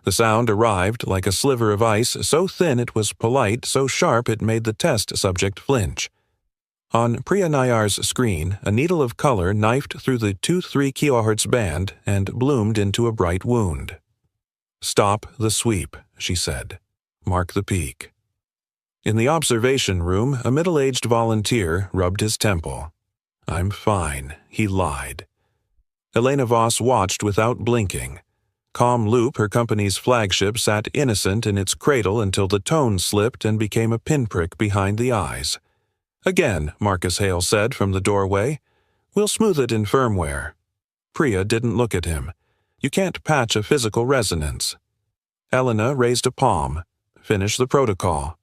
The sound arrived like a sliver of ice, so thin it was polite, so sharp it made the test subject flinch. On Priya Nayar's screen, a needle of color knifed through the 2-3 kHz band and bloomed into a bright wound. "Stop the sweep," she said. "Mark the peak." In the observation room, a middle-aged volunteer rubbed his temple. "I'm fine," he lied. Elena Voss watched without blinking. Calm Loop, her company's flagship, sat innocent in its cradle until the tone slipped and became a pinprick behind the eyes. "Again," Marcus Hale said from the doorway. "We'll smooth it in firmware." Priya didn't look at him. "You can't patch a physical resonance." Elena raised a palm. "Finish the protocol."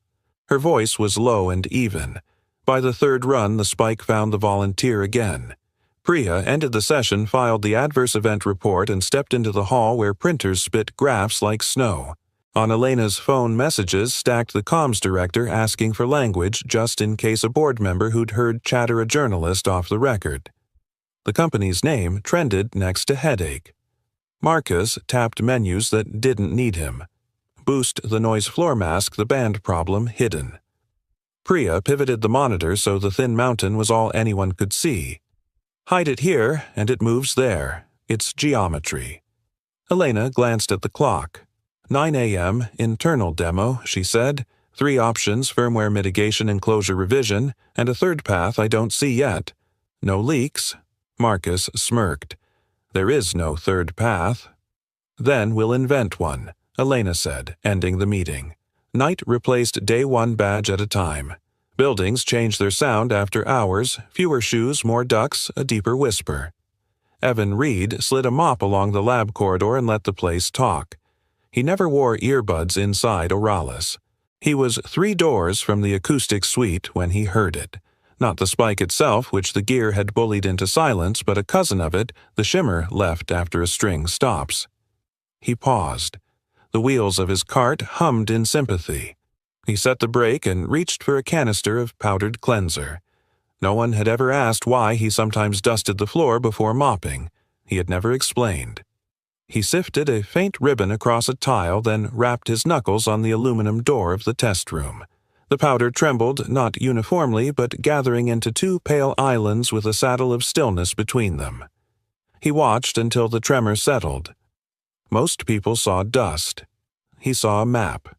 Her voice was low and even. By the third run, the spike found the volunteer again. Priya ended the session, filed the adverse event report, and stepped into the hall where printers spit graphs like snow. On Elena's phone messages stacked the comms director asking for language just in case a board member who'd heard chatter a journalist off the record. The company's name trended next to headache. Marcus tapped menus that didn't need him. Boost the noise floor mask, the band problem hidden. Priya pivoted the monitor so the thin mountain was all anyone could see. "Hide it here, and it moves there. It's geometry." Elena glanced at the clock. 9 a.m., internal demo, she said. 3 options, firmware mitigation, enclosure revision, and a third path I don't see yet. No leaks? Marcus smirked. "There is no third path." "Then we'll invent one," Elena said, ending the meeting. Night replaced day 1 badge at a time. Buildings changed their sound after hours, fewer shoes, more ducks, a deeper whisper. Evan Reed slid a mop along the lab corridor and let the place talk. He never wore earbuds inside Oralis. He was 3 doors from the acoustic suite when he heard it. Not the spike itself, which the gear had bullied into silence, but a cousin of it, the shimmer left after a string stops. He paused. The wheels of his cart hummed in sympathy. He set the brake and reached for a canister of powdered cleanser. No one had ever asked why he sometimes dusted the floor before mopping. He had never explained. He sifted a faint ribbon across a tile, then rapped his knuckles on the aluminum door of the test room. The powder trembled, not uniformly, but gathering into 2 pale islands with a saddle of stillness between them. He watched until the tremor settled. Most people saw dust. He saw a map.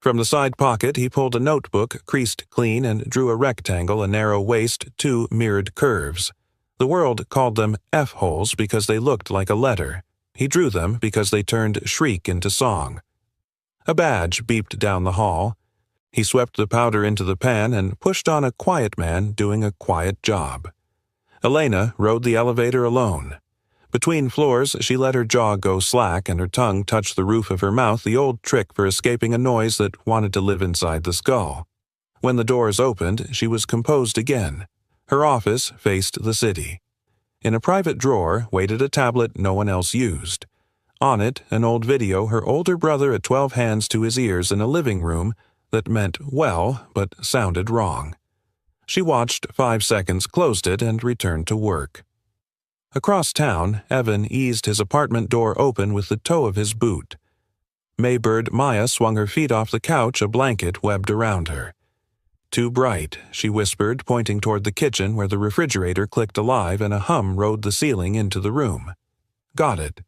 From the side pocket, he pulled a notebook, creased clean, and drew a rectangle, a narrow waist, 2 mirrored curves. The world called them F-holes because they looked like a letter. He drew them because they turned shriek into song. A badge beeped down the hall. He swept the powder into the pan and pushed on a quiet man doing a quiet job. Elena rode the elevator alone. Between floors, she let her jaw go slack and her tongue touch the roof of her mouth, the old trick for escaping a noise that wanted to live inside the skull. When the doors opened, she was composed again. Her office faced the city. In a private drawer waited a tablet no one else used. On it, an old video her older brother at 12 hands to his ears in a living room that meant well, but sounded wrong. She watched 5 seconds, closed it, and returned to work. Across town, Evan eased his apartment door open with the toe of his boot. Maybird Maya swung her feet off the couch, a blanket webbed around her. "Too bright," she whispered, pointing toward the kitchen where the refrigerator clicked alive and a hum rode the ceiling into the room. "Got it."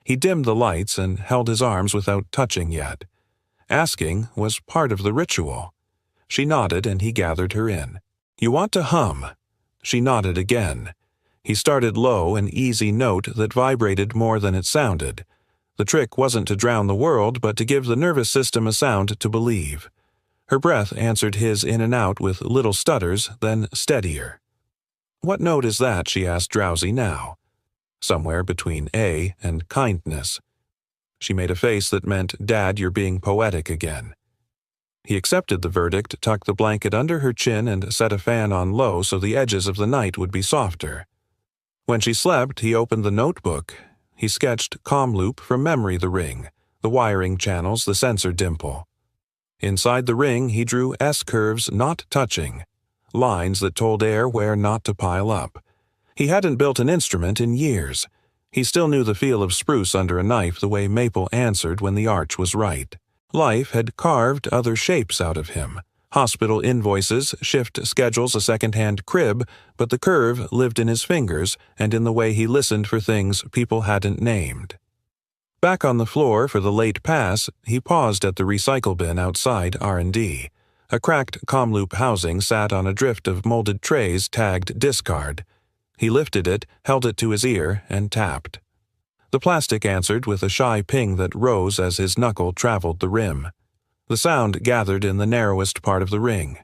He dimmed the lights and held his arms without touching yet. Asking was part of the ritual. She nodded and he gathered her in. "You want to hum?" She nodded again. He started low, an easy note that vibrated more than it sounded. The trick wasn't to drown the world, but to give the nervous system a sound to believe. Her breath answered his in and out with little stutters, then steadier. "What note is that?" she asked, drowsy now. "Somewhere between A and kindness." She made a face that meant, "Dad, you're being poetic again." He accepted the verdict, tucked the blanket under her chin, and set a fan on low so the edges of the night would be softer. When she slept, he opened the notebook. He sketched comm loop from memory, the ring, the wiring channels, the sensor dimple. Inside the ring, he drew S-curves not touching, lines that told air where not to pile up. He hadn't built an instrument in years. He still knew the feel of spruce under a knife the way maple answered when the arch was right. Life had carved other shapes out of him. Hospital invoices, shift schedules, a second-hand crib, but the curve lived in his fingers and in the way he listened for things people hadn't named. Back on the floor for the late pass, he paused at the recycle bin outside R&D. A cracked Comloop housing sat on a drift of molded trays tagged discard. He lifted it, held it to his ear, and tapped. The plastic answered with a shy ping that rose as his knuckle traveled the rim. The sound gathered in the narrowest part of the ring.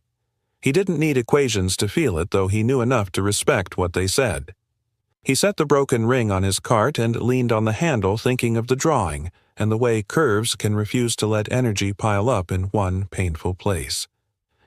He didn't need equations to feel it, though he knew enough to respect what they said. He set the broken ring on his cart and leaned on the handle, thinking of the drawing and the way curves can refuse to let energy pile up in one painful place.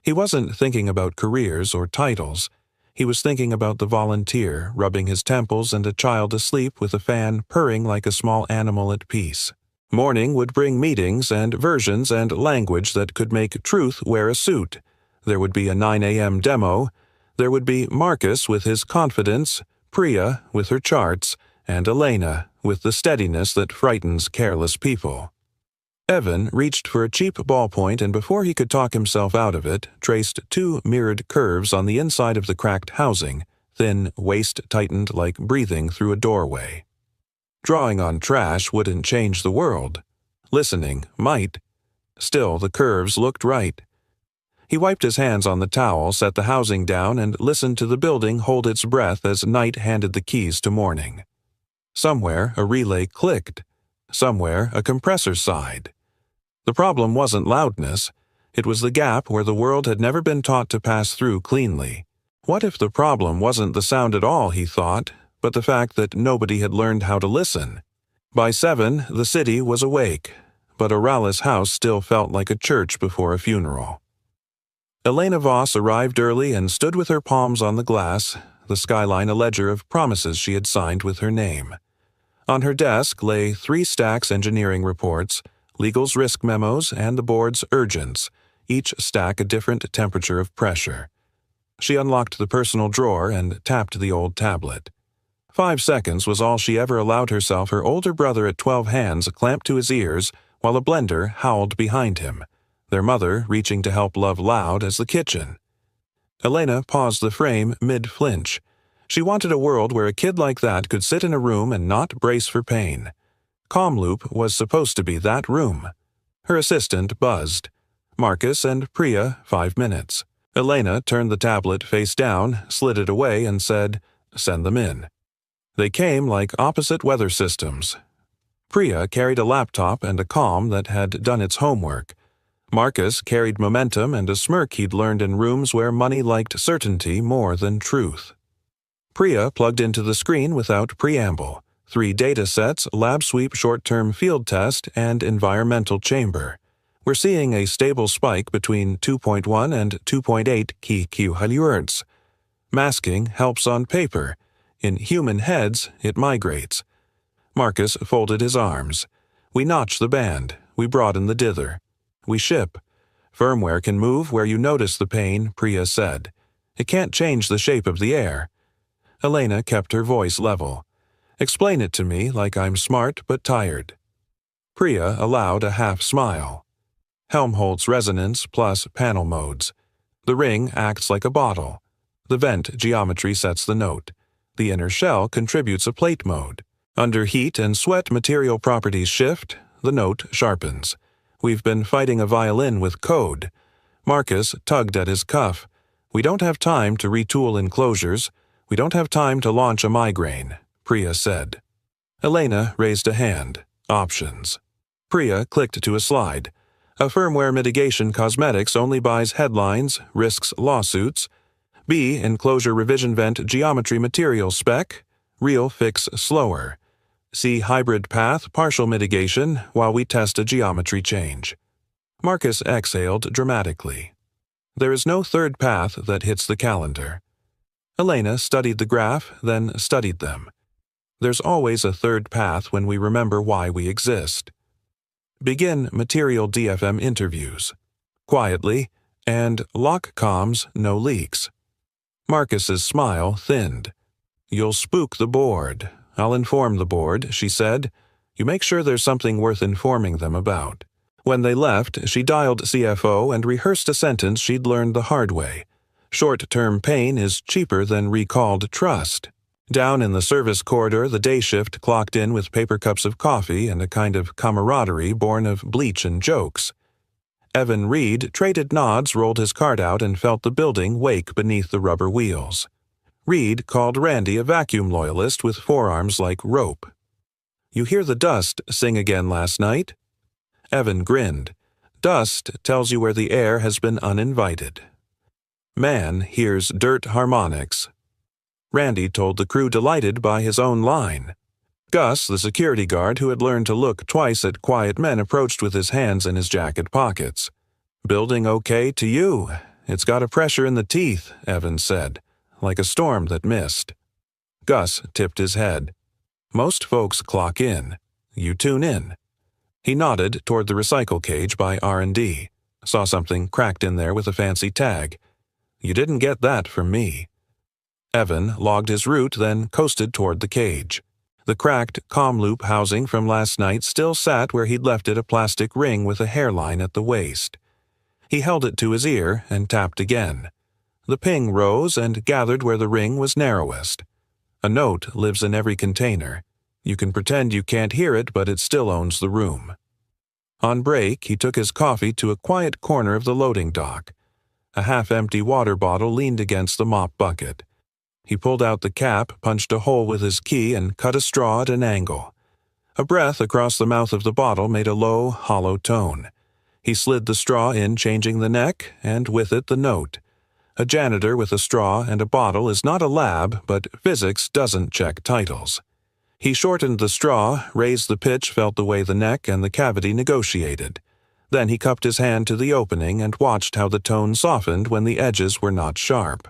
He wasn't thinking about careers or titles. He was thinking about the volunteer, rubbing his temples, and a child asleep with a fan purring like a small animal at peace. Morning would bring meetings and versions and language that could make truth wear a suit. There would be a 9 a.m. demo. There would be Marcus with his confidence, Priya with her charts, and Elena with the steadiness that frightens careless people. Evan reached for a cheap ballpoint and before he could talk himself out of it, traced 2 mirrored curves on the inside of the cracked housing, thin waist tightened like breathing through a doorway. Drawing on trash wouldn't change the world. Listening might. Still, the curves looked right. He wiped his hands on the towel, set the housing down, and listened to the building hold its breath as night handed the keys to morning. Somewhere, a relay clicked. Somewhere, a compressor sighed. The problem wasn't loudness. It was the gap where the world had never been taught to pass through cleanly. What if the problem wasn't the sound at all, he thought, but the fact that nobody had learned how to listen? By 7, the city was awake, but Oralis House still felt like a church before a funeral. Elena Voss arrived early and stood with her palms on the glass, the skyline a ledger of promises she had signed with her name. On her desk lay 3 stacks engineering reports, legal's risk memos, and the board's urgents, each stack a different temperature of pressure. She unlocked the personal drawer and tapped the old tablet. 5 seconds was all she ever allowed herself, her older brother at 12 hands clamped to his ears while a blender howled behind him, their mother reaching to help love loud as the kitchen. Elena paused the frame mid-flinch. She wanted a world where a kid like that could sit in a room and not brace for pain. Comloop was supposed to be that room. Her assistant buzzed. Marcus and Priya, 5 minutes. Elena turned the tablet face down, slid it away, and said, "Send them in." They came like opposite weather systems. Priya carried a laptop and a comm that had done its homework. Marcus carried momentum and a smirk he'd learned in rooms where money liked certainty more than truth. Priya plugged into the screen without preamble. 3 data sets, lab sweep short-term field test, and environmental chamber. We're seeing a stable spike between 2.1 and 2.8 kHz. Masking helps on paper. In human heads, it migrates. Marcus folded his arms. We notch the band. We broaden the dither. We ship. Firmware can move where you notice the pain, Priya said. It can't change the shape of the air. Elena kept her voice level. Explain it to me like I'm smart but tired. Priya allowed a half smile. Helmholtz resonance plus panel modes. The ring acts like a bottle. The vent geometry sets the note. The inner shell contributes a plate mode. Under heat and sweat material properties shift, the note sharpens. We've been fighting a violin with code. Marcus tugged at his cuff. We don't have time to retool enclosures. We don't have time to launch a migraine, Priya said. Elena raised a hand. Options. Priya clicked to a slide. A firmware mitigation cosmetics only buys headlines, risks lawsuits. B. Enclosure revision vent geometry material spec. Real fix slower. C. Hybrid path partial mitigation while we test a geometry change. Marcus exhaled dramatically. There is no third path that hits the calendar. Elena studied the graph, then studied them. There's always a third path when we remember why we exist. Begin material DFM interviews. Quietly, and lock comms, no leaks. Marcus's smile thinned. You'll spook the board. "I'll inform the board," she said. "You make sure there's something worth informing them about." When they left, she dialed CFO and rehearsed a sentence she'd learned the hard way. Short-term pain is cheaper than recalled trust. Down in the service corridor, the day shift clocked in with paper cups of coffee and a kind of camaraderie born of bleach and jokes. Evan Reed traded nods, rolled his cart out, and felt the building wake beneath the rubber wheels. Reed called Randy a vacuum loyalist with forearms like rope. "You hear the dust sing again last night?" Evan grinned. "Dust tells you where the air has been uninvited." Man hears dirt harmonics. Randy told the crew, delighted by his own line. Gus, the security guard who had learned to look twice at quiet men, approached with his hands in his jacket pockets. "Building okay to you? It's got a pressure in the teeth," Evan said, "like a storm that missed." Gus tipped his head. "Most folks clock in. You tune in." He nodded toward the recycle cage by R&D. Saw something cracked in there with a fancy tag. "You didn't get that from me." Evan logged his route, then coasted toward the cage. The cracked comm loop housing from last night still sat where he'd left it, a plastic ring with a hairline at the waist. He held it to his ear and tapped again. The ping rose and gathered where the ring was narrowest. A note lives in every container. You can pretend you can't hear it, but it still owns the room. On break, he took his coffee to a quiet corner of the loading dock. A half-empty water bottle leaned against the mop bucket. He pulled out the cap, punched a hole with his key, and cut a straw at an angle. A breath across the mouth of the bottle made a low, hollow tone. He slid the straw in, changing the neck, and with it the note. A janitor with a straw and a bottle is not a lab, but physics doesn't check titles. He shortened the straw, raised the pitch, felt the way the neck and the cavity negotiated. Then he cupped his hand to the opening and watched how the tone softened when the edges were not sharp.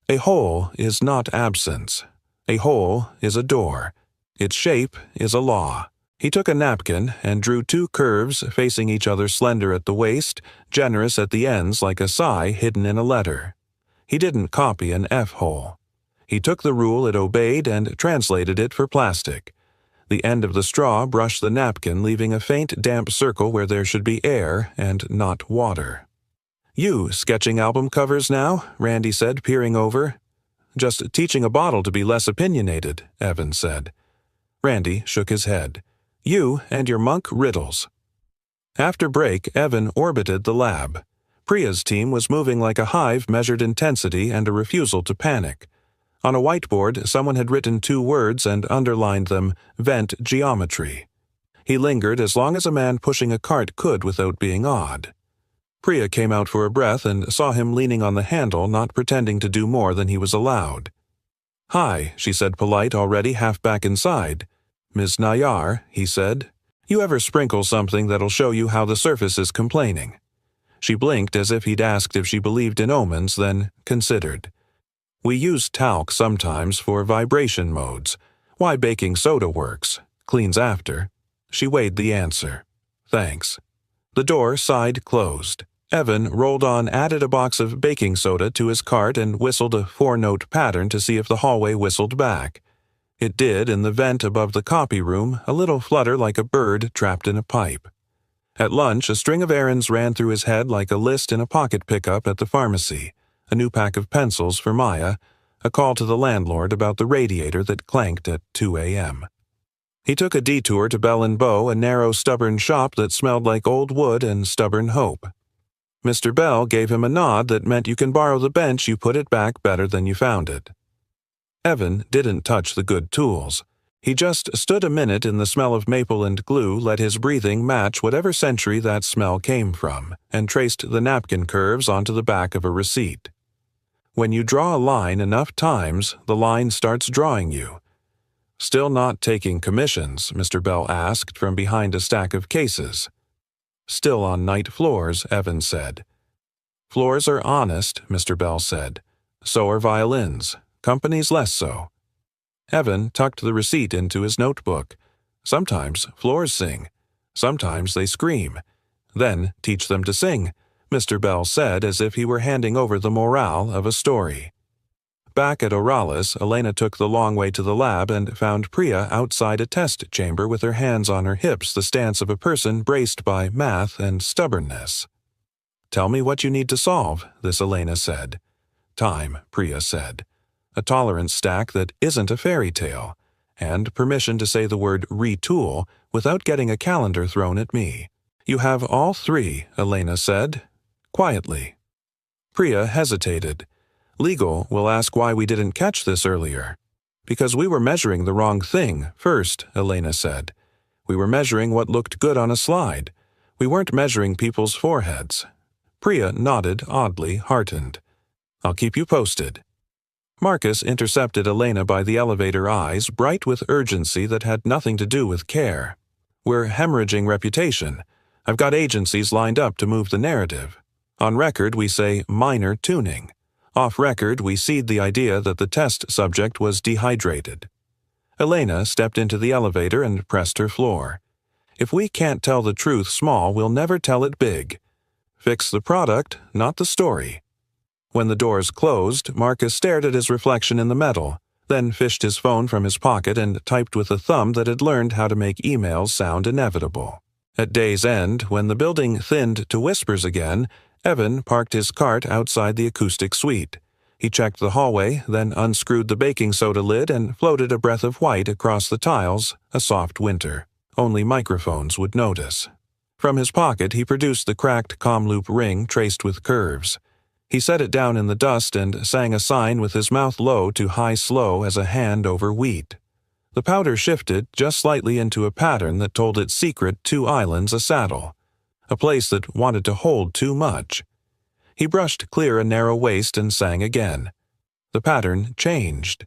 A hole is not absence. A hole is a door. Its shape is a law. He took a napkin and drew two curves facing each other, slender at the waist, generous at the ends like a sigh hidden in a letter. He didn't copy an F-hole. He took the rule it obeyed and translated it for plastic. The end of the straw brushed the napkin, leaving a faint damp circle where there should be air and not water. "You sketching album covers now?" Randy said, peering over. "Just teaching a bottle to be less opinionated," Evan said. Randy shook his head. "You and your monk riddles." After break, Evan orbited the lab. Priya's team was moving like a hive, measured intensity and a refusal to panic. On a whiteboard, someone had written two words and underlined them, "Vent geometry." He lingered as long as a man pushing a cart could without being odd. Priya came out for a breath and saw him leaning on the handle, not pretending to do more than he was allowed. "Hi," she said, polite, already half back inside. "Ms. Nayar," he said, "you ever sprinkle something that'll show you how the surface is complaining?" She blinked as if he'd asked if she believed in omens, then considered. "We use talc sometimes for vibration modes. Why baking soda works. Cleans after." She weighed the answer. "Thanks." The door side closed. Evan rolled on, added a box of baking soda to his cart, and whistled a four-note pattern to see if the hallway whistled back. It did in the vent above the copy room, a little flutter like a bird trapped in a pipe. At lunch, a string of errands ran through his head like a list in a pocket pickup at the pharmacy. A new pack of pencils for Maya, a call to the landlord about the radiator that clanked at 2 a.m. He took a detour to Bell & Bow, a narrow, stubborn shop that smelled like old wood and stubborn hope. Mr. Bell gave him a nod that meant you can borrow the bench, you put it back better than you found it. Evan didn't touch the good tools. He just stood a minute in the smell of maple and glue, let his breathing match whatever century that smell came from, and traced the napkin curves onto the back of a receipt. When you draw a line enough times, the line starts drawing you. "Still not taking commissions?" Mr. Bell asked from behind a stack of cases. "Still on night floors," Evan said. "Floors are honest," Mr. Bell said. "So are violins. Companies less so." Evan tucked the receipt into his notebook. "Sometimes floors sing. Sometimes they scream. Then teach them to sing," Mr. Bell said, as if he were handing over the morale of a story. Back at Oralis, Elena took the long way to the lab and found Priya outside a test chamber with her hands on her hips, the stance of a person braced by math and stubbornness. "Tell me what you need to solve," this Elena said. "Time," Priya said. "A tolerance stack that isn't a fairy tale. And permission to say the word retool without getting a calendar thrown at me." "You have all three," Elena said, quietly. Priya hesitated. "Legal will ask why we didn't catch this earlier." "Because we were measuring the wrong thing first," Elena said. "We were measuring what looked good on a slide. We weren't measuring people's foreheads." Priya nodded, oddly heartened. "I'll keep you posted." Marcus intercepted Elena by the elevator, eyes bright with urgency that had nothing to do with care. "We're hemorrhaging reputation. I've got agencies lined up to move the narrative. On record, we say minor tuning. Off record, we seed the idea that the test subject was dehydrated." Elena stepped into the elevator and pressed her floor. "If we can't tell the truth small, we'll never tell it big. Fix the product, not the story." When the doors closed, Marcus stared at his reflection in the metal, then fished his phone from his pocket and typed with a thumb that had learned how to make emails sound inevitable. At day's end, when the building thinned to whispers again, Evan parked his cart outside the Acoustic suite. He checked the hallway, then unscrewed the baking soda lid and floated a breath of white across the tiles, a soft winter. Only microphones would notice. From his pocket, he produced the cracked comm-loop ring traced with curves. He set it down in the dust and sang a sign with his mouth low to high-slow as a hand over wheat. The powder shifted just slightly into a pattern that told its secret 2 islands a saddle, a place that wanted to hold too much. He brushed clear a narrow waist and sang again. The pattern changed.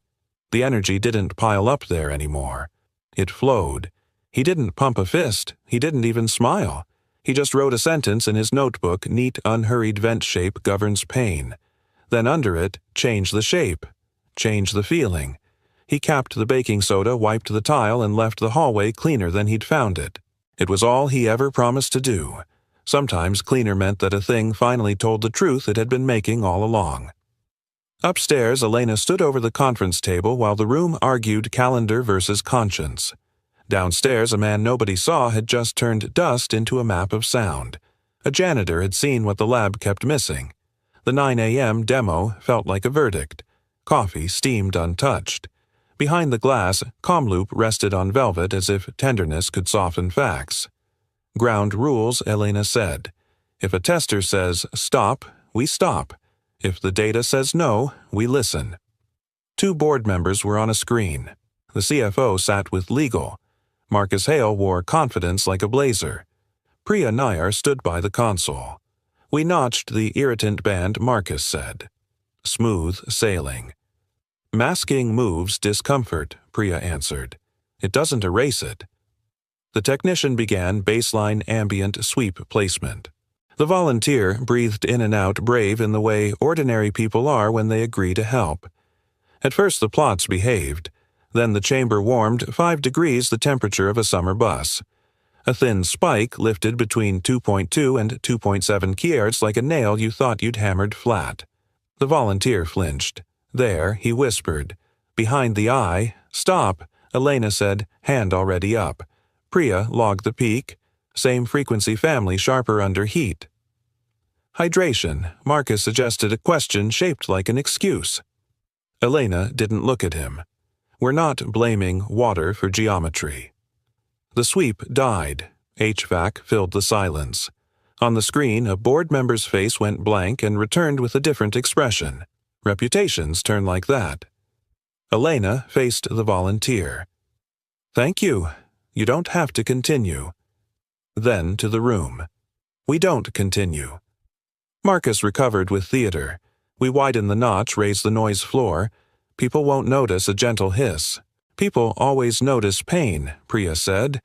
The energy didn't pile up there anymore. It flowed. He didn't pump a fist. He didn't even smile. He just wrote a sentence in his notebook, neat, unhurried vent shape governs pain. Then under it, change the shape. Change the feeling. He capped the baking soda, wiped the tile, and left the hallway cleaner than he'd found it. It was all he ever promised to do. Sometimes cleaner meant that a thing finally told the truth it had been making all along. Upstairs, Elena stood over the conference table while the room argued calendar versus conscience. Downstairs, a man nobody saw had just turned dust into a map of sound. A janitor had seen what the lab kept missing. The 9 a.m. demo felt like a verdict. Coffee steamed untouched. Behind the glass, comm-loop rested on velvet as if tenderness could soften facts. "Ground rules," Elena said. "If a tester says stop, we stop. If the data says no, we listen." 2 board members were on a screen. The CFO sat with legal. Marcus Hale wore confidence like a blazer. Priya Nair stood by the console. "We notched the irritant band," Marcus said. "Smooth sailing." "Masking moves discomfort," Priya answered. "It doesn't erase it." The technician began baseline ambient sweep placement. The volunteer breathed in and out, brave in the way ordinary people are when they agree to help. At first the plots behaved. Then the chamber warmed 5 degrees, the temperature of a summer bus. A thin spike lifted between 2.2 and 2.7 kHz like a nail you thought you'd hammered flat. The volunteer flinched. "There," he whispered. Behind the eye, "Stop," Elena said, hand already up. Priya logged the peak. Same frequency family, sharper under heat. "Hydration," Marcus suggested, a question shaped like an excuse. Elena didn't look at him. "We're not blaming water for geometry." The sweep died. HVAC filled the silence. On the screen, a board member's face went blank and returned with a different expression. Reputations turn like that. Elena faced the volunteer. "Thank you. You don't have to continue." Then to the room. "We don't continue." Marcus recovered with theater. "We widen the notch, raise the noise floor. People won't notice a gentle hiss. People always notice pain," Priya said.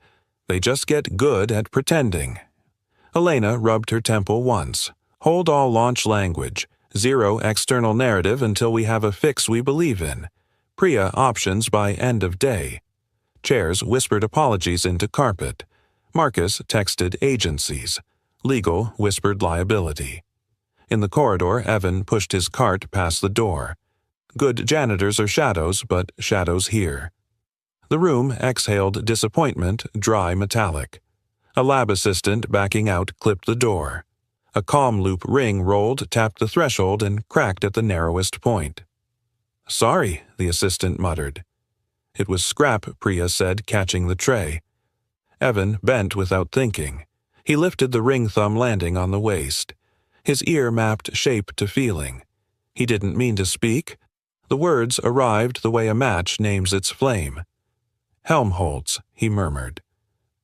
"They just get good at pretending." Elena rubbed her temple once. "Hold all launch language. 0 external narrative until we have a fix we believe in. Priya options by end of day." Chairs whispered apologies into carpet. Marcus texted agencies. Legal whispered liability. In the corridor, Evan pushed his cart past the door. Good janitors are shadows, but shadows here. The room exhaled disappointment, dry metallic. A lab assistant backing out clipped the door. A calm loop ring rolled, tapped the threshold, and cracked at the narrowest point. "Sorry," the assistant muttered. "It was scrap," Priya said, catching the tray. Evan bent without thinking. He lifted the ring thumb landing on the waist. His ear mapped shape to feeling. He didn't mean to speak. The words arrived the way a match names its flame. "Helmholtz," he murmured.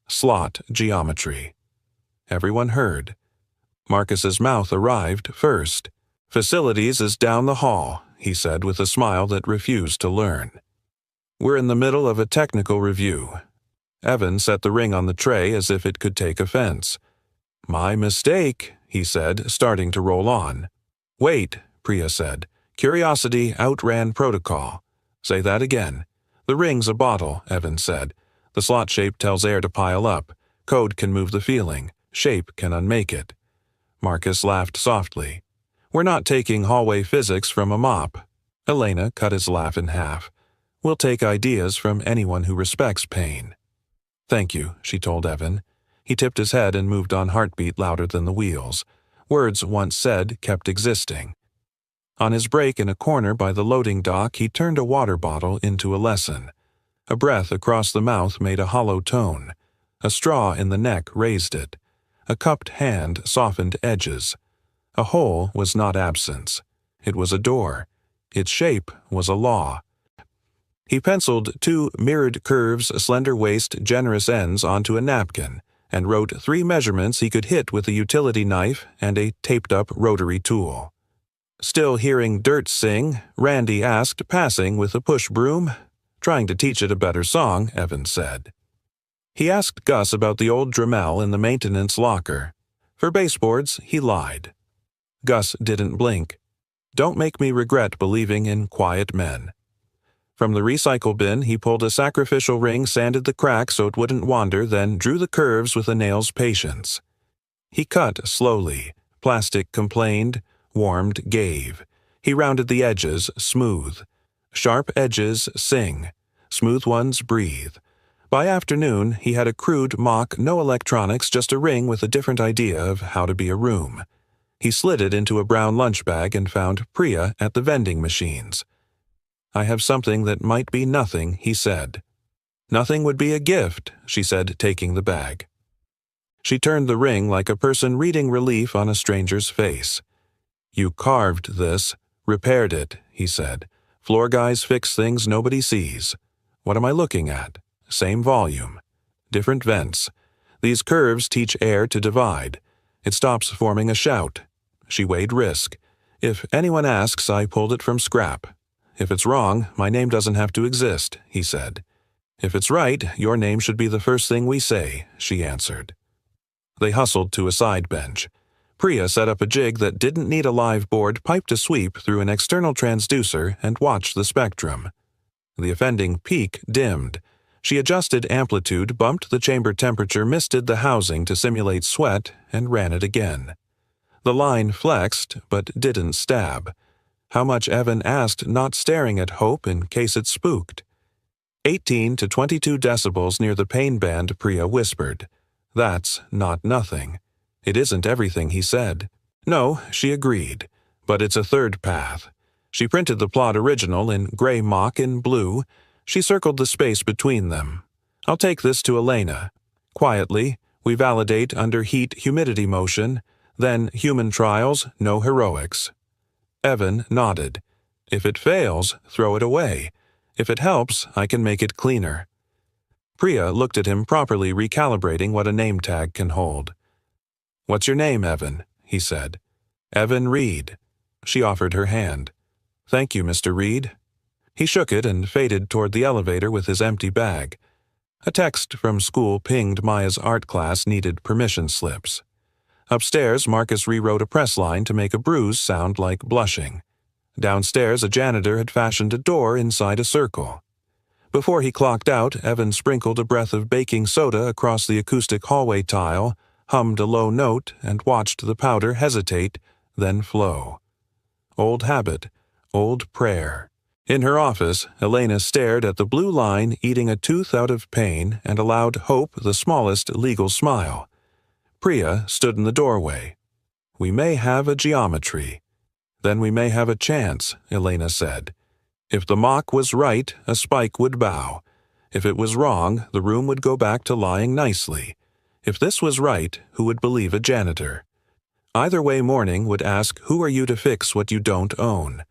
"Slot geometry." Everyone heard. Marcus's mouth arrived first. "Facilities is down the hall," he said with a smile that refused to learn. "We're in the middle of a technical review." Evan set the ring on the tray as if it could take offense. "My mistake," he said, starting to roll on. "Wait," Priya said. "Curiosity outran protocol." "Say that again." "The ring's a bottle," Evan said. "The slot shape tells air to pile up. Code can move the feeling. Shape can unmake it." Marcus laughed softly. "We're not taking hallway physics from a mop." Elena cut his laugh in half. "We'll take ideas from anyone who respects pain." "Thank you," she told Evan. He tipped his head and moved on, heartbeat louder than the wheels. Words once said kept existing. On his break in a corner by the loading dock, he turned a water bottle into a lesson. A breath across the mouth made a hollow tone. A straw in the neck raised it. A cupped hand softened edges. A hole was not absence. It was a door. Its shape was a law. He penciled 2 mirrored curves, slender waist, generous ends onto a napkin, and wrote 3 measurements he could hit with a utility knife and a taped-up rotary tool. Still hearing dirt sing, Randy asked, passing with a push broom. "Trying to teach it a better song," Evan said. He asked Gus about the old Dremel in the maintenance locker. For baseboards, he lied. Gus didn't blink. "Don't make me regret believing in quiet men." From the recycle bin, he pulled a sacrificial ring, sanded the crack so it wouldn't wander, then drew the curves with a nail's patience. He cut slowly. Plastic complained, warmed gave. He rounded the edges, smooth. Sharp edges sing. Smooth ones breathe. By afternoon, he had a crude mock, no electronics, just a ring with a different idea of how to be a room. He slid it into a brown lunch bag and found Priya at the vending machines. "I have something that might be nothing," he said. "Nothing would be a gift," she said, taking the bag. She turned the ring like a person reading relief on a stranger's face. "You carved this, repaired it," he said. "Floor guys fix things nobody sees. What am I looking at? Same volume. Different vents. These curves teach air to divide. It stops forming a shout." She weighed risk. "If anyone asks, I pulled it from scrap. If it's wrong, my name doesn't have to exist," he said. "If it's right, your name should be the first thing we say," she answered. They hustled to a side bench. Priya set up a jig that didn't need a live board, piped a sweep through an external transducer, and watched the spectrum. The offending peak dimmed. She adjusted amplitude, bumped the chamber temperature, misted the housing to simulate sweat, and ran it again. The line flexed, but didn't stab. How much Evan asked, not staring at Hope in case it spooked. 18 to 22 decibels near the pain band, Priya whispered. "That's not nothing. It isn't everything he said." "No," she agreed, "but it's a third path." She printed the plot original in gray mock and blue. She circled the space between them. "I'll take this to Elena. Quietly, we validate under heat-humidity motion, then human trials, no heroics." Evan nodded. "If it fails, throw it away. If it helps, I can make it cleaner." Priya looked at him, properly recalibrating what a name tag can hold. "What's your name, Evan?" he said. "Evan Reed." She offered her hand. "Thank you, Mr. Reed." He shook it and faded toward the elevator with his empty bag. A text from school pinged Maya's art class needed permission slips. Upstairs, Marcus rewrote a press line to make a bruise sound like blushing. Downstairs, a janitor had fashioned a door inside a circle. Before he clocked out, Evan sprinkled a breath of baking soda across the acoustic hallway tile, hummed a low note, and watched the powder hesitate, then flow. Old habit, old prayer. In her office, Elena stared at the blue line eating a tooth out of pain and allowed Hope the smallest legal smile. Priya stood in the doorway. "We may have a geometry. Then we may have a chance," Elena said. If the mock was right, a spike would bow. If it was wrong, the room would go back to lying nicely. If this was right, who would believe a janitor? Either way, morning would ask, "Who are you to fix what you don't own?"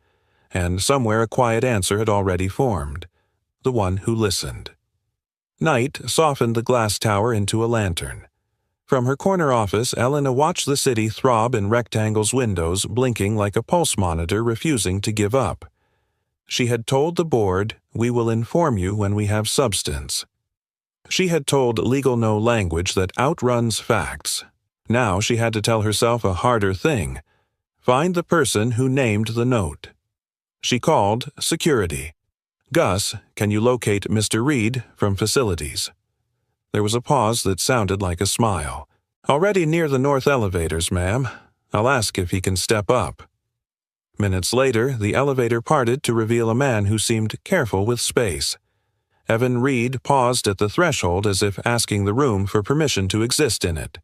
And somewhere a quiet answer had already formed. The one who listened. Night softened the glass tower into a lantern. From her corner office, Elena watched the city throb in rectangles windows, blinking like a pulse monitor refusing to give up. She had told the board, "We will inform you when we have substance." She had told legal no language that outruns facts. Now she had to tell herself a harder thing. Find the person who named the note. She called security. "Gus, can you locate Mr. Reed from facilities?" There was a pause that sounded like a smile. "Already near the north elevators, ma'am. I'll ask if he can step up." Minutes later, the elevator parted to reveal a man who seemed careful with space. Evan Reed paused at the threshold as if asking the room for permission to exist in it.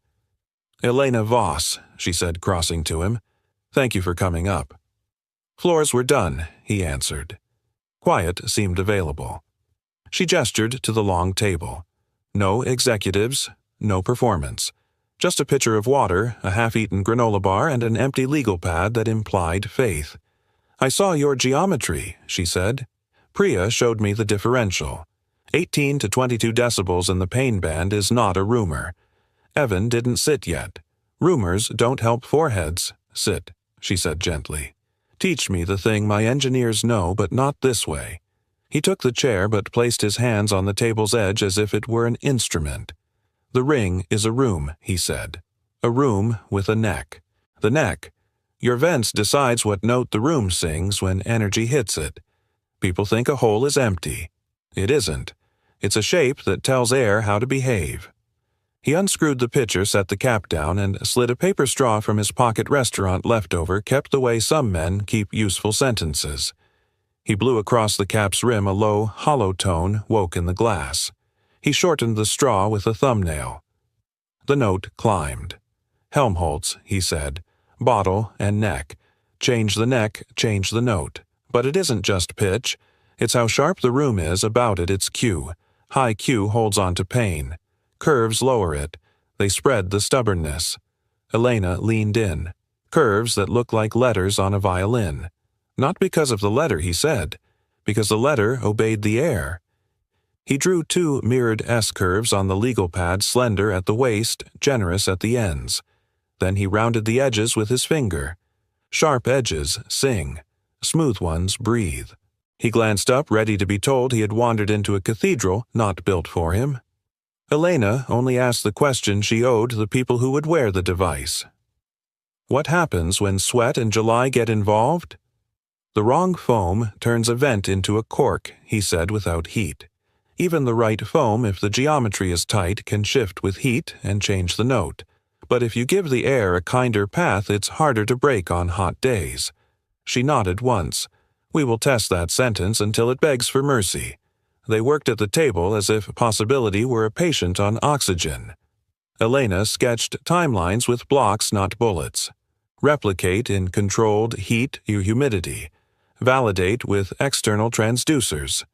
"Elena Voss," she said, crossing to him. "Thank you for coming up." "Floors were done," he answered. Quiet seemed available. She gestured to the long table. No executives, no performance. Just a pitcher of water, a half-eaten granola bar, and an empty legal pad that implied faith. "I saw your geometry," she said. "Priya showed me the differential. 18 to 22 decibels in the pain band is not a rumor. Evan didn't sit yet. Rumors don't help foreheads. Sit," she said gently. "Teach me the thing my engineers know, but not this way." He took the chair but placed his hands on the table's edge as if it were an instrument. "The ring is a room," he said. "A room with a neck. The neck. Your vents decides what note the room sings when energy hits it. People think a hole is empty. It isn't. It's a shape that tells air how to behave." He unscrewed the pitcher, set the cap down, and slid a paper straw from his pocket restaurant leftover, kept the way some men keep useful sentences. He blew across the cap's rim a low, hollow tone woke in the glass. He shortened the straw with a thumbnail. The note climbed. "Helmholtz," he said. "Bottle and neck. Change the neck, change the note. But it isn't just pitch. It's how sharp the room is about it, its Q. High Q holds on to pain. Curves lower it. They spread the stubbornness." Elena leaned in. Curves that look like letters on a violin. Not because of the letter, he said. Because the letter obeyed the air. He drew 2 mirrored S-curves on the legal pad, slender at the waist, generous at the ends. Then he rounded the edges with his finger. Sharp edges sing. Smooth ones breathe. He glanced up, ready to be told he had wandered into a cathedral not built for him. Elena only asked the question she owed the people who would wear the device. What happens when sweat and July get involved? The wrong foam turns a vent into a cork, he said without heat. Even the right foam, if the geometry is tight, can shift with heat and change the note. But if you give the air a kinder path, it's harder to break on hot days. She nodded once. We will test that sentence until it begs for mercy. They worked at the table as if possibility were a patient on oxygen. Elena sketched timelines with blocks, not bullets. Replicate in controlled heat or humidity. Validate with external transducers.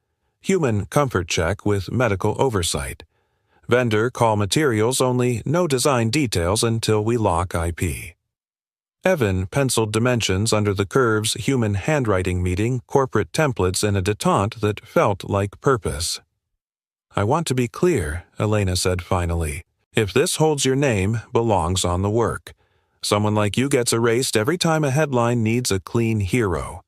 Human comfort check with medical oversight. Vendor call materials only, no design details until we lock IP. Evan penciled dimensions under the curves human handwriting meeting corporate templates in a detente that felt like purpose. I want to be clear, Elena said finally. If this holds your name, belongs on the work. Someone like you gets erased every time a headline needs a clean hero.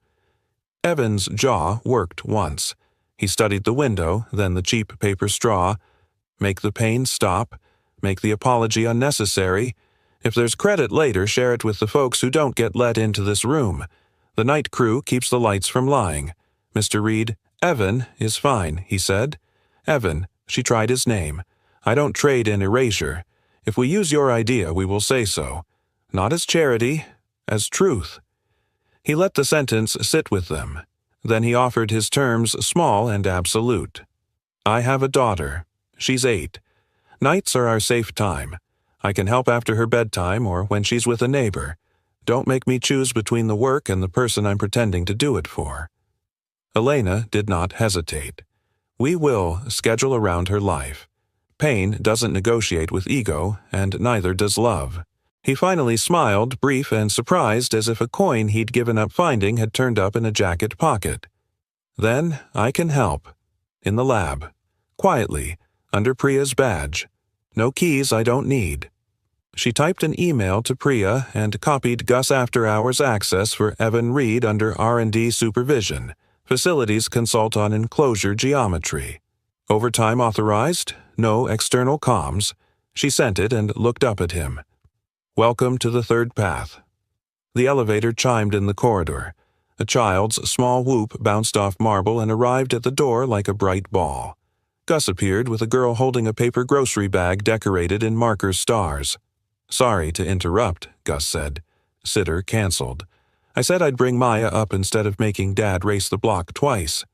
Evan's jaw worked once. He studied the window, then the cheap paper straw. Make the pain stop. Make the apology unnecessary. If there's credit later, share it with the folks who don't get let into this room. The night crew keeps the lights from lying. Mr. Reed, Evan is fine, he said. Evan, she tried his name. I don't trade in erasure. If we use your idea, we will say so. Not as charity, as truth. He let the sentence sit with them. Then he offered his terms small and absolute. I have a daughter. She's 8. Nights are our safe time. I can help after her bedtime or when she's with a neighbor. Don't make me choose between the work and the person I'm pretending to do it for. Elena did not hesitate. We will schedule around her life. Pain doesn't negotiate with ego, and neither does love. He finally smiled, brief and surprised, as if a coin he'd given up finding had turned up in a jacket pocket. Then I can help. In the lab. Quietly, under Priya's badge. No keys I don't need. She typed an email to Priya and copied Gus after-hours access for Evan Reed under R&D supervision. Facilities consult on enclosure geometry. Overtime authorized, no external comms. She sent it and looked up at him. Welcome to the third path. The elevator chimed in the corridor. A child's small whoop bounced off marble and arrived at the door like a bright ball. Gus appeared with a girl holding a paper grocery bag decorated in marker stars. Sorry to interrupt, Gus said. Sitter canceled. I said I'd bring Maya up instead of making Dad race the block twice.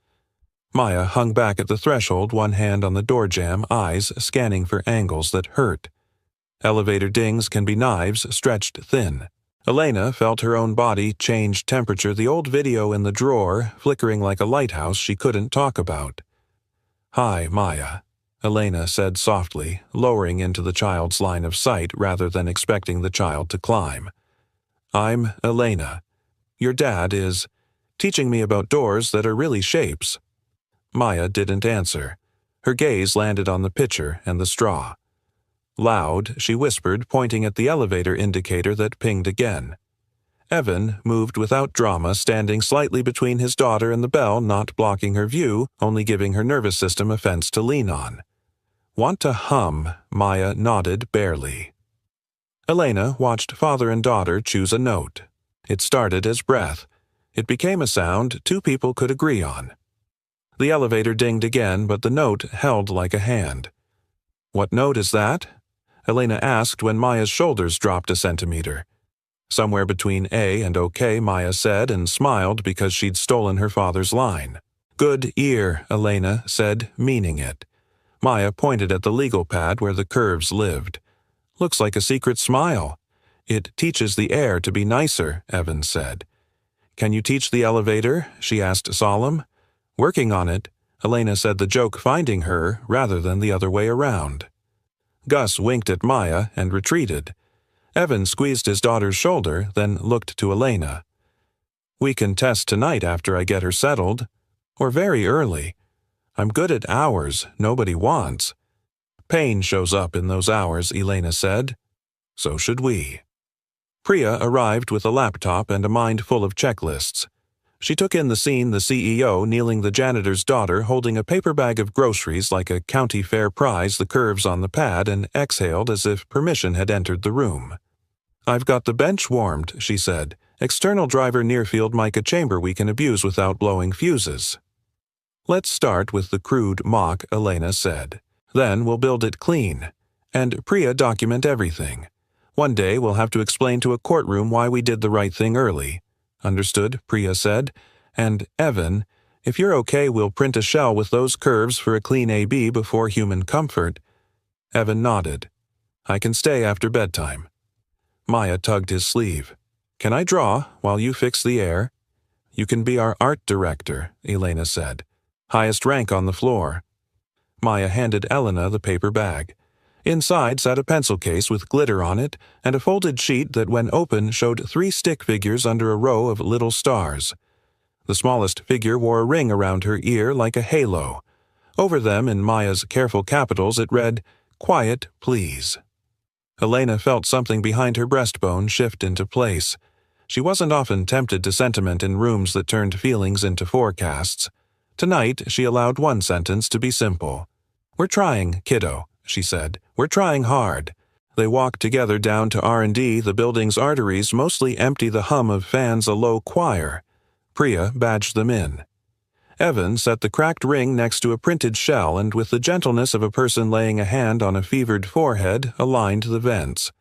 Maya hung back at the threshold, one hand on the door jamb, eyes scanning for angles that hurt. Elevator dings can be knives stretched thin. Elena felt her own body change temperature, the old video in the drawer flickering like a lighthouse she couldn't talk about. Hi, Maya, Elena said softly, lowering into the child's line of sight rather than expecting the child to climb. I'm Elena. Your dad is teaching me about doors that are really shapes. Maya didn't answer. Her gaze landed on the pitcher and the straw. Loud, she whispered, pointing at the elevator indicator that pinged again. Evan moved without drama, standing slightly between his daughter and the bell, not blocking her view, only giving her nervous system a fence to lean on. Want to hum, Maya nodded barely. Elena watched father and daughter choose a note. It started as breath. It became a sound two people could agree on. The elevator dinged again, but the note held like a hand. What note is that? Elena asked when Maya's shoulders dropped a centimeter. Somewhere between A and OK, Maya said, and smiled because she'd stolen her father's line. Good ear, Elena said, meaning it. Maya pointed at the legal pad where the curves lived. Looks like a secret smile. It teaches the air to be nicer, Evan said. Can you teach the elevator? She asked solemn. Working on it, Elena said, the joke finding her rather than the other way around. Gus winked at Maya and retreated. Evan squeezed his daughter's shoulder, then looked to Elena. We can test tonight after I get her settled. Or very early. I'm good at hours nobody wants. Pain shows up in those hours, Elena said. So should we. Priya arrived with a laptop and a mind full of checklists. She took in the scene, the CEO kneeling the janitor's daughter holding a paper bag of groceries like a county fair prize, the curves on the pad, and exhaled as if permission had entered the room. I've got the bench warmed, she said. External driver near-field mica chamber we can abuse without blowing fuses. Let's start with the crude mock, Elena said. Then we'll build it clean. And Priya document everything. One day we'll have to explain to a courtroom why we did the right thing early. Understood, Priya said. And, Evan, if you're okay, we'll print a shell with those curves for a clean AB before human comfort. Evan nodded. I can stay after bedtime. Maya tugged his sleeve. Can I draw while you fix the air? You can be our art director, Elena said. Highest rank on the floor. Maya handed Elena the paper bag. Inside sat a pencil case with glitter on it and a folded sheet that, when open, showed 3 stick figures under a row of little stars. The smallest figure wore a ring around her ear like a halo. Over them, in Maya's careful capitals, it read, Quiet, please. Elena felt something behind her breastbone shift into place. She wasn't often tempted to sentiment in rooms that turned feelings into forecasts. Tonight, she allowed one sentence to be simple. We're trying, kiddo, she said. We're trying hard. They walked together down to R&D, the building's arteries mostly empty, the hum of fans a low choir. Priya badged them in. Evan set the cracked ring next to a printed shell and, with the gentleness of a person laying a hand on a fevered forehead, aligned the vents.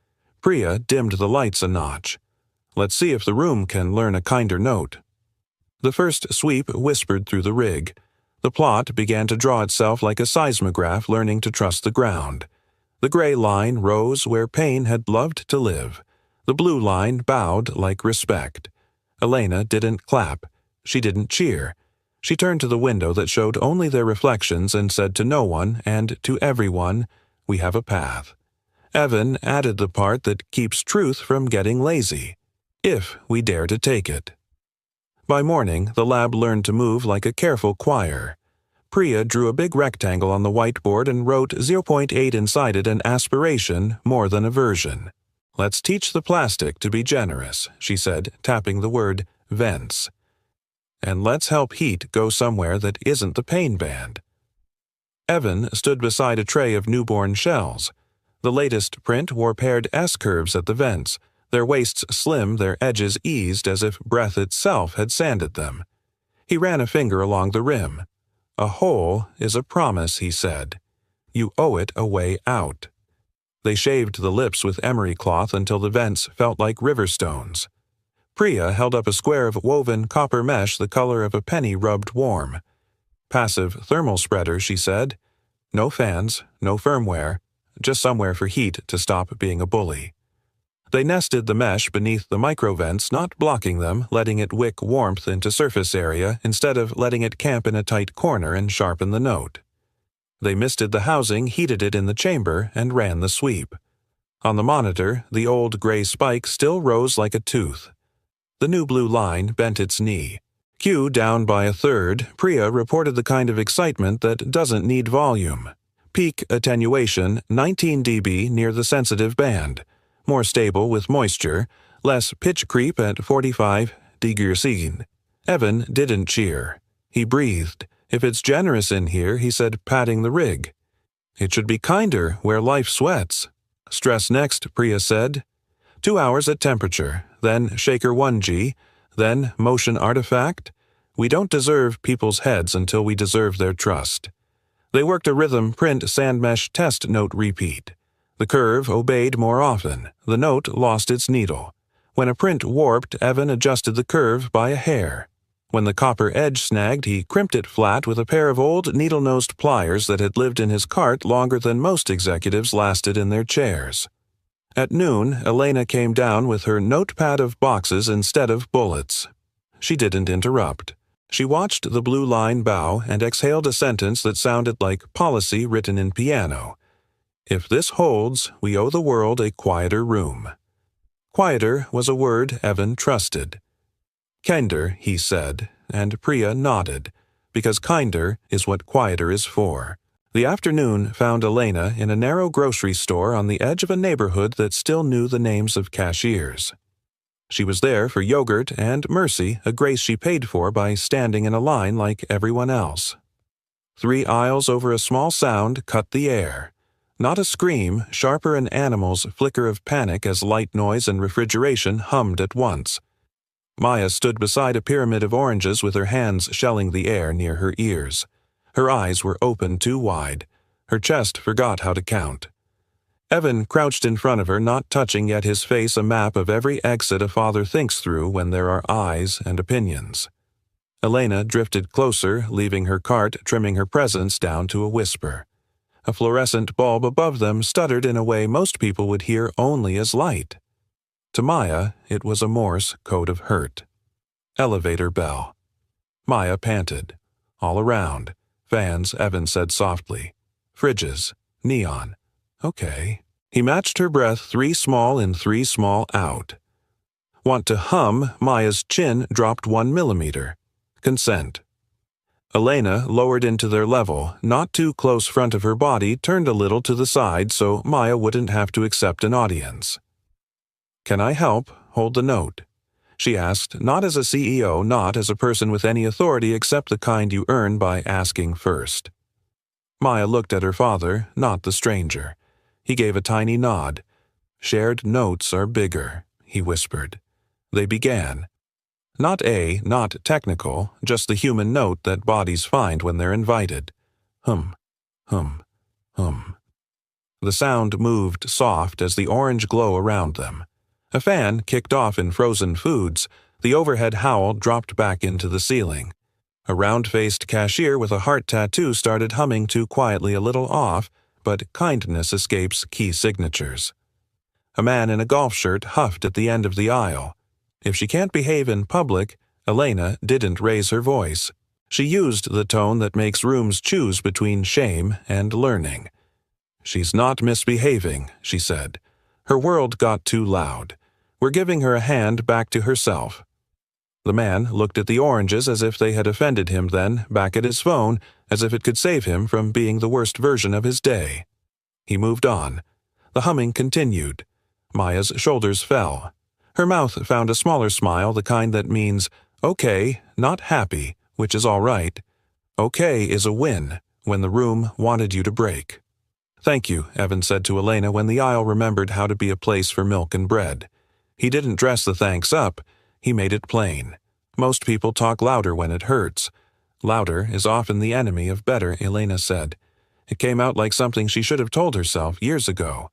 Priya dimmed the lights a notch. Let's see if the room can learn a kinder note. The first sweep whispered through the rig. The plot began to draw itself like a seismograph learning to trust the ground. The gray line rose where pain had loved to live. The blue line bowed like respect. Elena didn't clap. She didn't cheer. She turned to the window that showed only their reflections and said to no one and to everyone, "We have a path." Evan added the part that keeps truth from getting lazy, if we dare to take it. By morning, the lab learned to move like a careful choir. Priya drew a big rectangle on the whiteboard and wrote 0.8 inside it, an aspiration more than aversion. "Let's teach the plastic to be generous," she said, tapping the word vents. "And let's help heat go somewhere that isn't the pain band." Evan stood beside a tray of newborn shells. The latest print wore paired S-curves at the vents, their waists slim, their edges eased as if breath itself had sanded them. He ran a finger along the rim. "A hole is a promise," he said. "You owe it a way out." They shaved the lips with emery cloth until the vents felt like river stones. Priya held up a square of woven copper mesh the color of a penny rubbed warm. "Passive thermal spreader," she said. "No fans, no firmware, just somewhere for heat to stop being a bully." They nested the mesh beneath the microvents, not blocking them, letting it wick warmth into surface area instead of letting it camp in a tight corner and sharpen the note. They misted the housing, heated it in the chamber, and ran the sweep. On the monitor, the old gray spike still rose like a tooth. The new blue line bent its knee. Q down by a third, Priya reported the kind of excitement that doesn't need volume. Peak attenuation, 19 dB near the sensitive band. More stable with moisture, less pitch creep at 45 degrees. Evan didn't cheer. He breathed. "If it's generous in here," he said, patting the rig. "It should be kinder where life sweats." "Stress next," Priya said. 2 hours at temperature, then shaker 1G, then motion artifact. We don't deserve people's heads until we deserve their trust. They worked a rhythm print sandmesh test note repeat. The curve obeyed more often. The note lost its needle. When a print warped, Evan adjusted the curve by a hair. When the copper edge snagged, he crimped it flat with a pair of old needle-nosed pliers that had lived in his cart longer than most executives lasted in their chairs. At noon, Elena came down with her notepad of boxes instead of bullets. She didn't interrupt. She watched the blue line bow and exhaled a sentence that sounded like policy written in piano. "If this holds, we owe the world a quieter room." Quieter was a word Evan trusted. "Kinder," he said, and Priya nodded, because kinder is what quieter is for. The afternoon found Elena in a narrow grocery store on the edge of a neighborhood that still knew the names of cashiers. She was there for yogurt and mercy, a grace she paid for by standing in a line like everyone else. 3 aisles over a small sound cut the air. Not a scream, sharper an animal's flicker of panic as light noise and refrigeration hummed at once. Maya stood beside a pyramid of oranges with her hands shelling the air near her ears. Her eyes were open too wide. Her chest forgot how to count. Evan crouched in front of her, not touching yet his face a map of every exit a father thinks through when there are eyes and opinions. Elena drifted closer, leaving her cart, trimming her presence down to a whisper. A fluorescent bulb above them stuttered in a way most people would hear only as light. To Maya, it was a Morse code of hurt. Elevator bell. Maya panted. All around. Fans, Evan said softly. Fridges. Neon. Okay. He matched her breath 3 small in 3 small out. Want to hum, Maya's chin dropped 1 millimeter. Consent. Elena lowered into their level, not too close front of her body, turned a little to the side so Maya wouldn't have to accept an audience. "Can I help? Hold the note." She asked, not as a CEO, not as a person with any authority except the kind you earn by asking first. Maya looked at her father, not the stranger. He gave a tiny nod. "Shared notes are bigger," he whispered. They began. Not technical, just the human note that bodies find when they're invited. Hum, hum, hum. The sound moved soft as the orange glow around them. A fan kicked off in frozen foods. The overhead howl dropped back into the ceiling. A round-faced cashier with a heart tattoo started humming too quietly a little off, but kindness escapes key signatures. A man in a golf shirt huffed at the end of the aisle. If she can't behave in public, Elena didn't raise her voice. She used the tone that makes rooms choose between shame and learning. "She's not misbehaving," she said. "Her world got too loud. We're giving her a hand back to herself." The man looked at the oranges as if they had offended him, then back at his phone as if it could save him from being the worst version of his day. He moved on. The humming continued. Maya's shoulders fell. Her mouth found a smaller smile, the kind that means, okay, not happy, which is all right. Okay is a win, when the room wanted you to break. "Thank you," Evan said to Elena when the aisle remembered how to be a place for milk and bread. He didn't dress the thanks up. He made it plain. Most people talk louder when it hurts. Louder is often the enemy of better, Elena said. It came out like something she should have told herself years ago.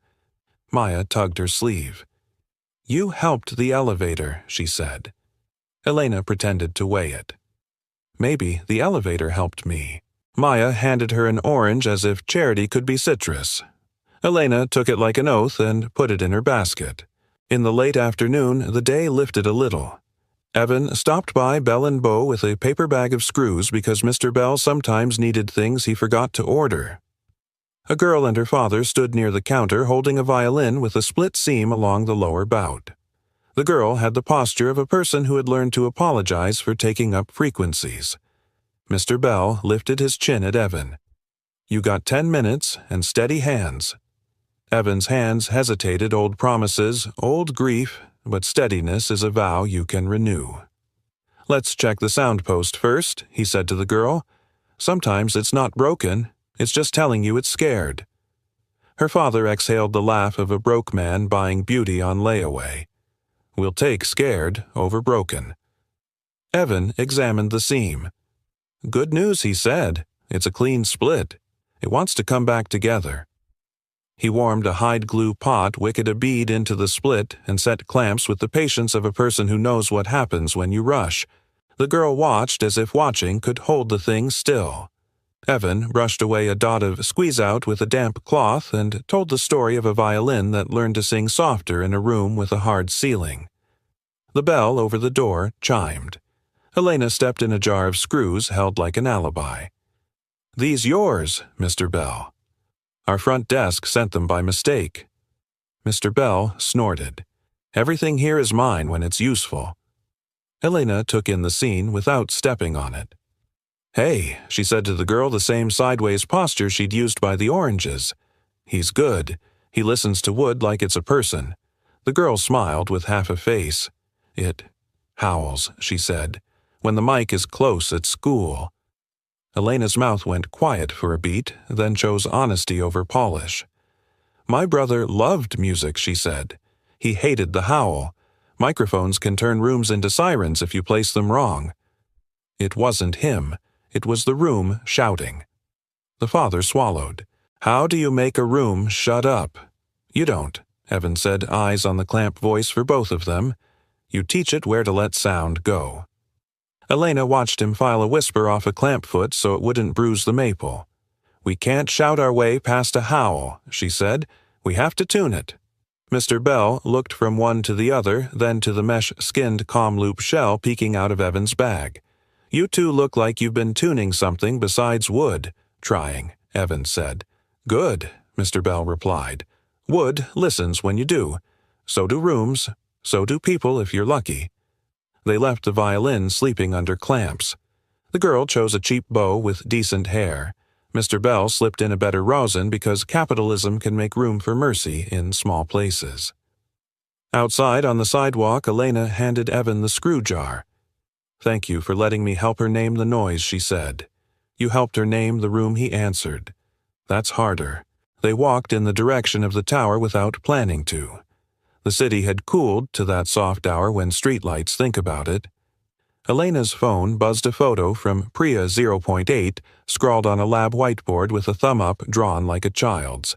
Maya tugged her sleeve. "You helped the elevator," she said. Elena pretended to weigh it. "Maybe the elevator helped me." Maya handed her an orange as if charity could be citrus. Elena took it like an oath and put it in her basket. In the late afternoon, the day lifted a little. Evan stopped by Bell & Bow with a paper bag of screws because Mr. Bell sometimes needed things he forgot to order. A girl and her father stood near the counter holding a violin with a split seam along the lower bout. The girl had the posture of a person who had learned to apologize for taking up frequencies. Mr. Bell lifted his chin at Evan. "You got 10 minutes and steady hands." Evan's hands hesitated, old promises, old grief, but steadiness is a vow you can renew. "Let's check the sound post first," he said to the girl. "Sometimes it's not broken, it's just telling you it's scared." Her father exhaled the laugh of a broke man buying beauty on layaway. "We'll take scared over broken." Evan examined the seam. "Good news," he said. "It's a clean split. It wants to come back together." He warmed a hide-glue pot, wicked a bead into the split, and set clamps with the patience of a person who knows what happens when you rush. The girl watched as if watching could hold the thing still. Evan brushed away a dot of squeeze-out with a damp cloth and told the story of a violin that learned to sing softer in a room with a hard ceiling. The bell over the door chimed. Elena stepped in a jar of screws held like an alibi. "These yours, Mr. Bell." "Our front desk sent them by mistake." Mr. Bell snorted. "Everything here is mine when it's useful." Elena took in the scene without stepping on it. "Hey," she said to the girl, the same sideways posture she'd used by the oranges. "He's good. He listens to wood like it's a person." The girl smiled with half a face. "It howls," she said, "when the mic is close at school." Elena's mouth went quiet for a beat, then chose honesty over polish. "My brother loved music," she said. "He hated the howl. Microphones can turn rooms into sirens if you place them wrong." It wasn't him. It was the room shouting. The father swallowed. "How do you make a room shut up?" "You don't," Evan said, eyes on the clamp voice for both of them. "You teach it where to let sound go." Elena watched him file a whisper off a clamp foot so it wouldn't bruise the maple. "We can't shout our way past a howl," she said. "We have to tune it." Mr. Bell looked from one to the other, then to the mesh-skinned comm-loop shell peeking out of Evan's bag. "You two look like you've been tuning something besides wood." "Trying," Evan said. "Good," Mr. Bell replied. "Wood listens when you do. So do rooms. So do people if you're lucky." They left the violin sleeping under clamps. The girl chose a cheap bow with decent hair. Mr. Bell slipped in a better rosin because capitalism can make room for mercy in small places. Outside on the sidewalk, Elena handed Evan the screw jar. "Thank you for letting me help her name the noise," she said. "You helped her name the room he answered. That's harder." They walked in the direction of the tower without planning to. The city had cooled to that soft hour when streetlights think about it. Elena's phone buzzed a photo from Priya 0.8, scrawled on a lab whiteboard with a thumb-up drawn like a child's.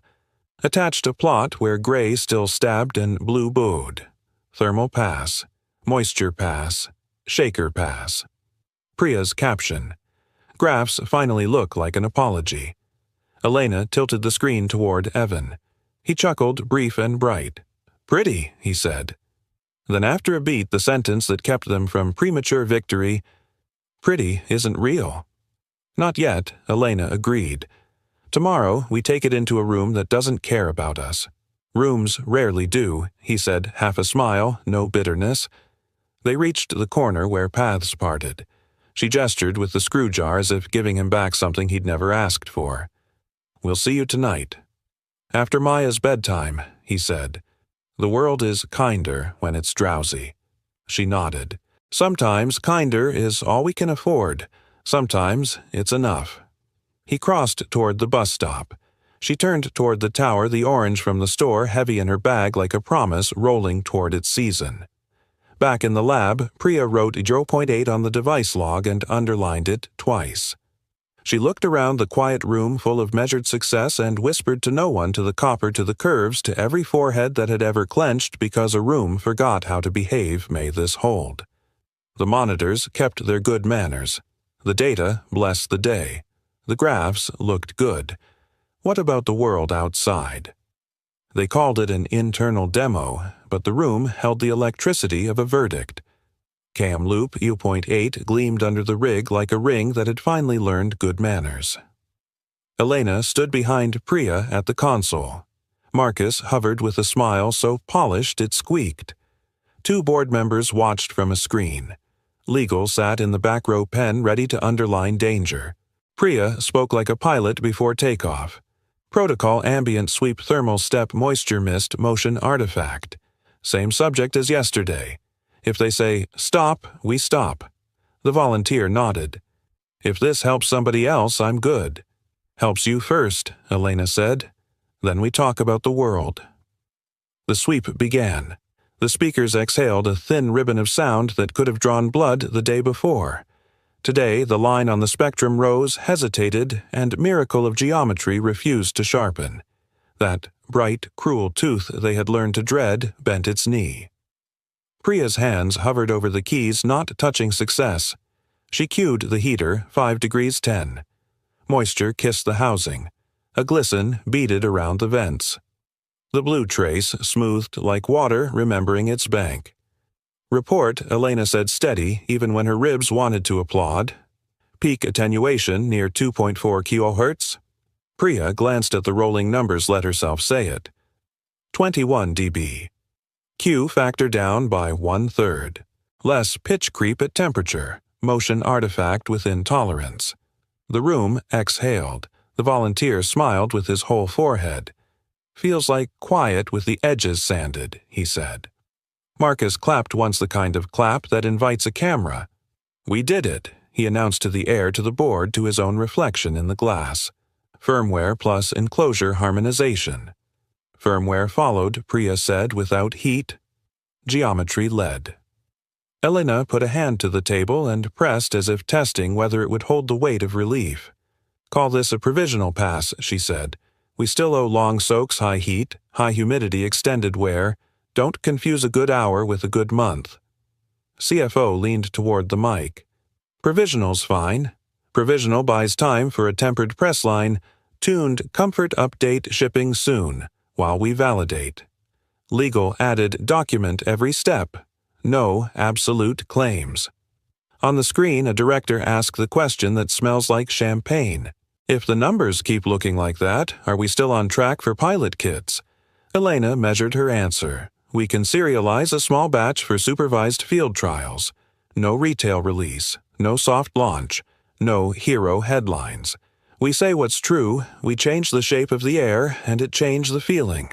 Attached a plot where gray still stabbed and blue bowed. Thermal pass. Moisture pass. Shaker Pass. Priya's caption. Graphs finally look like an apology. Elena tilted the screen toward Evan. He chuckled, brief and bright. Pretty, he said. Then after a beat, the sentence that kept them from premature victory, pretty isn't real. Not yet, Elena agreed. Tomorrow, we take it into a room that doesn't care about us. Rooms rarely do, he said, half a smile, no bitterness. They reached the corner where paths parted. She gestured with the screw jar as if giving him back something he'd never asked for. We'll see you tonight. After Maya's bedtime, he said. The world is kinder when it's drowsy. She nodded. Sometimes kinder is all we can afford. Sometimes it's enough. He crossed toward the bus stop. She turned toward the tower, the orange from the store heavy in her bag like a promise rolling toward its season. Back in the lab, Priya wrote 0.8 on the device log and underlined it twice. She looked around the quiet room full of measured success and whispered to no one, to the copper, to the curves, to every forehead that had ever clenched because a room forgot how to behave. May this hold. The monitors kept their good manners. The data blessed the day. The graphs looked good. What about the world outside? They called it an internal demo, but the room held the electricity of a verdict. Cam Loop U.8 gleamed under the rig like a ring that had finally learned good manners. Elena stood behind Priya at the console. Marcus hovered with a smile so polished it squeaked. 2 board members watched from a screen. Legal sat in the back row pen ready to underline danger. Priya spoke like a pilot before takeoff. Protocol ambient sweep thermal step moisture mist motion artifact. Same subject as yesterday. If they say, stop, we stop. The volunteer nodded. If this helps somebody else, I'm good. Helps you first, Elena said. Then we talk about the world. The sweep began. The speakers exhaled a thin ribbon of sound that could have drawn blood the day before. Today, the line on the spectrum rose, hesitated, and miracle of geometry refused to sharpen. That bright, cruel tooth they had learned to dread bent its knee. Priya's hands hovered over the keys, not touching success. She cued the heater, 5 degrees 10. Moisture kissed the housing. A glisten beaded around the vents. The blue trace smoothed like water remembering its bank. Report, Elena said steady, even when her ribs wanted to applaud. Peak attenuation near 2.4 kHz. Priya glanced at the rolling numbers, let herself say it. 21 dB. Q factor down by 1/3. Less pitch creep at temperature. Motion artifact within tolerance. The room exhaled. The volunteer smiled with his whole forehead. Feels like quiet with the edges sanded, he said. Marcus clapped once, the kind of clap that invites a camera. We did it, he announced to the air, to the board, to his own reflection in the glass. Firmware plus enclosure harmonization. Firmware followed, Priya said, without heat. Geometry led. Elena put a hand to the table and pressed as if testing whether it would hold the weight of relief. Call this a provisional pass, she said. We still owe long soaks, high heat, high humidity, extended wear. Don't confuse a good hour with a good month. CFO leaned toward the mic. Provisional's fine. Provisional buys time for a tempered press line. Tuned comfort update shipping soon, while we validate. Legal added document every step. No absolute claims. On the screen, a director asked the question that smells like champagne. If the numbers keep looking like that, are we still on track for pilot kits? Elena measured her answer. We can serialize a small batch for supervised field trials. No retail release. No soft launch. No hero headlines. We say what's true, we change the shape of the air, and it changed the feeling.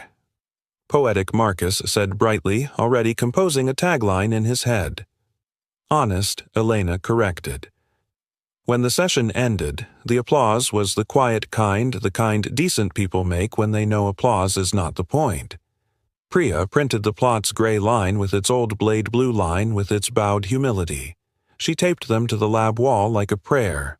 Poetic Marcus said brightly, already composing a tagline in his head. Honest, Elena corrected. When the session ended, the applause was the quiet kind, the kind decent people make when they know applause is not the point. Priya printed the plot's gray line with its old blade blue line with its bowed humility. She taped them to the lab wall like a prayer.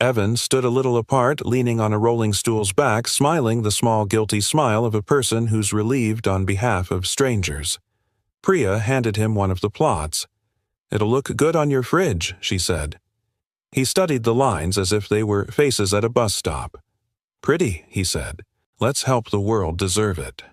Evan stood a little apart, leaning on a rolling stool's back, smiling the small guilty smile of a person who's relieved on behalf of strangers. Priya handed him one of the plots. "It'll look good on your fridge," she said. He studied the lines as if they were faces at a bus stop. "Pretty," he said. "Let's help the world deserve it."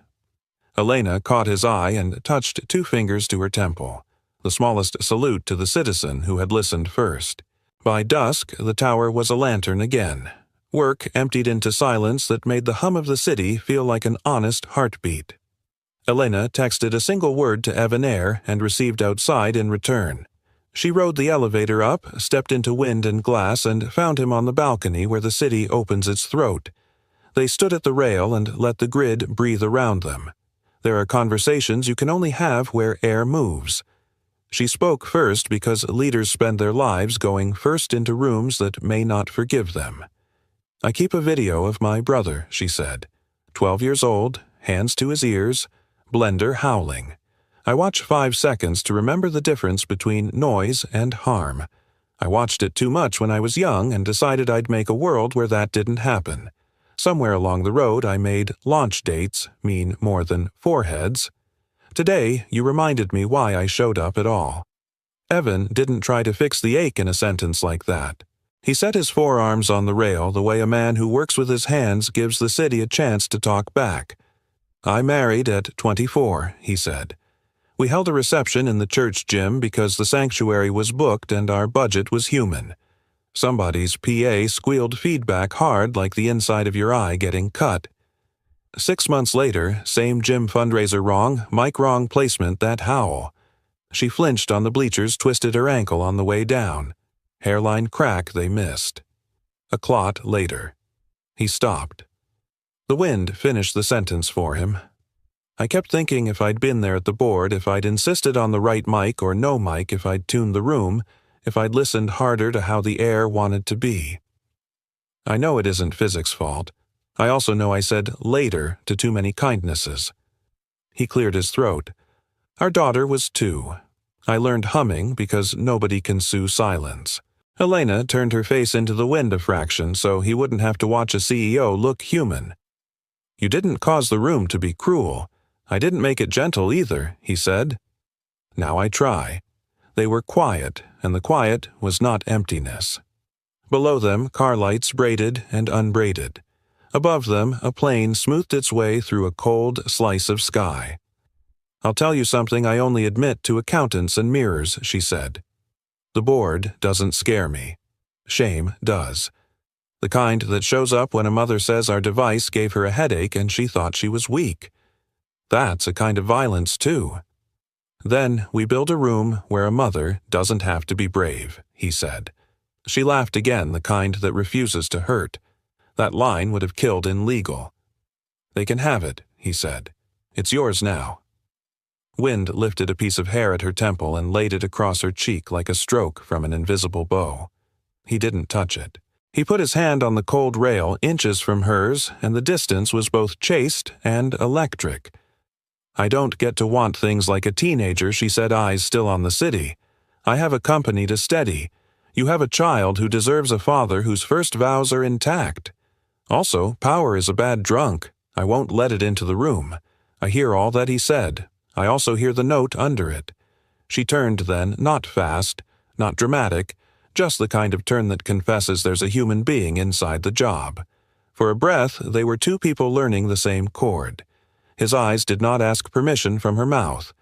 Elena caught his eye and touched 2 fingers to her temple, the smallest salute to the citizen who had listened first. By dusk, the tower was a lantern again. Work emptied into silence that made the hum of the city feel like an honest heartbeat. Elena texted a single word to Evan and received outside in return. She rode the elevator up, stepped into wind and glass, and found him on the balcony where the city opens its throat. They stood at the rail and let the grid breathe around them. There are conversations you can only have where air moves. She spoke first because leaders spend their lives going first into rooms that may not forgive them. "I keep a video of my brother," she said. 12 years old, hands to his ears, blender howling. I watch 5 seconds to remember the difference between noise and harm. I watched it too much when I was young and decided I'd make a world where that didn't happen. Somewhere along the road I made launch dates mean more than foreheads. Today you reminded me why I showed up at all. Evan didn't try to fix the ache in a sentence like that. He set his forearms on the rail the way a man who works with his hands gives the city a chance to talk back. "I married at 24, he said. "We held a reception in the church gym because the sanctuary was booked and our budget was human. Somebody's PA squealed feedback hard like the inside of your eye getting cut. 6 months later, same gym fundraiser wrong, mic wrong placement, that howl." She flinched on the bleachers, twisted her ankle on the way down. Hairline crack they missed. A clot later. He stopped. The wind finished the sentence for him. I kept thinking if I'd been there at the board, if I'd insisted on the right mic or no mic, if I'd tuned the room, if I'd listened harder to how the air wanted to be. I know it isn't physics' fault. I also know I said later to too many kindnesses. He cleared his throat. Our daughter was 2. I learned humming because nobody can sue silence. Elena turned her face into the wind a fraction so he wouldn't have to watch a CEO look human. "You didn't cause the room to be cruel. I didn't make it gentle either," he said. "Now I try." They were quiet, and the quiet was not emptiness. Below them, car lights braided and unbraided. Above them, a plane smoothed its way through a cold slice of sky. "I'll tell you something I only admit to accountants and mirrors," she said. "The board doesn't scare me. Shame does. The kind that shows up when a mother says our device gave her a headache and she thought she was weak. That's a kind of violence, too. Then we build a room where a mother doesn't have to be brave," he said. She laughed again, the kind that refuses to hurt. That line would have killed in legal. "They can have it," he said. "It's yours now." Wind lifted a piece of hair at her temple and laid it across her cheek like a stroke from an invisible bow. He didn't touch it. He put his hand on the cold rail inches from hers, and the distance was both chaste and electric. "I don't get to want things like a teenager," she said, eyes still on the city. "I have a company to steady. You have a child who deserves a father whose first vows are intact. Also, power is a bad drunk. I won't let it into the room. I hear all that he said. I also hear the note under it." She turned then, not fast, not dramatic, just the kind of turn that confesses there's a human being inside the job. For a breath, they were 2 people learning the same chord. His eyes did not ask permission from her mouth.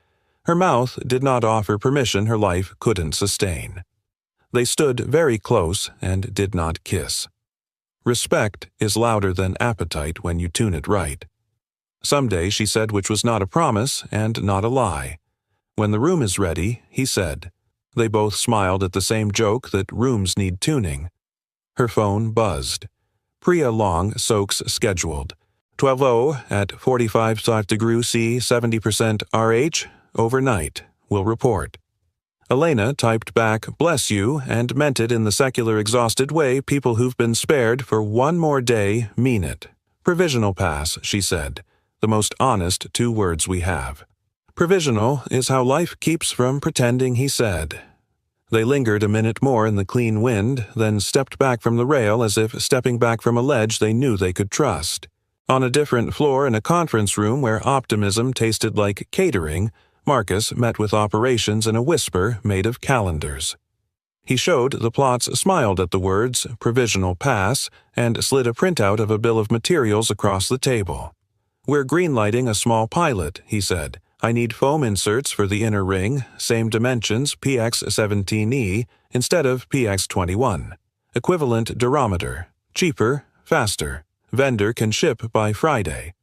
Her mouth did not offer permission her life couldn't sustain. They stood very close and did not kiss. Respect is louder than appetite when you tune it right. "Someday," she said, which was not a promise and not a lie. "When the room is ready," he said. They both smiled at the same joke that rooms need tuning. Her phone buzzed. "Priya Long, Soaks scheduled. 12:00 at 45° C, 70% RH, overnight. Will report." Elena typed back, "Bless you," and meant it in the secular exhausted way people who've been spared for one more day mean it. "Provisional pass," she said. The most honest 2 words we have. Provisional is how life keeps from pretending, he said. They lingered a minute more in the clean wind, then stepped back from the rail as if stepping back from a ledge they knew they could trust. On a different floor in a conference room where optimism tasted like catering, Marcus met with operations in a whisper made of calendars. He showed the plots, smiled at the words "provisional pass," and slid a printout of a bill of materials across the table. "We're greenlighting a small pilot," he said. "I need foam inserts for the inner ring, same dimensions PX17E instead of PX21. Equivalent durometer. Cheaper, faster. Vendor can ship by Friday."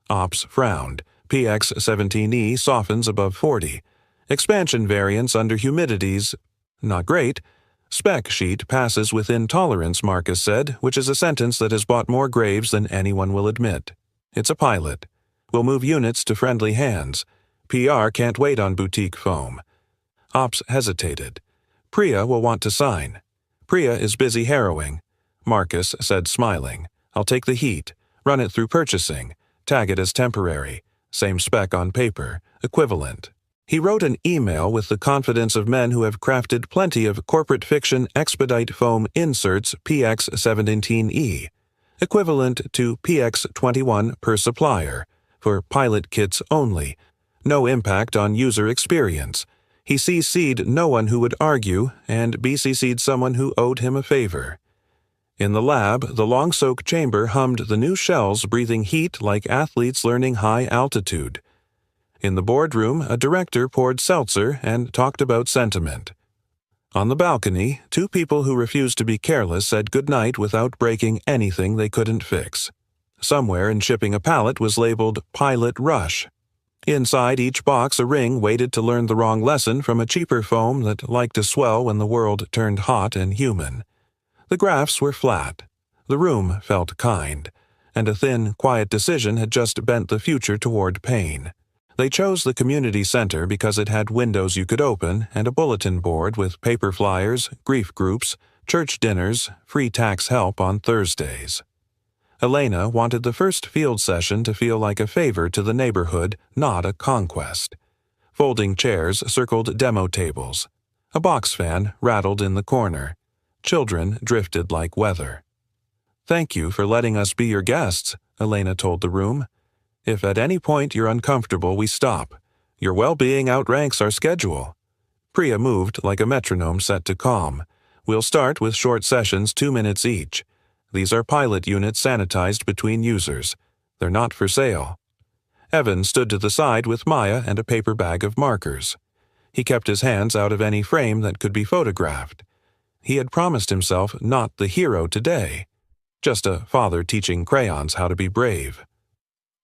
Ops frowned. PX17E softens above 40. Expansion variants under humidities. Not great. Spec sheet passes within tolerance, Marcus said, which is a sentence that has bought more graves than anyone will admit. "It's a pilot. We'll move units to friendly hands. PR can't wait on boutique foam." Ops hesitated. "Priya will want to sign." "Priya is busy harrowing," Marcus said, smiling. "I'll take the heat, run it through purchasing, tag it as temporary. Same spec on paper, equivalent." He wrote an email with the confidence of men who have crafted plenty of corporate fiction expedite foam inserts PX17E, equivalent to PX21 per supplier, for pilot kits only. No impact on user experience. He CC'd no one who would argue, and BCC'd someone who owed him a favor. In the lab, the long-soak chamber hummed the new shells breathing heat like athletes learning high altitude. In the boardroom, a director poured seltzer and talked about sentiment. On the balcony, two people who refused to be careless said goodnight without breaking anything they couldn't fix. Somewhere in shipping a pallet was labeled "Pilot Rush." Inside each box a ring waited to learn the wrong lesson from a cheaper foam that liked to swell when the world turned hot and human. The graphs were flat. The room felt kind, and a thin, quiet decision had just bent the future toward pain. They chose the community center because it had windows you could open and a bulletin board with paper flyers, grief groups, church dinners, free tax help on Thursdays. Elena wanted the first field session to feel like a favor to the neighborhood, not a conquest. Folding chairs circled demo tables. A box fan rattled in the corner. Children drifted like weather. "Thank you for letting us be your guests," Elena told the room. "If at any point you're uncomfortable, we stop. Your well-being outranks our schedule." Priya moved like a metronome set to calm. "We'll start with short sessions, 2 minutes each. These are pilot units sanitized between users. They're not for sale." Evan stood to the side with Maya and a paper bag of markers. He kept his hands out of any frame that could be photographed. He had promised himself not the hero today, just a father teaching crayons how to be brave.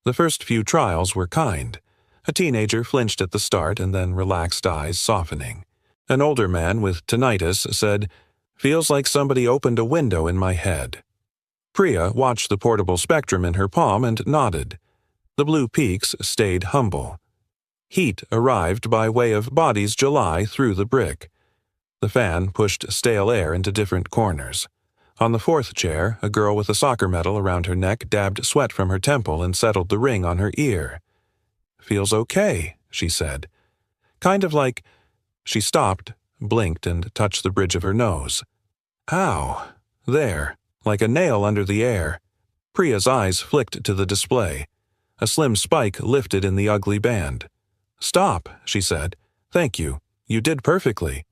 The first few trials were kind. A teenager flinched at the start and then relaxed, eyes softening. An older man with tinnitus said, "Feels like somebody opened a window in my head." Priya watched the portable spectrum in her palm and nodded. The blue peaks stayed humble. Heat arrived by way of Body's July through the brick. The fan pushed stale air into different corners. On the fourth chair, a girl with a soccer medal around her neck dabbed sweat from her temple and settled the ring on her ear. "Feels okay," she said. "Kind of like—" She stopped, blinked, and touched the bridge of her nose. "Ow. There. Like a nail under the air." Priya's eyes flicked to the display. A slim spike lifted in the ugly band. "Stop," she said. "Thank you. You did perfectly."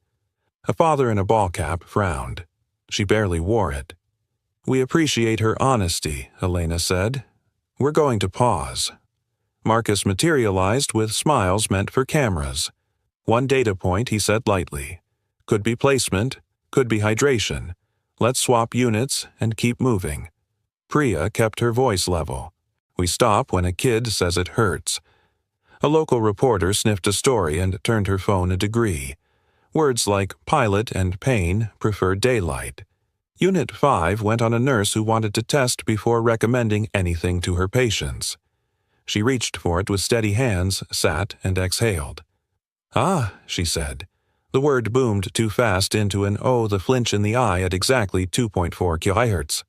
A father in a ball cap frowned. She barely wore it. "We appreciate her honesty," Elena said. "We're going to pause." Marcus materialized with smiles meant for cameras. "One data point," he said lightly. "Could be placement, could be hydration. Let's swap units and keep moving." Priya kept her voice level. "We stop when a kid says it hurts." A local reporter sniffed a story and turned her phone a degree. Words like pilot and pain prefer daylight. Unit 5 went on a nurse who wanted to test before recommending anything to her patients. She reached for it with steady hands, sat, and exhaled. "Ah," she said. The word boomed too fast into an the flinch in the eye at exactly 2.4 kHz.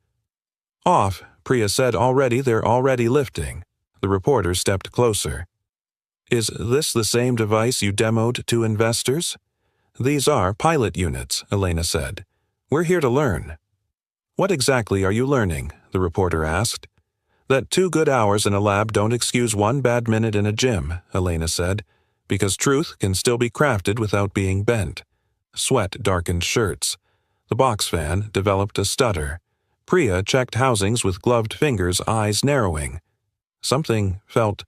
"Off," Priya said. They're already lifting." The reporter stepped closer. "Is this the same device you demoed to investors?" "These are pilot units," Elena said. "We're here to learn." "What exactly are you learning?" the reporter asked. "That 2 good hours in a lab don't excuse 1 bad minute in a gym," Elena said. because truth can still be crafted without being bent. Sweat darkened shirts. The box fan developed a stutter. Priya checked housings with gloved fingers, eyes narrowing. Something felt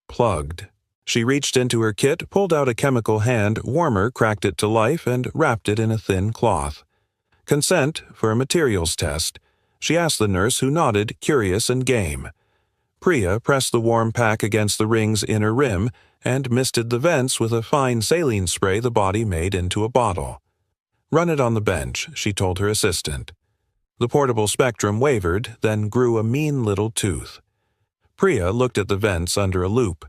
plugged. She reached into her kit, pulled out a chemical hand warmer, cracked it to life, and wrapped it in a thin cloth. Consent for a materials test. She asked the nurse, who nodded, curious and game. Priya pressed the warm pack against the ring's inner rim and misted the vents with a fine saline spray the body made into a bottle. "Run it on the bench," she told her assistant. The portable spectrum wavered, then grew a mean little tooth. Priya looked at the vents under a loupe.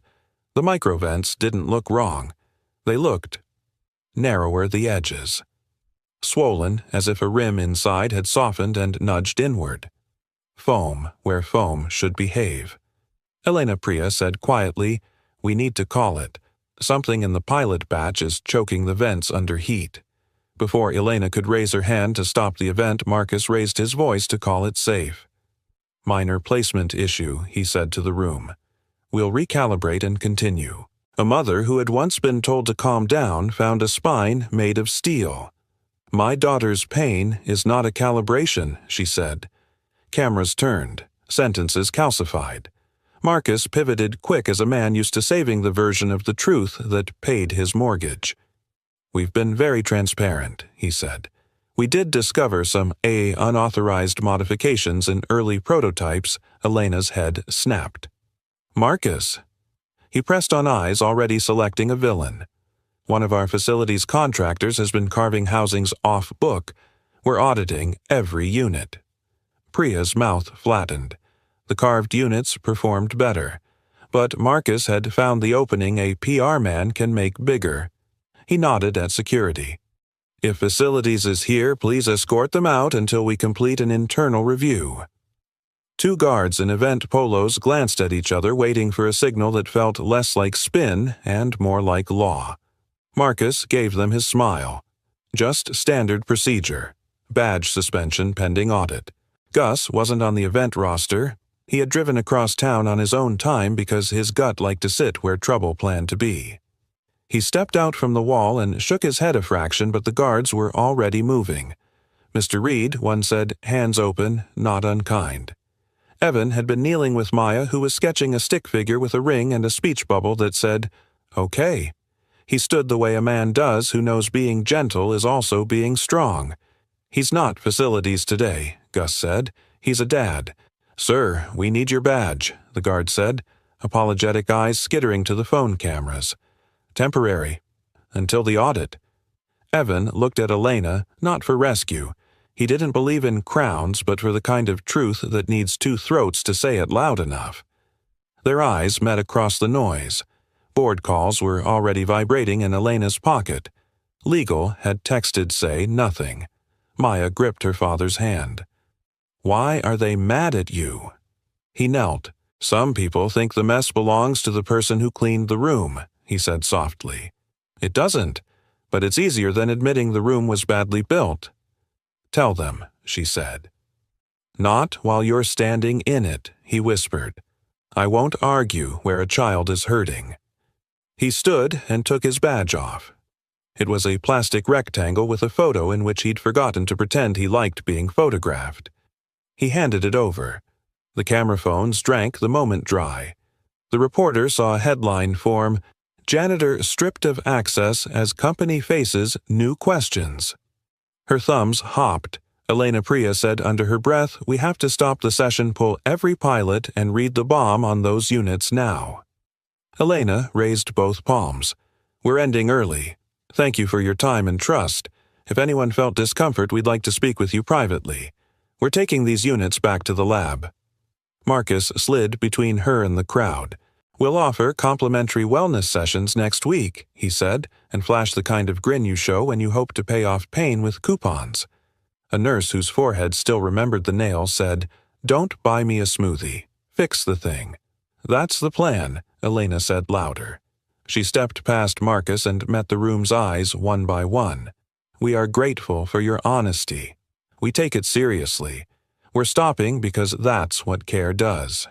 The microvents didn't look wrong. They looked narrower the edges. Swollen, as if a rim inside had softened and nudged inward. Foam where foam should behave. Elena Priya said quietly, "We need to call it. Something in the pilot batch is choking the vents under heat." Before Elena could raise her hand to stop the event, Marcus raised his voice to call it safe. "Minor placement issue," he said to the room. "We'll recalibrate and continue." A mother who had once been told to calm down found a spine made of steel. "My daughter's pain is not a calibration," she said. Cameras turned, sentences calcified. Marcus pivoted quick as a man used to saving the version of the truth that paid his mortgage. "We've been very transparent," he said. "We did discover some unauthorized modifications in early prototypes." Elena's head snapped. "Marcus." He pressed on eyes, already selecting a villain. "One of our facility's contractors has been carving housings off-book. We're auditing every unit." Priya's mouth flattened. The carved units performed better. But Marcus had found the opening a PR man can make bigger. He nodded at security. "If facilities is here, please escort them out until we complete an internal review." Two guards in event polos glanced at each other, waiting for a signal that felt less like spin and more like law. Marcus gave them his smile. Just standard procedure. Badge suspension pending audit. Gus wasn't on the event roster. He had driven across town on his own time because his gut liked to sit where trouble planned to be. He stepped out from the wall and shook his head a fraction, but the guards were already moving. "Mr. Reed," one said, hands open, not unkind. Evan had been kneeling with Maya, who was sketching a stick figure with a ring and a speech bubble that said, "Okay." He stood the way a man does who knows being gentle is also being strong. "He's not facilities today," Gus said. "He's a dad." "Sir, we need your badge," the guard said, apologetic eyes skittering to the phone cameras. "Temporary. Until the audit." Evan looked at Elena, not for rescue. He didn't believe in crowns, but for the kind of truth that needs two throats to say it loud enough. Their eyes met across the noise. Board calls were already vibrating in Elena's pocket. Legal had texted say nothing. Maya gripped her father's hand. "Why are they mad at you?" He knelt. "Some people think the mess belongs to the person who cleaned the room," he said softly. "It doesn't, but it's easier than admitting the room was badly built." "Tell them," she said. "Not while you're standing in it," he whispered. "I won't argue where a child is hurting." He stood and took his badge off. It was a plastic rectangle with a photo in which he'd forgotten to pretend he liked being photographed. He handed it over. The camera phones drank the moment dry. The reporter saw a headline form, "Janitor stripped of access as company faces new questions." Her thumbs hopped. Elena Priya said under her breath, "We have to stop the session, pull every pilot, and read the bomb on those units now." Elena raised both palms. "We're ending early. Thank you for your time and trust. If anyone felt discomfort, we'd like to speak with you privately. We're taking these units back to the lab." Marcus slid between her and the crowd. "We'll offer complimentary wellness sessions next week," he said, and flashed the kind of grin you show when you hope to pay off pain with coupons. A nurse whose forehead still remembered the nail said, "Don't buy me a smoothie. Fix the thing." "That's the plan," Elena said louder. She stepped past Marcus and met the room's eyes one by one. "We are grateful for your honesty. We take it seriously. We're stopping because that's what care does."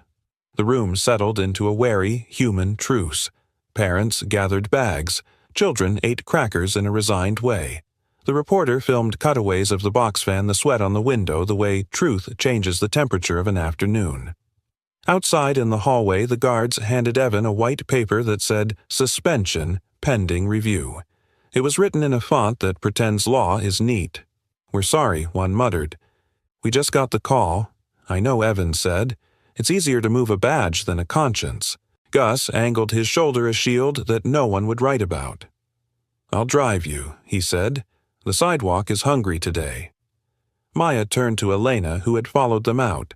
The room settled into a wary, human truce. Parents gathered bags. Children ate crackers in a resigned way. The reporter filmed cutaways of the box fan, the sweat on the window, the way truth changes the temperature of an afternoon. Outside in the hallway, the guards handed Evan a white paper that said, "Suspension, pending review." It was written in a font that pretends law is neat. "We're sorry," one muttered. "We just got the call." "I know," Evan said. "It's easier to move a badge than a conscience." Gus angled his shoulder a shield that no one would write about. "I'll drive you," he said. "The sidewalk is hungry today." Maya turned to Elena, who had followed them out.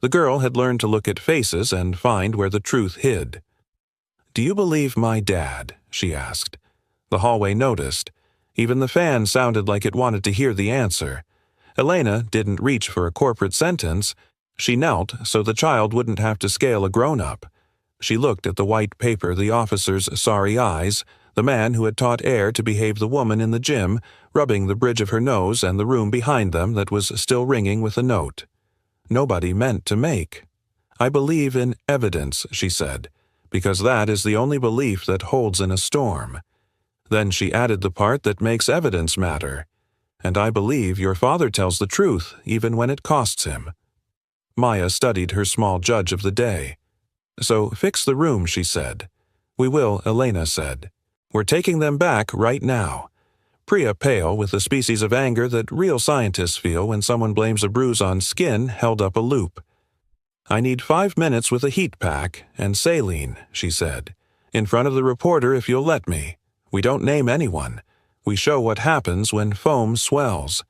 The girl had learned to look at faces and find where the truth hid. "Do you believe my dad?" she asked. The hallway noticed. Even the fan sounded like it wanted to hear the answer. Elena didn't reach for a corporate sentence. She knelt so the child wouldn't have to scale a grown-up. She looked at the white paper, the officer's sorry eyes, the man who had taught Air to behave the woman in the gym, rubbing the bridge of her nose, and the room behind them that was still ringing with a note. Nobody meant to make. "I believe in evidence," she said, "because that is the only belief that holds in a storm." Then she added the part that makes evidence matter. "And I believe your father tells the truth, even when it costs him." Maya studied her small judge of the day. "So fix the room," she said. "We will," Elena said. "We're taking them back right now." Priya, pale with the species of anger that real scientists feel when someone blames a bruise on skin, held up a loop. "I need 5 minutes with a heat pack and saline," she said. "In front of the reporter if you'll let me. We don't name anyone. We show what happens when foam swells."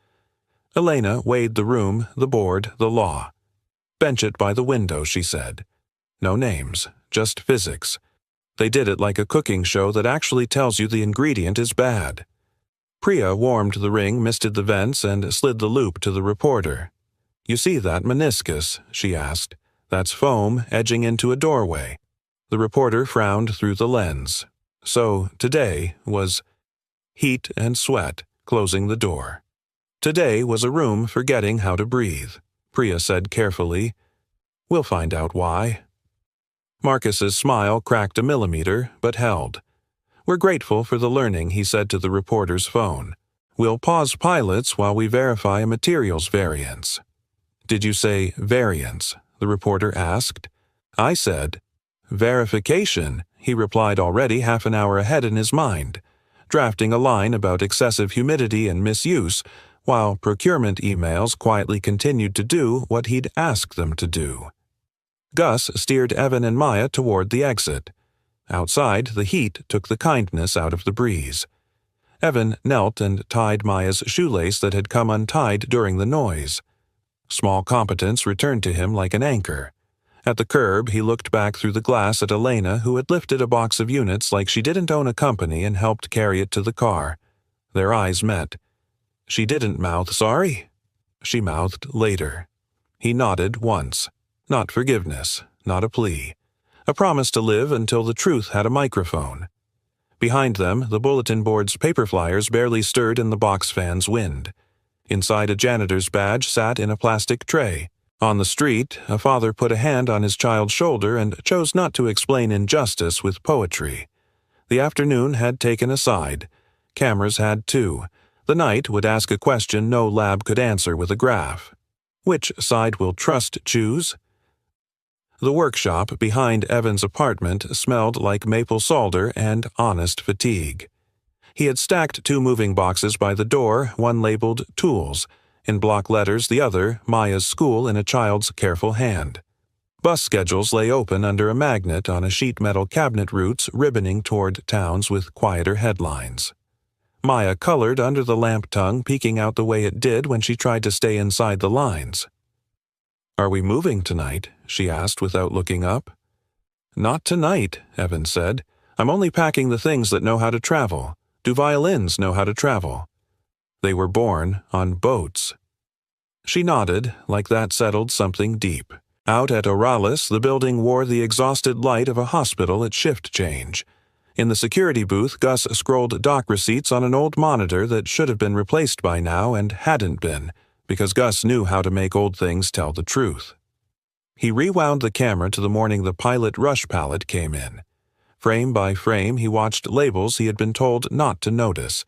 Elena weighed the room, the board, the law. "Bench it by the window," she said. "No names, just physics. They did it like a cooking show that actually tells you the ingredient is bad." Priya warmed the ring, misted the vents, and slid the loop to the reporter. "You see that meniscus?" she asked. "That's foam edging into a doorway." The reporter frowned through the lens. So today was heat and sweat closing the door. Today was a room forgetting how to breathe. Priya said carefully, "We'll find out why." Marcus's smile cracked a millimeter, but held. "We're grateful for the learning," he said to the reporter's phone. "We'll pause pilots while we verify a materials variance." "Did you say variance?" the reporter asked. "I said verification," he replied, already half an hour ahead in his mind, drafting a line about excessive humidity and misuse, while procurement emails quietly continued to do what he'd asked them to do. Gus steered Evan and Maya toward the exit. Outside, the heat took the kindness out of the breeze. Evan knelt and tied Maya's shoelace that had come untied during the noise. Small competence returned to him like an anchor. At the curb, he looked back through the glass at Elena, who had lifted a box of units like she didn't own a company and helped carry it to the car. Their eyes met. "She didn't mouth sorry?" She mouthed later. He nodded once. Not forgiveness, not a plea. A promise to live until the truth had a microphone. Behind them, the bulletin board's paper flyers barely stirred in the box fan's wind. Inside, a janitor's badge sat in a plastic tray. On the street, a father put a hand on his child's shoulder and chose not to explain injustice with poetry. The afternoon had taken a side. Cameras had too. The night would ask a question no lab could answer with a graph. Which side will trust choose? The workshop behind Evan's apartment smelled like maple solder and honest fatigue. He had stacked 2 moving boxes by the door, one labeled Tools, in block letters, the other Maya's School in a child's careful hand. Bus schedules lay open under a magnet on a sheet metal cabinet roots ribboning toward towns with quieter headlines. Maya colored under the lamp tongue peeking out the way it did when she tried to stay inside the lines. "Are we moving tonight?" she asked without looking up. "Not tonight," Evan said. "I'm only packing the things that know how to travel. Do violins know how to travel?" "They were born on boats." She nodded, like that settled something deep. Out at Oralis, the building wore the exhausted light of a hospital at shift change. In the security booth, Gus scrolled dock receipts on an old monitor that should have been replaced by now and hadn't been, because Gus knew how to make old things tell the truth. He rewound the camera to the morning the pilot rush pallet came in. Frame by frame, he watched labels he had been told not to notice.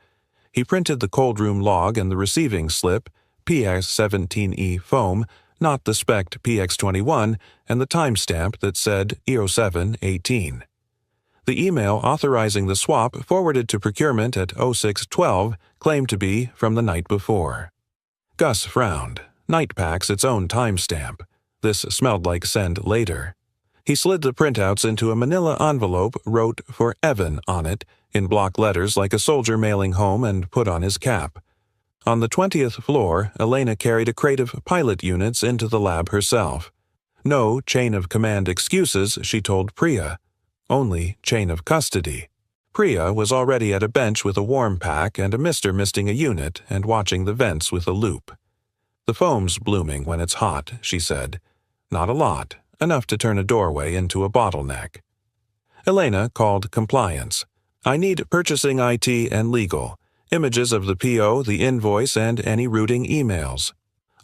He printed the cold room log and the receiving slip, PX17E foam, not the spec'd PX21, and the timestamp that said E0718. The email authorizing the swap forwarded to procurement at 0612 claimed to be from the night before. Gus frowned. Night packs its own timestamp. This smelled like send later. He slid the printouts into a manila envelope, wrote for Evan on it, in block letters like a soldier mailing home, and put on his cap. On the 20th floor, Elena carried a crate of pilot units into the lab herself. No chain of command excuses, she told Priya. Only chain of custody. Priya was already at a bench with a warm pack and a mister misting a unit and watching the vents with a loupe. The foam's blooming when it's hot, she said. Not a lot, enough to turn a doorway into a bottleneck. Elena called compliance. I need purchasing IT and legal. Images of the PO, the invoice, and any routing emails.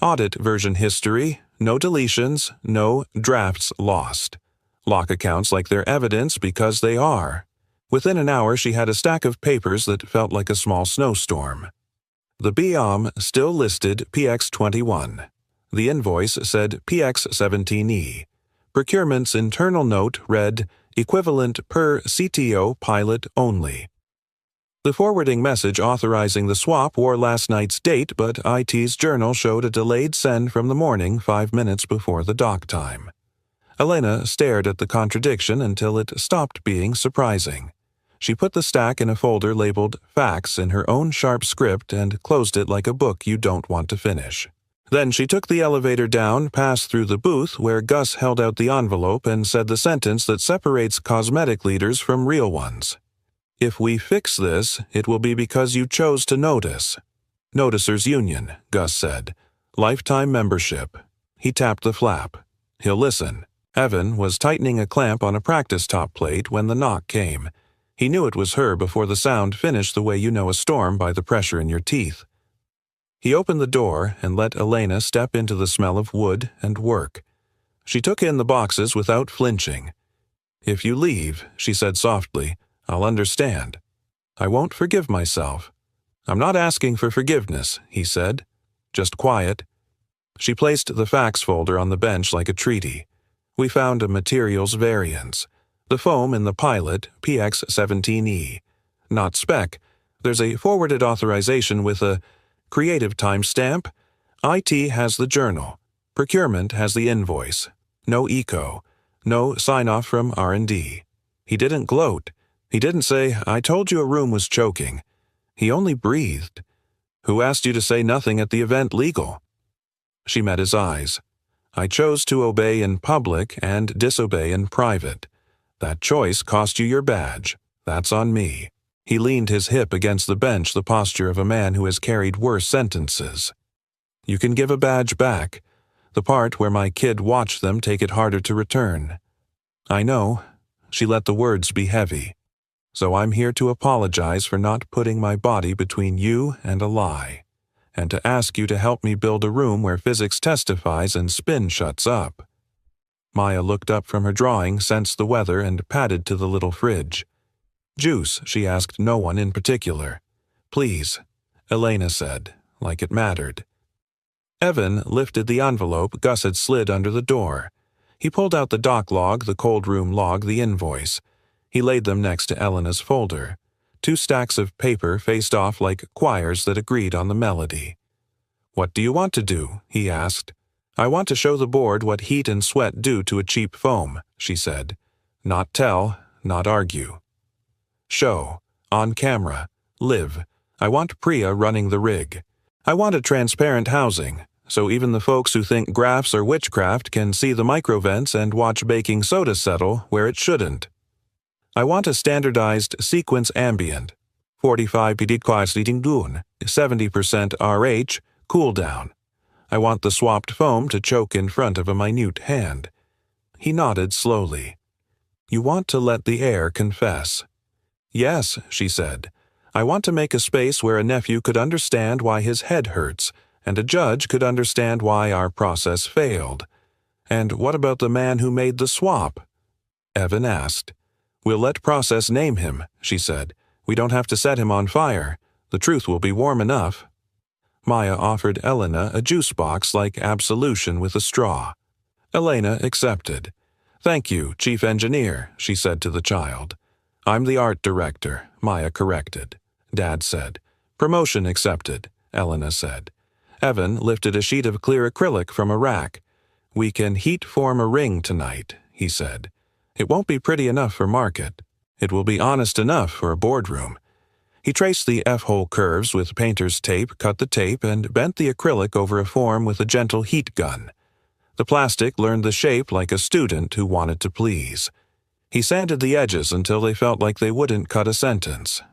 Audit version history, no deletions, no drafts lost. Lock accounts like they're evidence because they are. Within an hour, she had a stack of papers that felt like a small snowstorm. The BOM still listed PX21. The invoice said PX17E. Procurement's internal note read, equivalent per CTO pilot only. The forwarding message authorizing the swap wore last night's date, but IT's journal showed a delayed send from the morning 5 minutes before the dock time. Elena stared at the contradiction until it stopped being surprising. She put the stack in a folder labeled Facts in her own sharp script and closed it like a book you don't want to finish. Then she took the elevator down, passed through the booth where Gus held out the envelope and said the sentence that separates cosmetic leaders from real ones. If we fix this, it will be because you chose to notice. Noticers Union, Gus said. Lifetime membership. He tapped the flap. He'll listen. Evan was tightening a clamp on a practice top plate when the knock came. He knew it was her before the sound finished the way you know a storm by the pressure in your teeth. He opened the door and let Elena step into the smell of wood and work. She took in the boxes without flinching. If you leave, she said softly, I'll understand. I won't forgive myself. I'm not asking for forgiveness, he said. Just quiet. She placed the fax folder on the bench like a treaty. We found a materials variance. The foam in the pilot, PX17E. Not spec. There's a forwarded authorization with a creative timestamp. IT has the journal. Procurement has the invoice. No eco. No sign-off from R&D. He didn't gloat. He didn't say, I told you a room was choking. He only breathed. Who asked you to say nothing at the event legal? She met his eyes. I chose to obey in public and disobey in private. That choice cost you your badge. That's on me. He leaned his hip against the bench, the posture of a man who has carried worse sentences. You can give a badge back. The part where my kid watched them take it harder to return. I know. She let the words be heavy. So I'm here to apologize for not putting my body between you and a lie, and to ask you to help me build a room where physics testifies and spin shuts up. Maya looked up from her drawing, sensed the weather, and padded to the little fridge. Juice, she asked no one in particular. Please, Elena said, like it mattered. Evan lifted the envelope Gus had slid under the door. He pulled out the dock log, the cold room log, the invoice. He laid them next to Elena's folder. 2 stacks of paper faced off like choirs that agreed on the melody. What do you want to do? He asked. I want to show the board what heat and sweat do to a cheap foam, she said. Not tell, not argue. Show. On camera. Live. I want Priya running the rig. I want a transparent housing, so even the folks who think graphs are witchcraft can see the microvents and watch baking soda settle where it shouldn't. I want a standardized sequence ambient. 45 pdquaslitingdun, 70% RH, cool down. I want the swapped foam to choke in front of a minute hand. He nodded slowly. You want to let the air confess. Yes, she said. I want to make a space where a nephew could understand why his head hurts, and a judge could understand why our process failed. And what about the man who made the swap? Evan asked. We'll let process name him, she said. We don't have to set him on fire. The truth will be warm enough. Maya offered Elena a juice box like absolution with a straw. Elena accepted. Thank you, Chief Engineer, she said to the child. I'm the art director, Maya corrected. Dad said. Promotion accepted, Elena said. Evan lifted a sheet of clear acrylic from a rack. We can heat form a ring tonight, he said. It won't be pretty enough for market. It will be honest enough for a boardroom. He traced the F-hole curves with painter's tape, cut the tape, and bent the acrylic over a form with a gentle heat gun. The plastic learned the shape like a student who wanted to please. He sanded the edges until they felt like they wouldn't cut a sentence.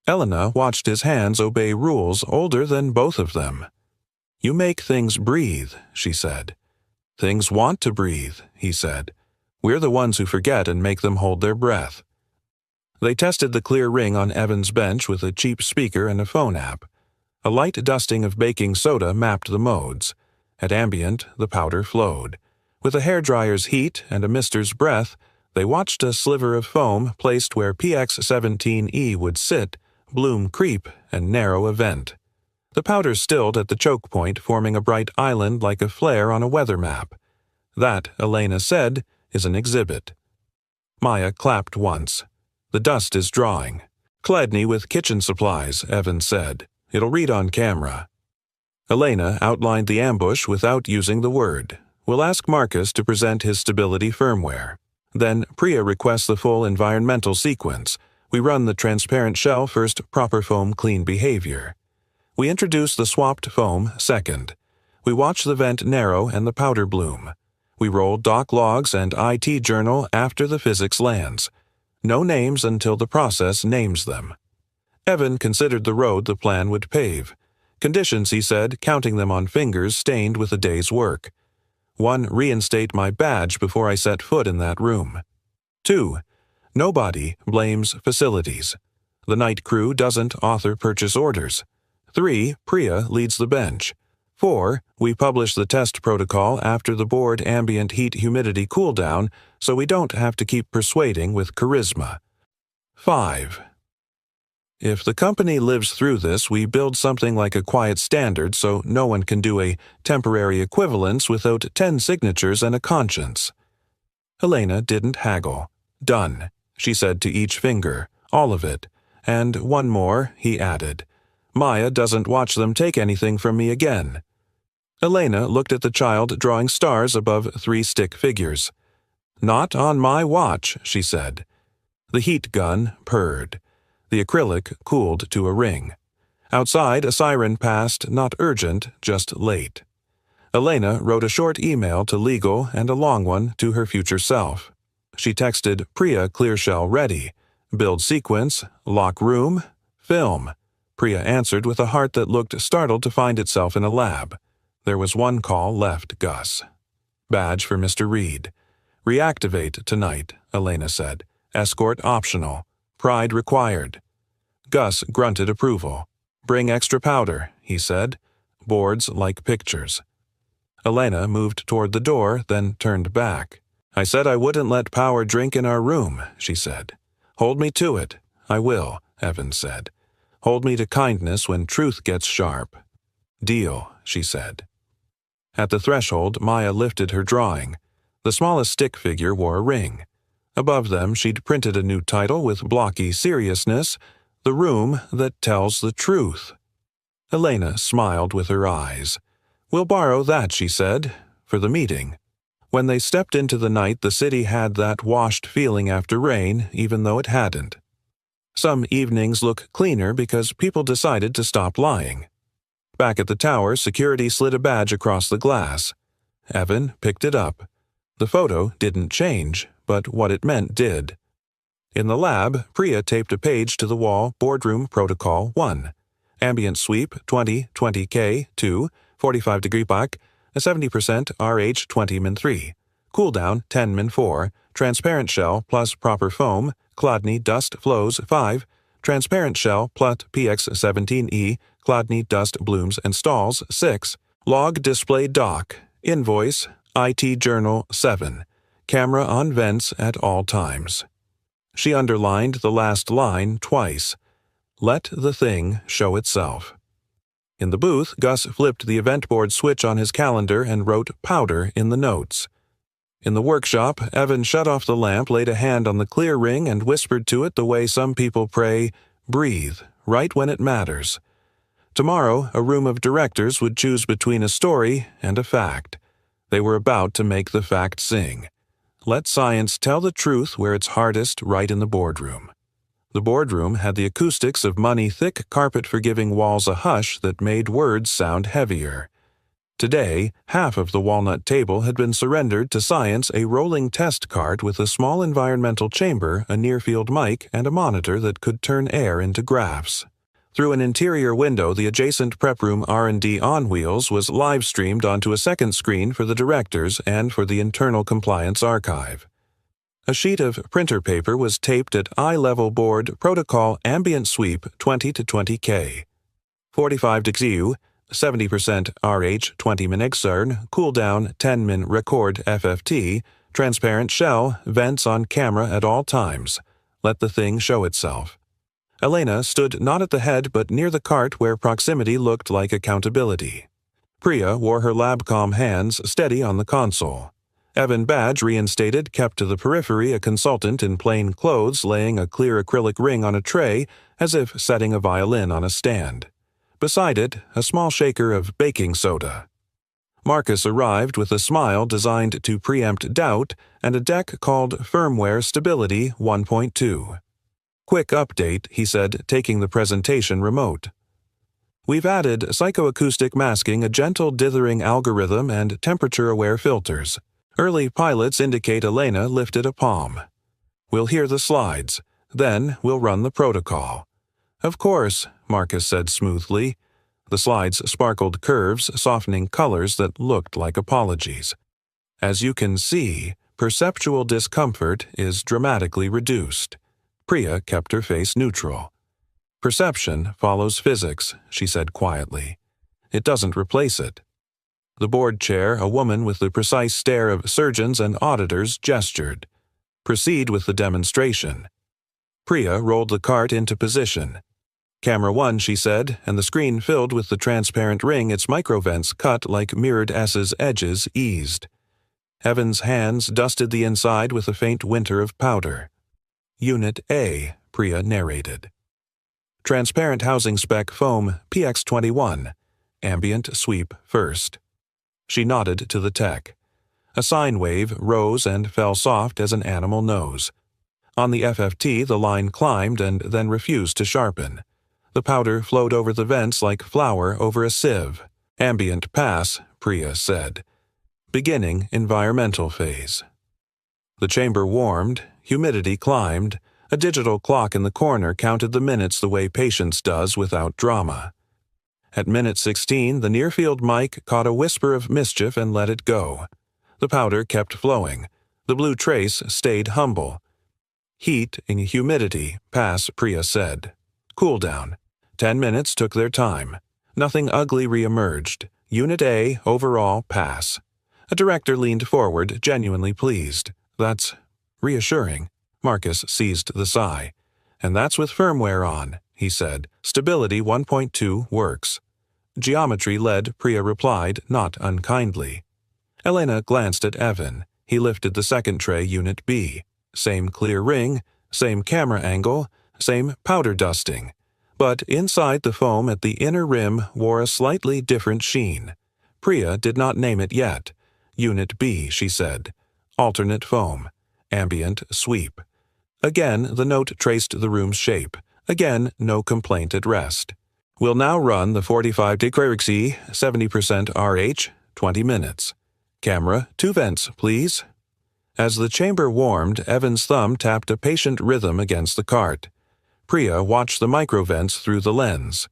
Elena watched his hands obey rules older than both of them. You make things breathe, she said. Things want to breathe, he said. We're the ones who forget and make them hold their breath. They tested the clear ring on Evan's bench with a cheap speaker and a phone app. A light dusting of baking soda mapped the modes. At ambient, the powder flowed. With a hairdryer's heat and a mister's breath, they watched a sliver of foam placed where PX-17E would sit, bloom creep, and narrow a vent. The powder stilled at the choke point, forming a bright island like a flare on a weather map. That, Elena said, is an exhibit. Maya clapped once. The dust is drawing. Chladni with kitchen supplies, Evan said. It'll read on camera. Elena outlined the ambush without using the word. We'll ask Marcus to present his stability firmware. Then Priya requests the full environmental sequence. We run the transparent shell first, proper foam clean behavior. We introduce the swapped foam second. We watch the vent narrow and the powder bloom. We roll doc logs and IT journal after the physics lands. No names until the process names them. Evan considered the road the plan would pave. Conditions, he said, counting them on fingers stained with a day's work. 1. Reinstate my badge before I set foot in that room. 2. Nobody blames facilities. The night crew doesn't author purchase orders. 3. Priya leads the bench. 4. We publish the test protocol after the board ambient heat humidity cooldown, so we don't have to keep persuading with charisma. 5. If the company lives through this, we build something like a quiet standard so no one can do a temporary equivalence without 10 signatures and a conscience. Elena didn't haggle. Done, she said to each finger, all of it. And one more, he added. Maya doesn't watch them take anything from me again. Elena looked at the child drawing stars above 3 stick figures. Not on my watch, she said. The heat gun purred. The acrylic cooled to a ring. Outside, a siren passed, not urgent, just late. Elena wrote a short email to legal and a long one to her future self. She texted Priya Clearshell ready. Build sequence, lock room, film. Priya answered with a heart that looked startled to find itself in a lab. There was one call left, Gus. Badge for Mr. Reed. Reactivate tonight, Elena said. Escort optional. Pride required. Gus grunted approval. Bring extra powder, he said. Boards like pictures. Elena moved toward the door, then turned back. I said I wouldn't let power drink in our room, she said. Hold me to it. I will, Evan said. Hold me to kindness when truth gets sharp. Deal, she said. At the threshold, Maya lifted her drawing. The smallest stick figure wore a ring. Above them, she'd printed a new title with blocky seriousness, The Room That Tells the Truth. Elena smiled with her eyes. We'll borrow that, she said, for the meeting. When they stepped into the night, the city had that washed feeling after rain, even though it hadn't. Some evenings look cleaner because people decided to stop lying. Back at the tower, security slid a badge across the glass. Evan picked it up. The photo didn't change, but what it meant did. In the lab, Priya taped a page to the wall, Boardroom Protocol 1. Ambient sweep 20-20K 2, 45-degree back, a 70% RH 20-min3. Cooldown 10-min4, transparent shell plus proper foam, Chladni dust flows 5, transparent shell plus PX-17E, Chladni dust blooms and stalls 6, log display doc, invoice, IT journal 7, camera on vents at all times. She underlined the last line twice. Let the thing show itself. In the booth, Gus flipped the event board switch on his calendar and wrote powder in the notes. In the workshop, Evan shut off the lamp, laid a hand on the clear ring, and whispered to it the way some people pray, breathe, right when it matters. Tomorrow, a room of directors would choose between a story and a fact. They were about to make the fact sing. Let science tell the truth where it's hardest, right in the boardroom. The boardroom had the acoustics of money-thick, carpet-forgiving walls, a hush that made words sound heavier. Today, half of the walnut table had been surrendered to science, a rolling test cart with a small environmental chamber, a near-field mic, and a monitor that could turn air into graphs. Through an interior window, the adjacent prep room R&D on wheels was live-streamed onto a second screen for the directors and for the internal compliance archive. A sheet of printer paper was taped at eye-level board protocol ambient sweep 20 to 20K. 45 degrees, 70% RH 20 min exern, cool down 10 min record FFT, transparent shell, vents on camera at all times. Let the thing show itself. Elena stood not at the head but near the cart where proximity looked like accountability. Priya wore her labcom hands steady on the console. Evan Badge, reinstated, kept to the periphery, a consultant in plain clothes laying a clear acrylic ring on a tray as if setting a violin on a stand. Beside it, a small shaker of baking soda. Marcus arrived with a smile designed to preempt doubt and a deck called Firmware Stability 1.2. Quick update, he said, taking the presentation remote. We've added psychoacoustic masking, a gentle dithering algorithm, and temperature-aware filters. Early pilots indicate. Elena lifted a palm. We'll hear the slides. Then we'll run the protocol. Of course, Marcus said smoothly. The slides sparkled curves, softening colors that looked like apologies. As you can see, perceptual discomfort is dramatically reduced. Priya kept her face neutral. Perception follows physics, she said quietly. It doesn't replace it. The board chair, a woman with the precise stare of surgeons and auditors, gestured. Proceed with the demonstration. Priya rolled the cart into position. Camera 1, she said, and the screen filled with the transparent ring, its microvents cut like mirrored S's edges eased. Evan's hands dusted the inside with a faint winter of powder. Unit A, Priya narrated. Transparent housing spec foam PX21. Ambient sweep first. She nodded to the tech. A sine wave rose and fell soft as an animal nose. On the FFT, the line climbed and then refused to sharpen. The powder flowed over the vents like flour over a sieve. Ambient pass, Priya said. Beginning environmental phase. The chamber warmed, humidity climbed. A digital clock in the corner counted the minutes the way patience does without drama. At minute 16, the near-field mic caught a whisper of mischief and let it go. The powder kept flowing. The blue trace stayed humble. Heat and humidity, pass, Priya said. Cool down. 10 minutes took their time. Nothing ugly re-emerged. Unit A, overall, pass. A director leaned forward, genuinely pleased. That's reassuring. Marcus seized the sigh. And that's with firmware on, he said. Stability 1.2 works. Geometry led, Priya replied, not unkindly. Elena glanced at Evan. He lifted the second tray, Unit B. Same clear ring, same camera angle, same powder dusting. But inside the foam at the inner rim wore a slightly different sheen. Priya did not name it yet. Unit B, she said. Alternate foam. Ambient sweep. Again, the note traced the room's shape. Again, no complaint at rest. We'll now run the 45 degrees, 70% RH, 20 minutes. Camera, 2 vents, please. As the chamber warmed, Evan's thumb tapped a patient rhythm against the cart. Priya watched the microvents through the lens.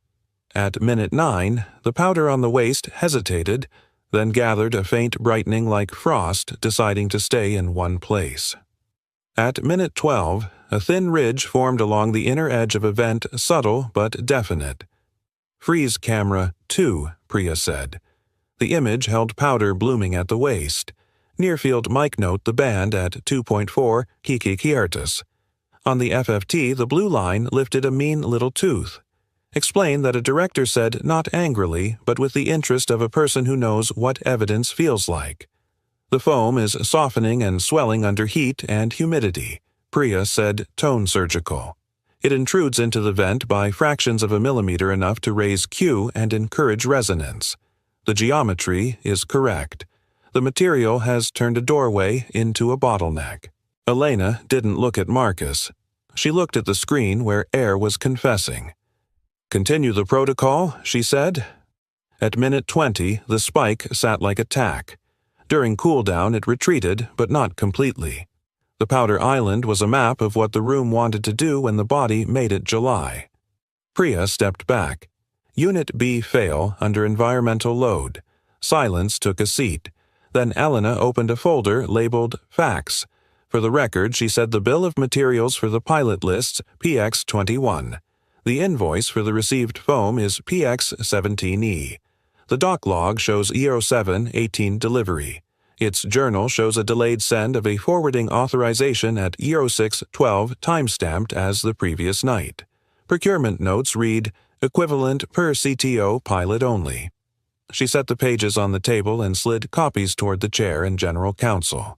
At minute 9, the powder on the waist hesitated, then gathered a faint brightening like frost, deciding to stay in one place. At minute 12, a thin ridge formed along the inner edge of a vent, subtle but definite. Freeze camera 2, Priya said. The image held powder blooming at the waist. Near-field mic note the band at 2.4 kHz. On the FFT, the blue line lifted a mean little tooth. Explain that a director said not angrily, but with the interest of a person who knows what evidence feels like. The foam is softening and swelling under heat and humidity. Priya said tone surgical. It intrudes into the vent by fractions of a millimeter enough to raise Q and encourage resonance. The geometry is correct. The material has turned a doorway into a bottleneck. Elena didn't look at Marcus. She looked at the screen where air was confessing. "Continue the protocol," she said. At minute 20, the spike sat like a tack. During cooldown, it retreated, but not completely. The powder island was a map of what the room wanted to do when the body made it July. Priya stepped back. Unit B fail under environmental load. Silence took a seat. Then Elena opened a folder labeled Facts. For the record, she said the bill of materials for the pilot lists PX21. The invoice for the received foam is PX17E. The doc log shows EO7-18 delivery. Its journal shows a delayed send of a forwarding authorization at EO6-12 timestamped as the previous night. Procurement notes read, equivalent per CTO pilot only. She set the pages on the table and slid copies toward the chair and general counsel.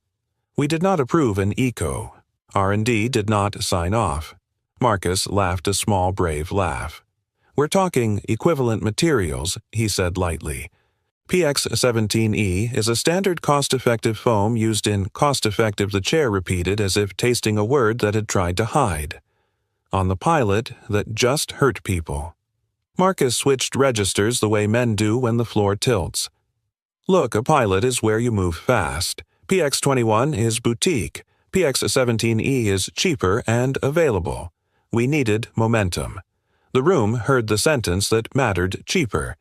We did not approve an eco. R&D did not sign off. Marcus laughed a small, brave laugh. "We're talking equivalent materials," he said lightly. PX17E is a standard cost-effective foam used in cost-effective. The chair repeated as if tasting a word that had tried to hide. On the pilot, that just hurt people. Marcus switched registers the way men do when the floor tilts. "Look, a pilot is where you move fast. PX21 is boutique. PX17E is cheaper and available. We needed momentum." The room heard the sentence that mattered cheaper.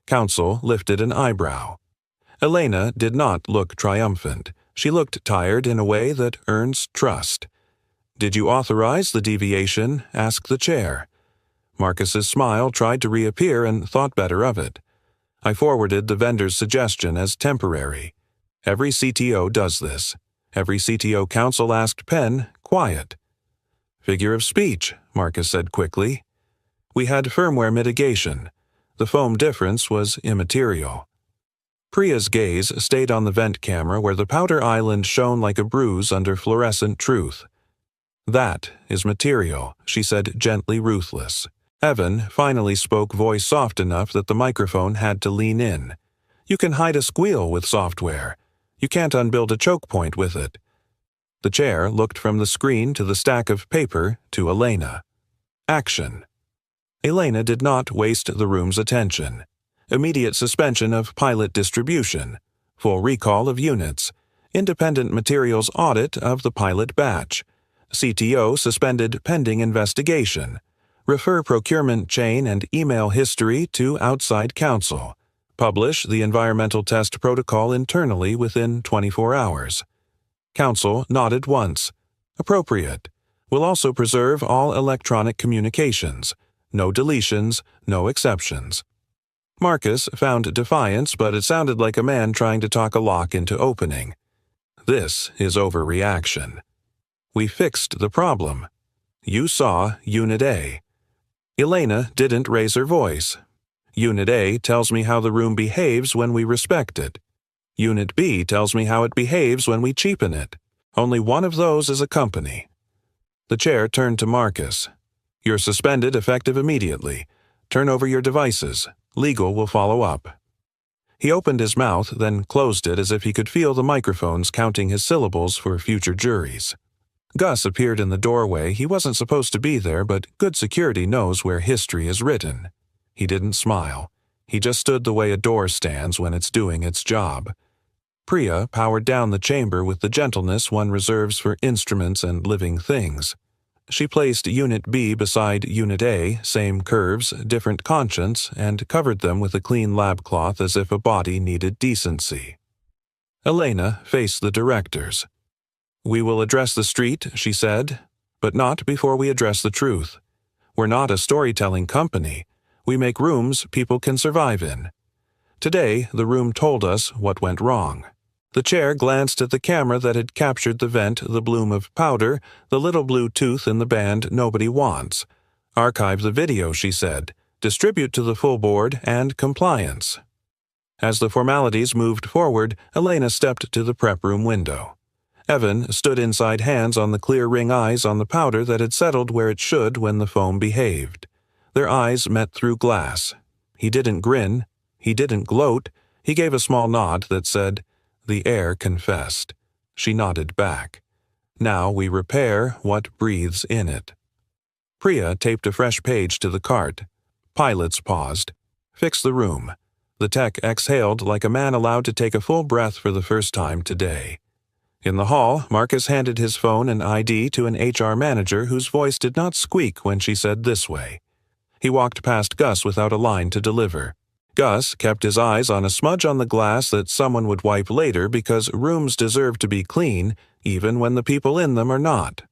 Counsel lifted an eyebrow. Elena did not look triumphant. She looked tired in a way that earns trust. "Did you authorize the deviation?" asked the chair. Marcus's smile tried to reappear and thought better of it. "I forwarded the vendor's suggestion as temporary. Every CTO does this." Every CTO counsel asked Penn, quiet. "Figure of speech," Marcus said quickly. "We had firmware mitigation. The foam difference was immaterial." Priya's gaze stayed on the vent camera where the powder island shone like a bruise under fluorescent truth. "That is material," she said, gently ruthless. Evan finally spoke, voice soft enough that the microphone had to lean in. "You can hide a squeal with software. You can't unbuild a choke point with it." The chair looked from the screen to the stack of paper to Elena. Action. Elena did not waste the room's attention. Immediate suspension of pilot distribution. Full recall of units. Independent materials audit of the pilot batch. CTO suspended pending investigation. Refer procurement chain and email history to outside counsel. Publish the environmental test protocol internally within 24 hours. Counsel nodded once. Appropriate. Will also preserve all electronic communications. No deletions, no exceptions. Marcus found defiance, but it sounded like a man trying to talk a lock into opening. This is overreaction. We fixed the problem. You saw Unit A. Elena didn't raise her voice. Unit A tells me how the room behaves when we respect it. Unit B tells me how it behaves when we cheapen it. Only one of those is a company. The chair turned to Marcus. "You're suspended effective immediately. Turn over your devices. Legal will follow up." He opened his mouth, then closed it as if he could feel the microphones counting his syllables for future juries. Gus appeared in the doorway. He wasn't supposed to be there, but good security knows where history is written. He didn't smile. He just stood the way a door stands when it's doing its job. Priya powered down the chamber with the gentleness one reserves for instruments and living things. She placed Unit B beside Unit A, same curves, different conscience, and covered them with a clean lab cloth as if a body needed decency. Elena faced the directors. "We will address the street," she said, "but not before we address the truth. We're not a storytelling company. We make rooms people can survive in. Today, the room told us what went wrong. The chair glanced at the camera that had captured the vent, the bloom of powder, the little blue tooth in the band nobody wants. Archive the video, she said. Distribute to the full board and compliance. As the formalities moved forward, Elena stepped to the prep room window. Evan stood inside, hands on the clear ring eyes on the powder that had settled where it should when the foam behaved. Their eyes met through glass. He didn't grin. He didn't gloat. He gave a small nod that said, "The air confessed." She nodded back. "Now we repair what breathes in it." Priya taped a fresh page to the cart. Pilots paused. "Fix the room." The tech exhaled like a man allowed to take a full breath for the first time today. In the hall, Marcus handed his phone and ID to an HR manager whose voice did not squeak when she said this way. He walked past Gus without a line to deliver. Gus kept his eyes on a smudge on the glass that someone would wipe later because rooms deserve to be clean, even when the people in them are not.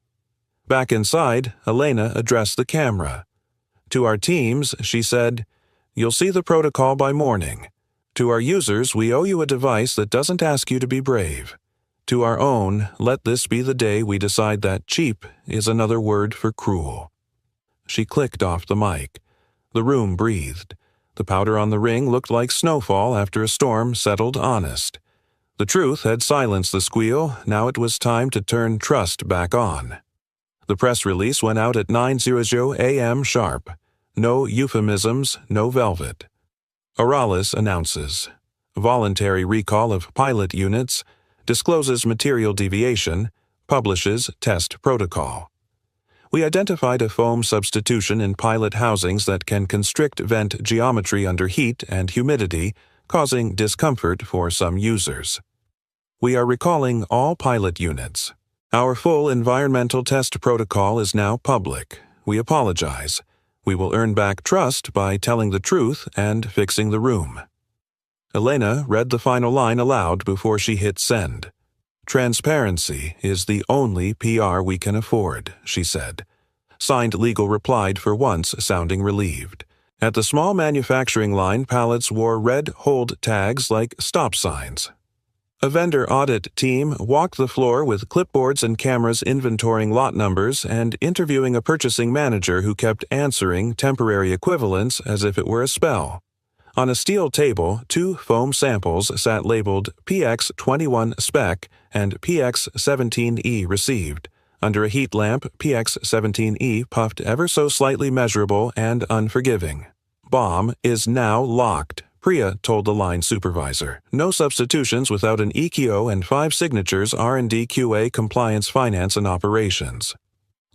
Back inside, Elena addressed the camera. "To our teams," she said, "you'll see the protocol by morning. To our users, we owe you a device that doesn't ask you to be brave. To our own, let this be the day we decide that cheap is another word for cruel." She clicked off the mic. The room breathed. The powder on the ring looked like snowfall after a storm settled honest. The truth had silenced the squeal. Now it was time to turn trust back on. The press release went out at 9:00 a.m. sharp. No euphemisms, no velvet. Oralis announces. Voluntary recall of pilot units. Discloses material deviation. Publishes test protocol. We identified a foam substitution in pilot housings that can constrict vent geometry under heat and humidity, causing discomfort for some users. We are recalling all pilot units. Our full environmental test protocol is now public. We apologize. We will earn back trust by telling the truth and fixing the room. Elena read the final line aloud before she hit send. "Transparency is the only PR we can afford," she said. Signed Legal replied for once, sounding relieved. At the small manufacturing line, pallets wore red hold tags like stop signs. A vendor audit team walked the floor with clipboards and cameras inventorying lot numbers and interviewing a purchasing manager who kept answering temporary equivalents as if it were a spell. On a steel table, 2 foam samples sat labeled PX21 spec and PX17E received. Under a heat lamp, PX17E puffed ever so slightly measurable and unforgiving. "Bomb is now locked," Priya told the line supervisor. "No substitutions without an EQO and 5 signatures, R&D, QA, compliance, finance, and operations."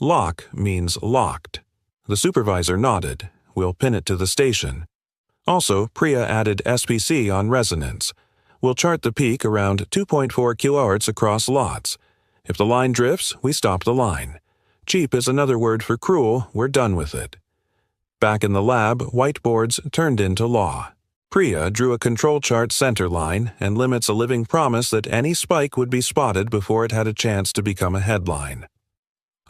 Lock means locked. The supervisor nodded. "We'll pin it to the station." Also, Priya added SPC on resonance. "We'll chart the peak around 2.4 kHz across lots. If the line drifts, we stop the line. Cheap is another word for cruel. We're done with it." Back in the lab, whiteboards turned into law. Priya drew a control chart center line and limits a living promise that any spike would be spotted before it had a chance to become a headline.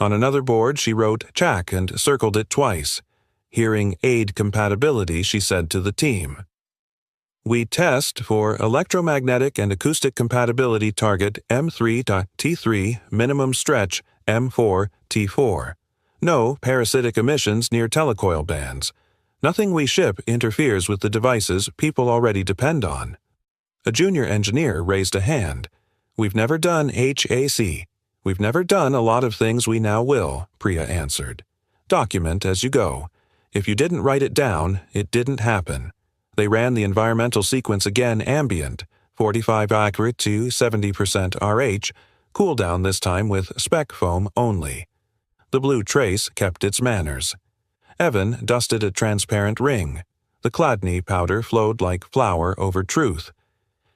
On another board, she wrote "check" and circled it twice. Hearing aid compatibility, she said to the team, "We test for electromagnetic and acoustic compatibility target M3.T3, minimum stretch M4T4. No parasitic emissions near telecoil bands. Nothing we ship interferes with the devices people already depend on." A junior engineer raised a hand. "We've never done HAC. We've never done a lot of things we now will," Priya answered. "Document as you go. If you didn't write it down, it didn't happen." They ran the environmental sequence again ambient, 45 accurate to 70% RH, cool down this time with spec foam only. The blue trace kept its manners. Evan dusted a transparent ring. The Chladni powder flowed like flour over truth.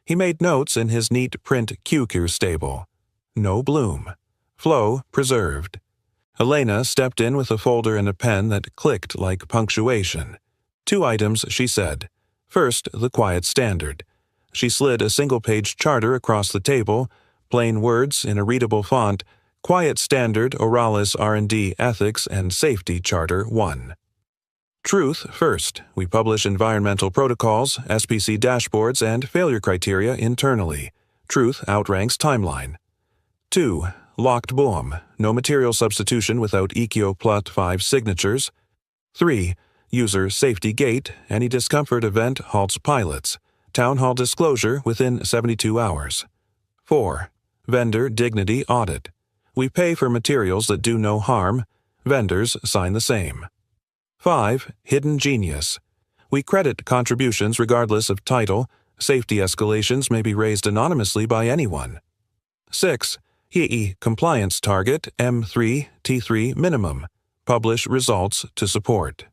He made notes in his neat print QQ stable. No bloom. Flow preserved. Elena stepped in with a folder and a pen that clicked like punctuation. 2 items, she said. First, the quiet standard. She slid a single-page charter across the table, plain words in a readable font, Quiet Standard Oralis R&D Ethics and Safety Charter 1. Truth first. We publish environmental protocols, SPC dashboards, and failure criteria internally. Truth outranks timeline. 2. Locked boom. No material substitution without EQ Plut 5 signatures. 3. User safety gate. Any discomfort event halts pilots. Town hall disclosure within 72 hours. 4. Vendor dignity audit. We pay for materials that do no harm. Vendors sign the same. 5. Hidden genius. We credit contributions regardless of title. Safety escalations may be raised anonymously by anyone. 6. HEE compliance target M3 T3 minimum. Publish results to support.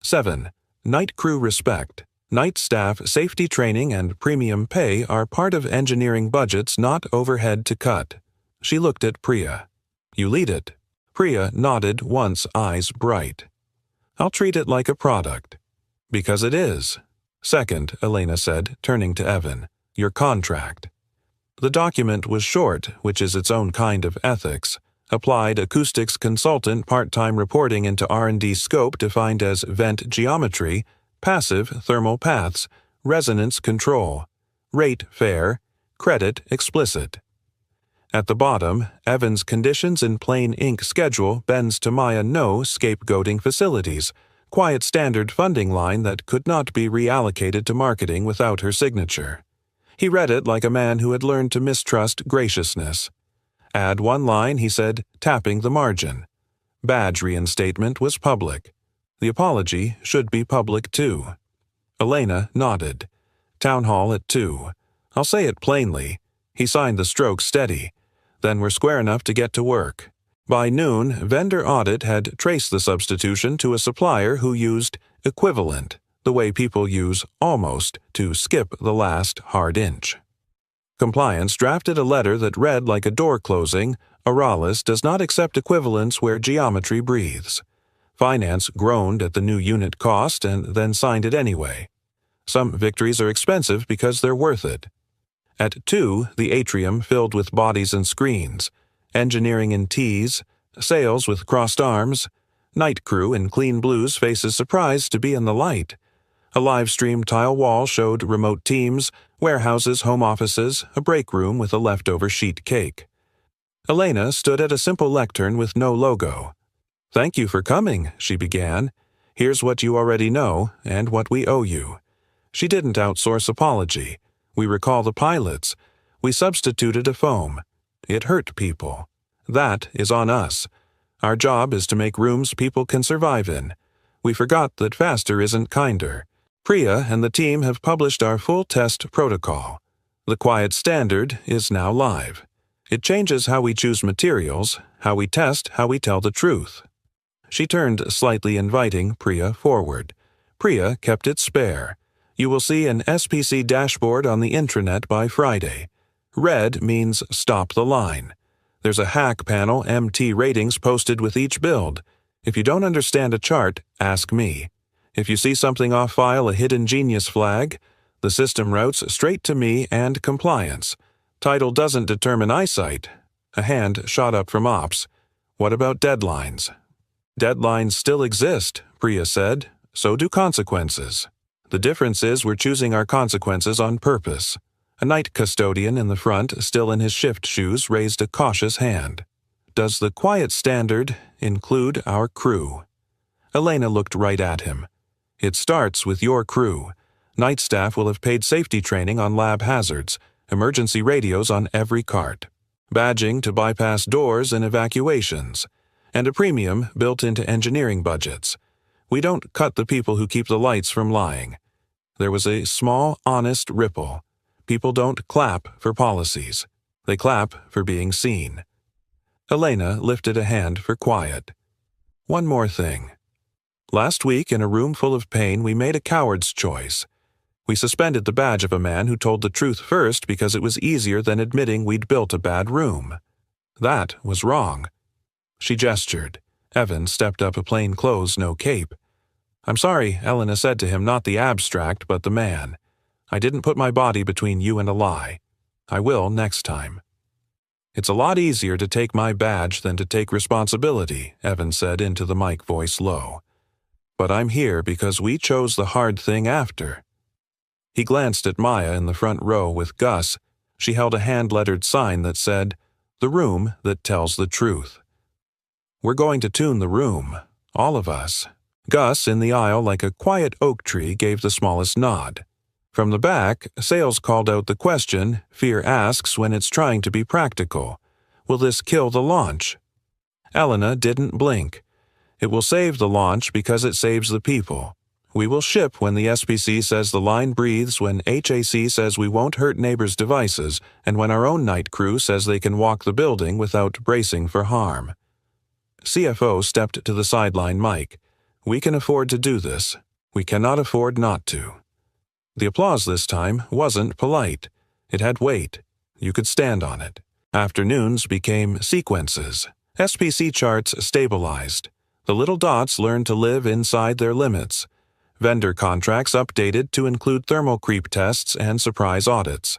7. Night crew respect. Night staff safety training and premium pay are part of engineering budgets, not overhead to cut. She looked at Priya. You lead it. Priya nodded once, eyes bright. I'll treat it like a product. Because it is. Second, Elena said, turning to Evan, your contract. The document was short, which is its own kind of ethics. Applied acoustics consultant part-time reporting into R&D scope defined as vent geometry, passive thermal paths, resonance control, rate fair, credit explicit. At the bottom, Evan's conditions in plain ink schedule bends to Maya no scapegoating facilities, quiet standard funding line that could not be reallocated to marketing without her signature. He read it like a man who had learned to mistrust graciousness. Add one line, he said, tapping the margin. Badge reinstatement was public. The apology should be public too. Elena nodded. Town hall at 2. I'll say it plainly. He signed the stroke steady. Then we're square enough to get to work. By noon, vendor audit had traced the substitution to a supplier who used equivalent, the way people use almost to skip the last hard inch. Compliance drafted a letter that read like a door closing, Auralis does not accept equivalents where geometry breathes. Finance groaned at the new unit cost and then signed it anyway. Some victories are expensive because they're worth it. At 2, the atrium filled with bodies and screens, engineering in T's, sales with crossed arms, night crew in clean blues faces surprised to be in the light. A live-stream tile wall showed remote teams, warehouses, home offices, a break room with a leftover sheet cake. Elena stood at a simple lectern with no logo. Thank you for coming, she began. Here's what you already know and what we owe you. She didn't outsource apology. We recall the pilots. We substituted a foam. It hurt people. That is on us. Our job is to make rooms people can survive in. We forgot that faster isn't kinder. Priya and the team have published our full test protocol. The quiet standard is now live. It changes how we choose materials, how we test, how we tell the truth. She turned slightly inviting Priya forward. Priya kept it spare. You will see an SPC dashboard on the intranet by Friday. Red means stop the line. There's a hack panel MT ratings posted with each build. If you don't understand a chart, ask me. If you see something off file, a hidden genius flag, the system routes straight to me and compliance. Title doesn't determine eyesight. A hand shot up from ops. What about deadlines? Deadlines still exist, Priya said. So do consequences. The difference is we're choosing our consequences on purpose. A night custodian in the front, still in his shift shoes, raised a cautious hand. Does the quiet standard include our crew? Elena looked right at him. It starts with your crew. Night staff will have paid safety training on lab hazards, emergency radios on every cart, badging to bypass doors and evacuations, and a premium built into engineering budgets. We don't cut the people who keep the lights from lying. There was a small, honest ripple. People don't clap for policies. They clap for being seen. Elena lifted a hand for quiet. One more thing. Last week, in a room full of pain, we made a coward's choice. We suspended the badge of a man who told the truth first because it was easier than admitting we'd built a bad room. That was wrong. She gestured. Evan stepped up, a plain clothes, no cape. I'm sorry, Elena said to him, not the abstract, but the man. I didn't put my body between you and a lie. I will next time. It's a lot easier to take my badge than to take responsibility, Evan said into the mic, voice low. But I'm here because we chose the hard thing after. He glanced at Maya in the front row with Gus. She held a hand-lettered sign that said, "The room that tells the truth." "We're going to tune the room, all of us." Gus, in the aisle like a quiet oak tree, gave the smallest nod. From the back, Sales called out the question fear asks when it's trying to be practical. "Will this kill the launch?" Elena didn't blink. "It will save the launch because it saves the people. We will ship when the SPC says the line breathes, when HAC says we won't hurt neighbors' devices, and when our own night crew says they can walk the building without bracing for harm." CFO stepped to the sideline mic. "We can afford to do this. We cannot afford not to." The applause this time wasn't polite. It had weight. You could stand on it. Afternoons became sequences. SPC charts stabilized. The little dots learned to live inside their limits. Vendor contracts updated to include thermal creep tests and surprise audits.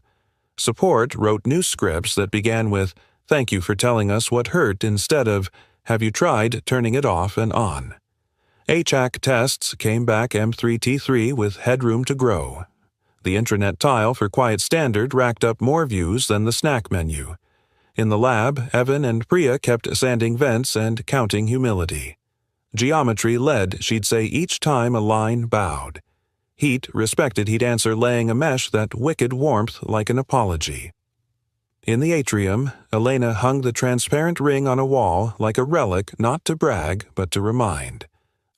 Support wrote new scripts that began with, "Thank you for telling us what hurt," instead of, "Have you tried turning it off and on?" HAC tests came back M3T3 with headroom to grow. The intranet tile for Quiet Standard racked up more views than the snack menu. In the lab, Evan and Priya kept sanding vents and counting humility. Geometry led, she'd say each time a line bowed. Heat respected he'd answer, laying a mesh that wicked warmth like an apology. In the atrium, Elena hung the transparent ring on a wall like a relic, not to brag, but to remind.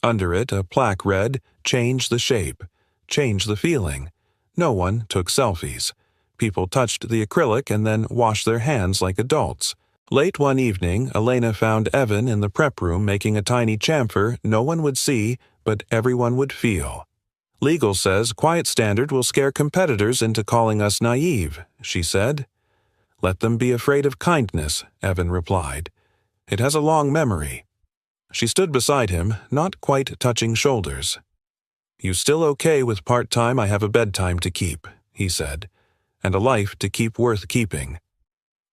Under it, a plaque read, "Change the shape. Change the feeling." No one took selfies. People touched the acrylic and then washed their hands like adults. Late one evening, Elena found Evan in the prep room making a tiny chamfer no one would see, but everyone would feel. "Legal says Quiet Standard will scare competitors into calling us naive," she said. "Let them be afraid of kindness," Evan replied. "It has a long memory." She stood beside him, not quite touching shoulders. "You still okay with part-time? I have a bedtime to keep," he said, "and a life to keep worth keeping."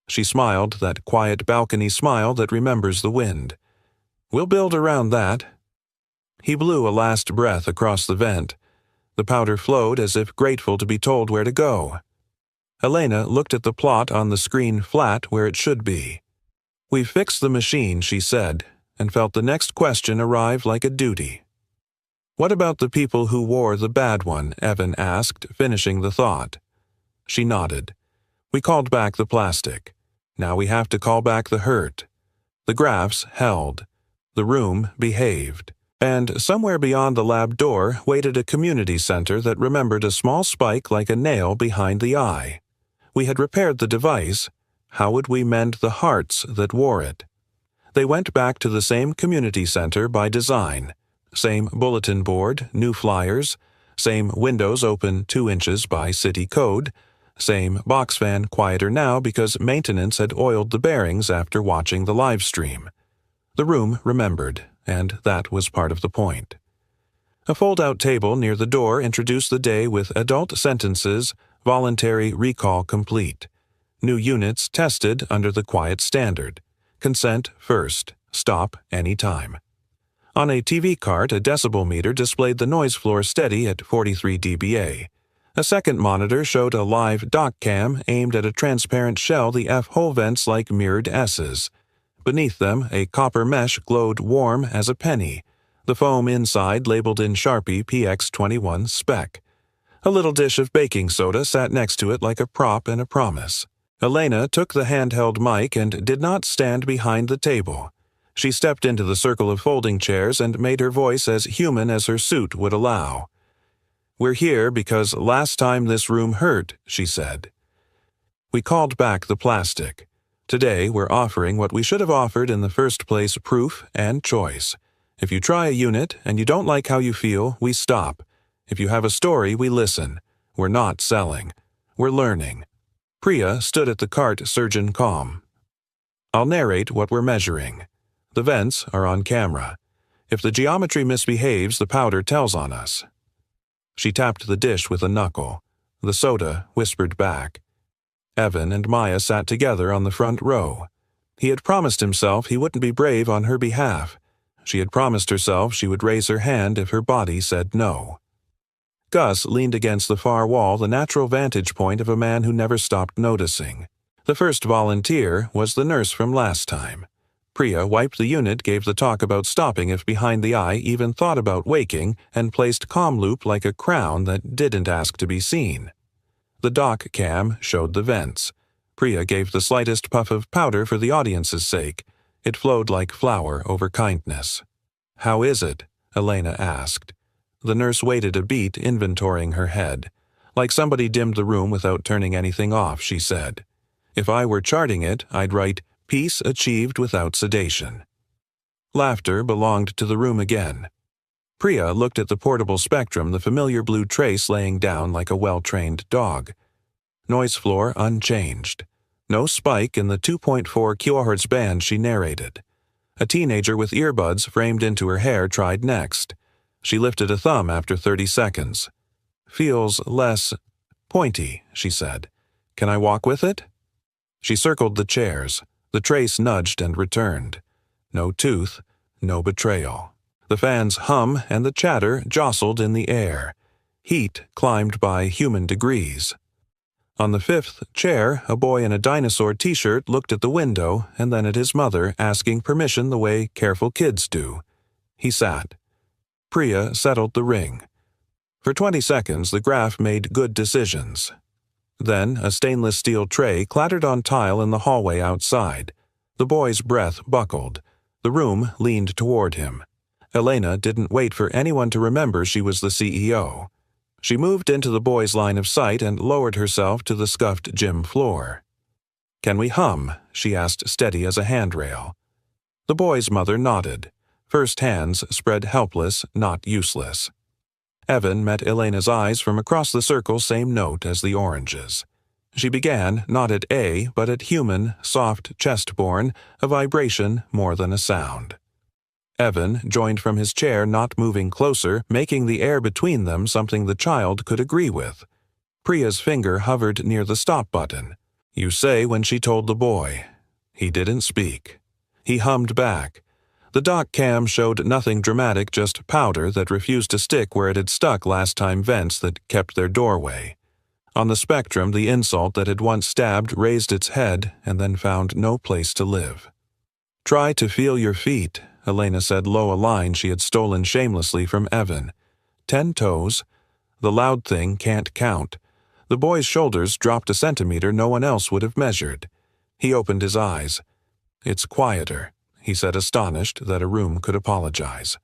She smiled, that quiet balcony smile that remembers the wind. "We'll build around that." He blew a last breath across the vent. The powder flowed as if grateful to be told where to go. Elena looked at the plot on the screen flat where it should be. "We've fixed the machine," she said, and felt the next question arrive like a duty. "What about the people who wore the bad one?" Evan asked, finishing the thought. She nodded. "We called back the plastic. Now we have to call back the hurt." The graphs held. The room behaved. And somewhere beyond the lab door waited a community center that remembered a small spike like a nail behind the eye. We had repaired the device. How would we mend the hearts that wore it? They went back to the same community center by design. Same bulletin board, new flyers. Same windows open 2 inches by city code. Same box fan quieter now because maintenance had oiled the bearings after watching the live stream. The room remembered, and that was part of the point. A fold-out table near the door introduced the day with adult sentences, voluntary recall complete. New units tested under the Quiet Standard. Consent first. Stop any time. On a TV cart, a decibel meter displayed the noise floor steady at 43 dBA. A second monitor showed a live dock cam aimed at a transparent shell, the F-hole vents like mirrored S's. Beneath them, a copper mesh glowed warm as a penny, the foam inside labeled in Sharpie PX21 spec. A little dish of baking soda sat next to it like a prop and a promise. Elena took the handheld mic and did not stand behind the table. She stepped into the circle of folding chairs and made her voice as human as her suit would allow. "We're here because last time this room hurt," she said. "We called back the plastic. Today we're offering what we should have offered in the first place: proof and choice. If you try a unit and you don't like how you feel, we stop. If you have a story, we listen. We're not selling. We're learning." Priya stood at the cart, surgeon calm. "I'll narrate what we're measuring. The vents are on camera. If the geometry misbehaves, the powder tells on us." She tapped the dish with a knuckle. The soda whispered back. Evan and Maya sat together on the front row. He had promised himself he wouldn't be brave on her behalf. She had promised herself she would raise her hand if her body said no. Gus leaned against the far wall, the natural vantage point of a man who never stopped noticing. The first volunteer was the nurse from last time. Priya wiped the unit, gave the talk about stopping if behind the eye even thought about waking, and placed comm loop like a crown that didn't ask to be seen. The doc cam showed the vents. Priya gave the slightest puff of powder for the audience's sake. It flowed like flour over kindness. "How is it?" Elena asked. The nurse waited a beat, inventorying her head. "Like somebody dimmed the room without turning anything off," she said. "If I were charting it, I'd write, 'Peace achieved without sedation.'" Laughter belonged to the room again. Priya looked at the portable spectrum, the familiar blue trace laying down like a well-trained dog. Noise floor unchanged. No spike in the 2.4 kHz band she narrated. A teenager with earbuds framed into her hair tried next. She lifted a thumb after 30 seconds. "Feels less pointy," she said. "Can I walk with it?" She circled the chairs. The trace nudged and returned. No tooth, no betrayal. The fan's hum and the chatter jostled in the air. Heat climbed by human degrees. On the fifth chair, a boy in a dinosaur t-shirt looked at the window and then at his mother, asking permission the way careful kids do. He sat. Priya settled the ring. For 20 seconds, the graph made good decisions. Then a stainless steel tray clattered on tile in the hallway outside. The boy's breath buckled. The room leaned toward him. Elena didn't wait for anyone to remember she was the CEO. She moved into the boy's line of sight and lowered herself to the scuffed gym floor. "Can we hum?" she asked, steady as a handrail. The boy's mother nodded. First hands spread helpless, not useless. Evan met Elena's eyes from across the circle, same note as the oranges. She began, not at A, but at human, soft, chest-born, a vibration more than a sound. Evan joined from his chair, not moving closer, making the air between them something the child could agree with. Priya's finger hovered near the stop button. "You say," when she told the boy. He didn't speak. He hummed back. The doc cam showed nothing dramatic, just powder that refused to stick where it had stuck last time, vents that kept their doorway. On the spectrum, the insult that had once stabbed raised its head and then found no place to live. "Try to feel your feet," Elena said low, a line she had stolen shamelessly from Evan. 10 toes. The loud thing can't count. The boy's shoulders dropped a centimeter no one else would have measured. He opened his eyes. "It's quieter," he said, astonished that a room could apologize.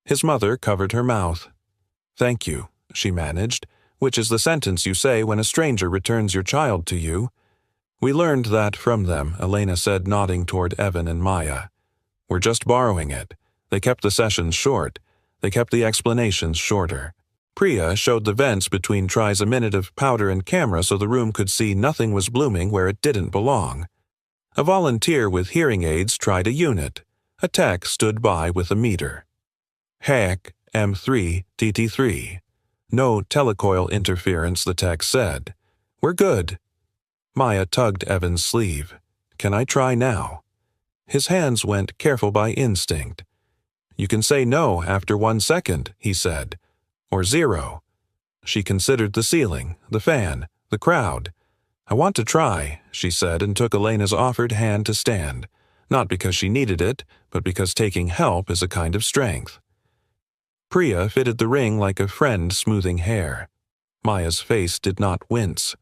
His mother covered her mouth. "Thank you," she managed, "which is the sentence you say when a stranger returns your child to you." "We learned that from them," Elena said, nodding toward Evan and Maya. "We're just borrowing it. They kept the sessions short. They kept the explanations shorter." Priya showed the vents between tries a minute of powder and camera so the room could see nothing was blooming where it didn't belong. A volunteer with hearing aids tried a unit. A tech stood by with a meter. "Hack M3 TT3. No telecoil interference," the tech said. "We're good." Maya tugged Evan's sleeve. "Can I try now?" His hands went, careful by instinct. "You can say no after 1 second," he said. "Or 0. She considered the ceiling, the fan, the crowd. "I want to try," she said, and took Elena's offered hand to stand. Not because she needed it, but because taking help is a kind of strength. Priya fitted the ring like a friend smoothing hair. Maya's face did not wince.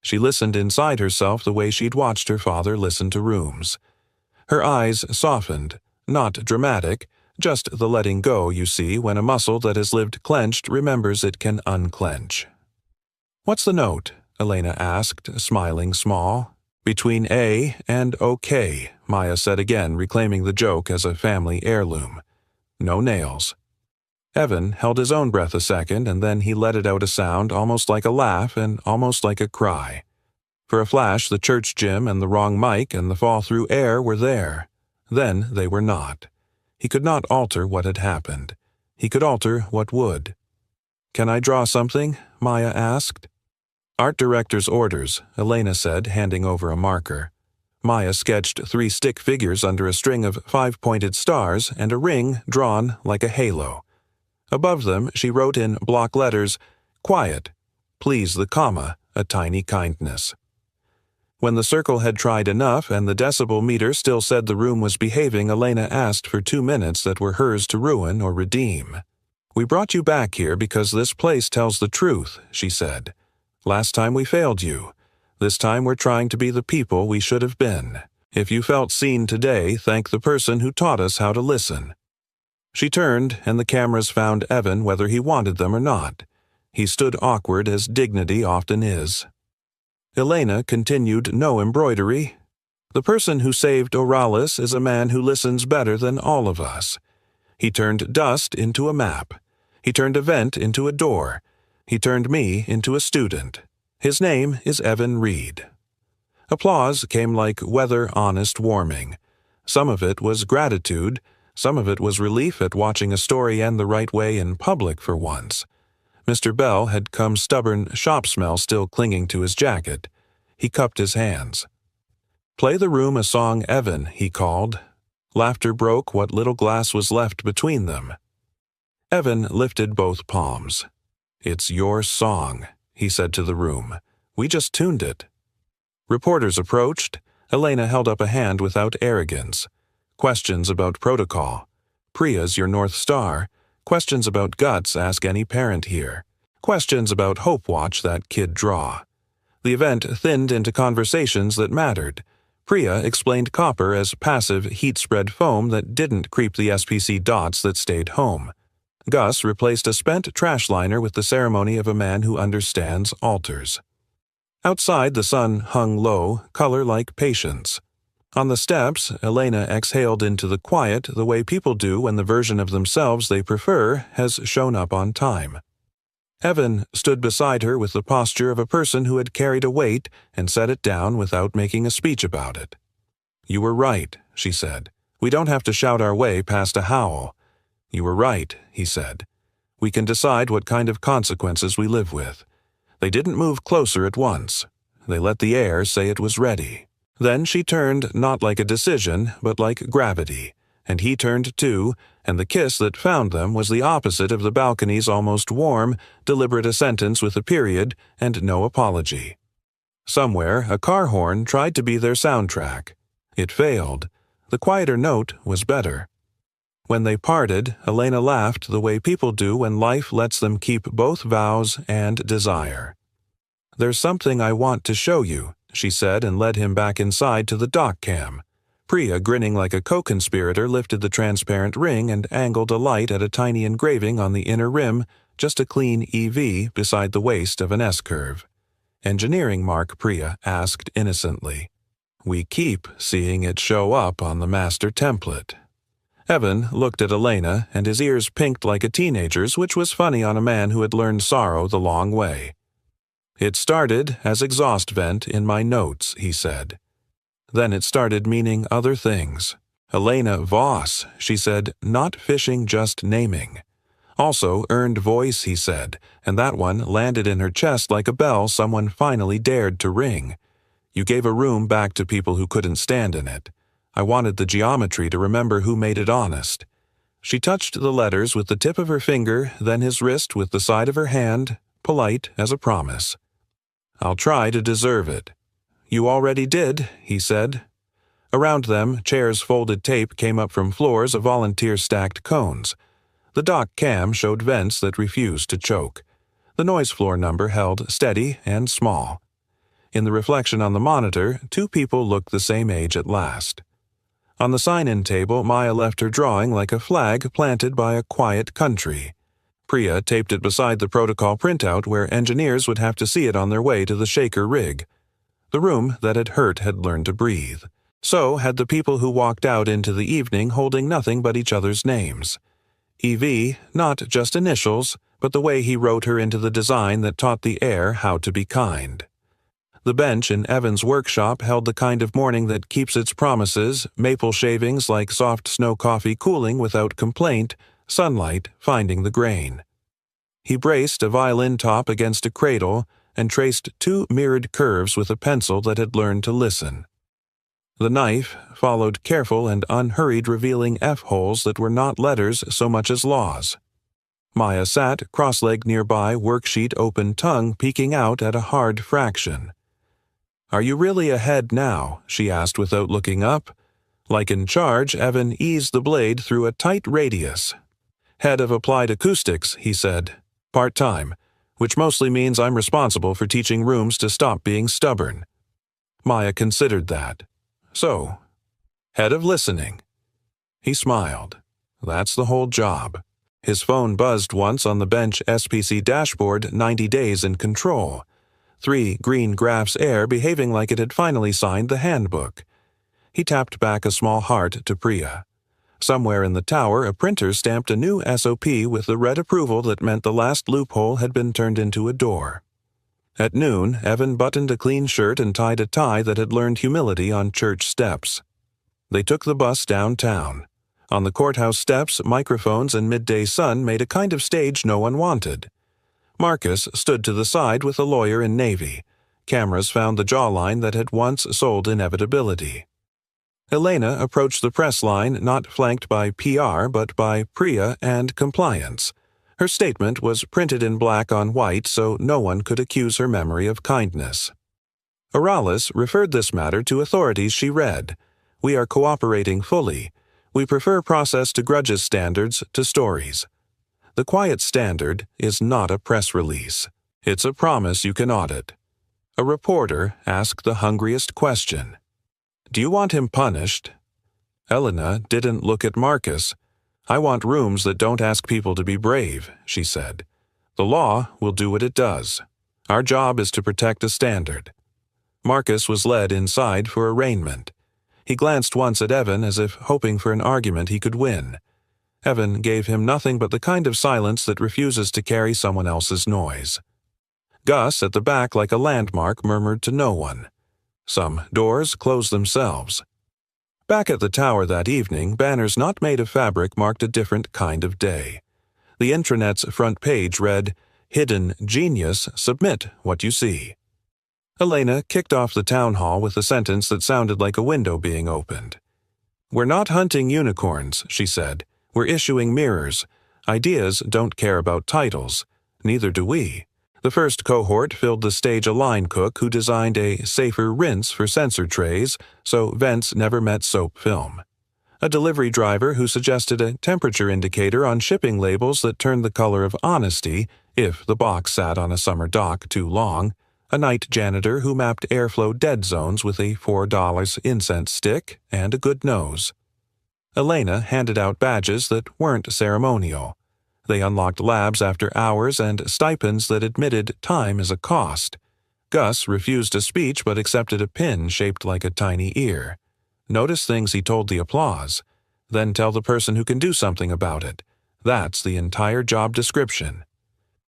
She listened inside herself the way she'd watched her father listen to rooms. Her eyes softened, not dramatic, just the letting go you see when a muscle that has lived clenched remembers it can unclench. "What's the note?" Elena asked, smiling small. "Between A and OK," Maya said again, reclaiming the joke as a family heirloom. "No nails." Evan held his own breath a second, and then he let it out a sound almost like a laugh and almost like a cry. For a flash, the church gym and the wrong mic and the fall-through air were there. Then they were not. He could not alter what had happened. He could alter what would. "Can I draw something?" Maya asked. "Art director's orders," Elena said, handing over a marker. Maya sketched 3 stick figures under a string of 5-pointed stars and a ring drawn like a halo. Above them, she wrote in block letters, "Quiet. Please the comma, a tiny kindness." When the circle had tried enough and the decibel meter still said the room was behaving, Elena asked for 2 minutes that were hers to ruin or redeem. "We brought you back here because this place tells the truth," she said. "Last time we failed you. This time we're trying to be the people we should have been. If you felt seen today, thank the person who taught us how to listen." She turned, and the cameras found Evan whether he wanted them or not. He stood awkward as dignity often is. Elena continued no embroidery. "The person who saved Oralis is a man who listens better than all of us. He turned dust into a map. He turned a vent into a door. He turned me into a student. His name is Evan Reed." Applause came like weather honest warming. Some of it was gratitude, some of it was relief at watching a story end the right way in public for once. Mr. Bell had come stubborn shop smell still clinging to his jacket. He cupped his hands. "Play the room a song, Evan," he called. Laughter broke what little glass was left between them. Evan lifted both palms. "It's your song," he said to the room. "We just tuned it." Reporters approached. Elena held up a hand without arrogance. Questions about protocol. "Priya's your North Star." Questions about guts, ask any parent here. Questions about Hope Watch that kid draw. The event thinned into conversations that mattered. Priya explained copper as passive heat-spread foam that didn't creep the SPC dots that stayed home. Gus replaced a spent trash liner with the ceremony of a man who understands altars. Outside, the sun hung low, color like patience. On the steps, Elena exhaled into the quiet the way people do when the version of themselves they prefer has shown up on time. Evan stood beside her with the posture of a person who had carried a weight and set it down without making a speech about it. "You were right," she said. "We don't have to shout our way past a howl." "You were right," he said. "We can decide what kind of consequences we live with." They didn't move closer at once. They let the air say it was ready. Then she turned not like a decision, but like gravity, and he turned too, and the kiss that found them was the opposite of the balcony's almost warm, deliberate a sentence with a period and no apology. Somewhere, a car horn tried to be their soundtrack. It failed. The quieter note was better. When they parted, Elena laughed the way people do when life lets them keep both vows and desire. "There's something I want to show you," she said, and led him back inside to the dock cam. Priya, grinning like a co-conspirator, lifted the transparent ring and angled a light at a tiny engraving on the inner rim, just a clean EV beside the waist of an S-curve. "Engineering mark," Priya asked innocently. "We keep seeing it show up on the master template." Evan looked at Elena, and his ears pinked like a teenager's, which was funny on a man who had learned sorrow the long way. "It started as exhaust vent in my notes," he said. Then it started meaning other things. "Elena Voss," she said, "not fishing, just naming." Also earned voice, he said, and that one landed in her chest like a bell someone finally dared to ring. "You gave a room back to people who couldn't stand in it. I wanted the geometry to remember who made it honest." She touched the letters with the tip of her finger, then his wrist with the side of her hand, polite as a promise. "I'll try to deserve it." "You already did," he said. Around them, chairs folded tape came up from floors of volunteer-stacked cones. The dock cam showed vents that refused to choke. The noise floor number held steady and small. In the reflection on the monitor, 2 people looked the same age at last. On the sign-in table, Maya left her drawing like a flag planted by a quiet country. Priya taped it beside the protocol printout where engineers would have to see it on their way to the shaker rig. The room that had hurt had learned to breathe. So had the people who walked out into the evening holding nothing but each other's names. EV, not just initials, but the way he wrote her into the design that taught the air how to be kind. The bench in Evan's workshop held the kind of morning that keeps its promises, maple shavings like soft snow coffee cooling without complaint, sunlight finding the grain. He braced a violin top against a cradle and traced 2 mirrored curves with a pencil that had learned to listen. The knife followed careful and unhurried, revealing F-holes that were not letters so much as laws. Maya sat, cross-legged nearby, worksheet open, tongue peeking out at a hard fraction. "Are you really ahead now?" she asked without looking up. Like in charge, Evan eased the blade through a tight radius. "Head of Applied Acoustics," he said. "Part-time, which mostly means I'm responsible for teaching rooms to stop being stubborn." Maya considered that. "So, head of Listening." He smiled. That's the whole job. His phone buzzed once on the bench SPC dashboard, 90 days in control. 3 green graphs air behaving like it had finally signed the handbook. He tapped back a small heart to Priya. Somewhere in the tower, a printer stamped a new SOP with the red approval that meant the last loophole had been turned into a door. At noon, Evan buttoned a clean shirt and tied a tie that had learned humility on church steps. They took the bus downtown. On the courthouse steps, microphones and midday sun made a kind of stage no one wanted. Marcus stood to the side with a lawyer in navy. Cameras found the jawline that had once sold inevitability. Elena approached the press line not flanked by PR but by Priya and compliance. Her statement was printed in black on white so no one could accuse her memory of kindness. Oralis referred this matter to authorities she read. "We are cooperating fully. We prefer process to grudges standards to stories." The quiet standard is not a press release. It's a promise you can audit. A reporter asked the hungriest question. "Do you want him punished?" Elena didn't look at Marcus. "I want rooms that don't ask people to be brave," she said. "The law will do what it does. Our job is to protect a standard." Marcus was led inside for arraignment. He glanced once at Evan as if hoping for an argument he could win. Evan gave him nothing but the kind of silence that refuses to carry someone else's noise. Gus, at the back like a landmark, murmured to no one. Some doors closed themselves. Back at the tower that evening, banners not made of fabric marked a different kind of day. The intranet's front page read, "Hidden Genius, submit what you see." Elena kicked off the town hall with a sentence that sounded like a window being opened. "We're not hunting unicorns," she said. "We're issuing mirrors. Ideas don't care about titles. Neither do we." The first cohort filled the stage a line cook who designed a safer rinse for sensor trays so vents never met soap film. A delivery driver who suggested a temperature indicator on shipping labels that turned the color of honesty if the box sat on a summer dock too long. A night janitor who mapped airflow dead zones with a $4 incense stick and a good nose. Elena handed out badges that weren't ceremonial. They unlocked labs after hours and stipends that admitted time as a cost. Gus refused a speech but accepted a pin shaped like a tiny ear. Notice things he told the applause. Then tell the person who can do something about it. That's the entire job description.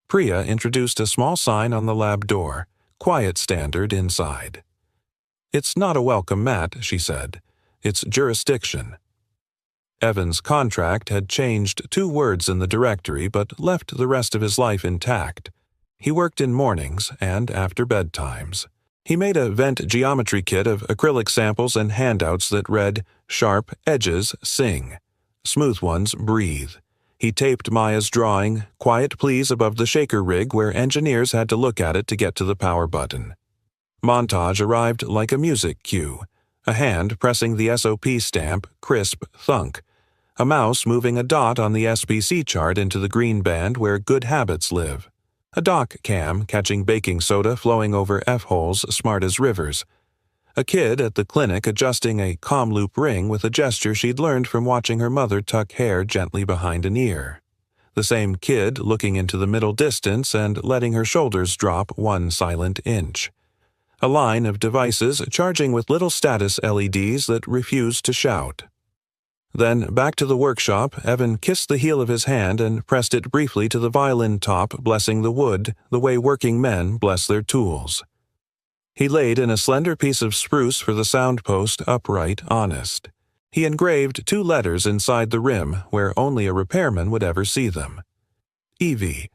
Priya introduced a small sign on the lab door. Quiet standard inside. "It's not a welcome mat," she said. "It's jurisdiction." Evan's contract had changed 2 words in the directory but left the rest of his life intact. He worked in mornings and after bedtimes. He made a vent geometry kit of acrylic samples and handouts that read, "Sharp edges sing. Smooth ones breathe." He taped Maya's drawing, "Quiet please," above the shaker rig where engineers had to look at it to get to the power button. Montage arrived like a music cue. A hand pressing the SOP stamp, crisp thunk. A mouse moving a dot on the SPC chart into the green band where good habits live. A dock cam catching baking soda flowing over F-holes smart as rivers. A kid at the clinic adjusting a comm loop ring with a gesture she'd learned from watching her mother tuck hair gently behind an ear. The same kid looking into the middle distance and letting her shoulders drop 1 silent inch. A line of devices charging with little status LEDs that refused to shout. Then, back to the workshop, Evan kissed the heel of his hand and pressed it briefly to the violin top, blessing the wood, the way working men bless their tools. He laid in a slender piece of spruce for the sound post, upright, honest. He engraved 2 letters inside the rim, where only a repairman would ever see them. Evie.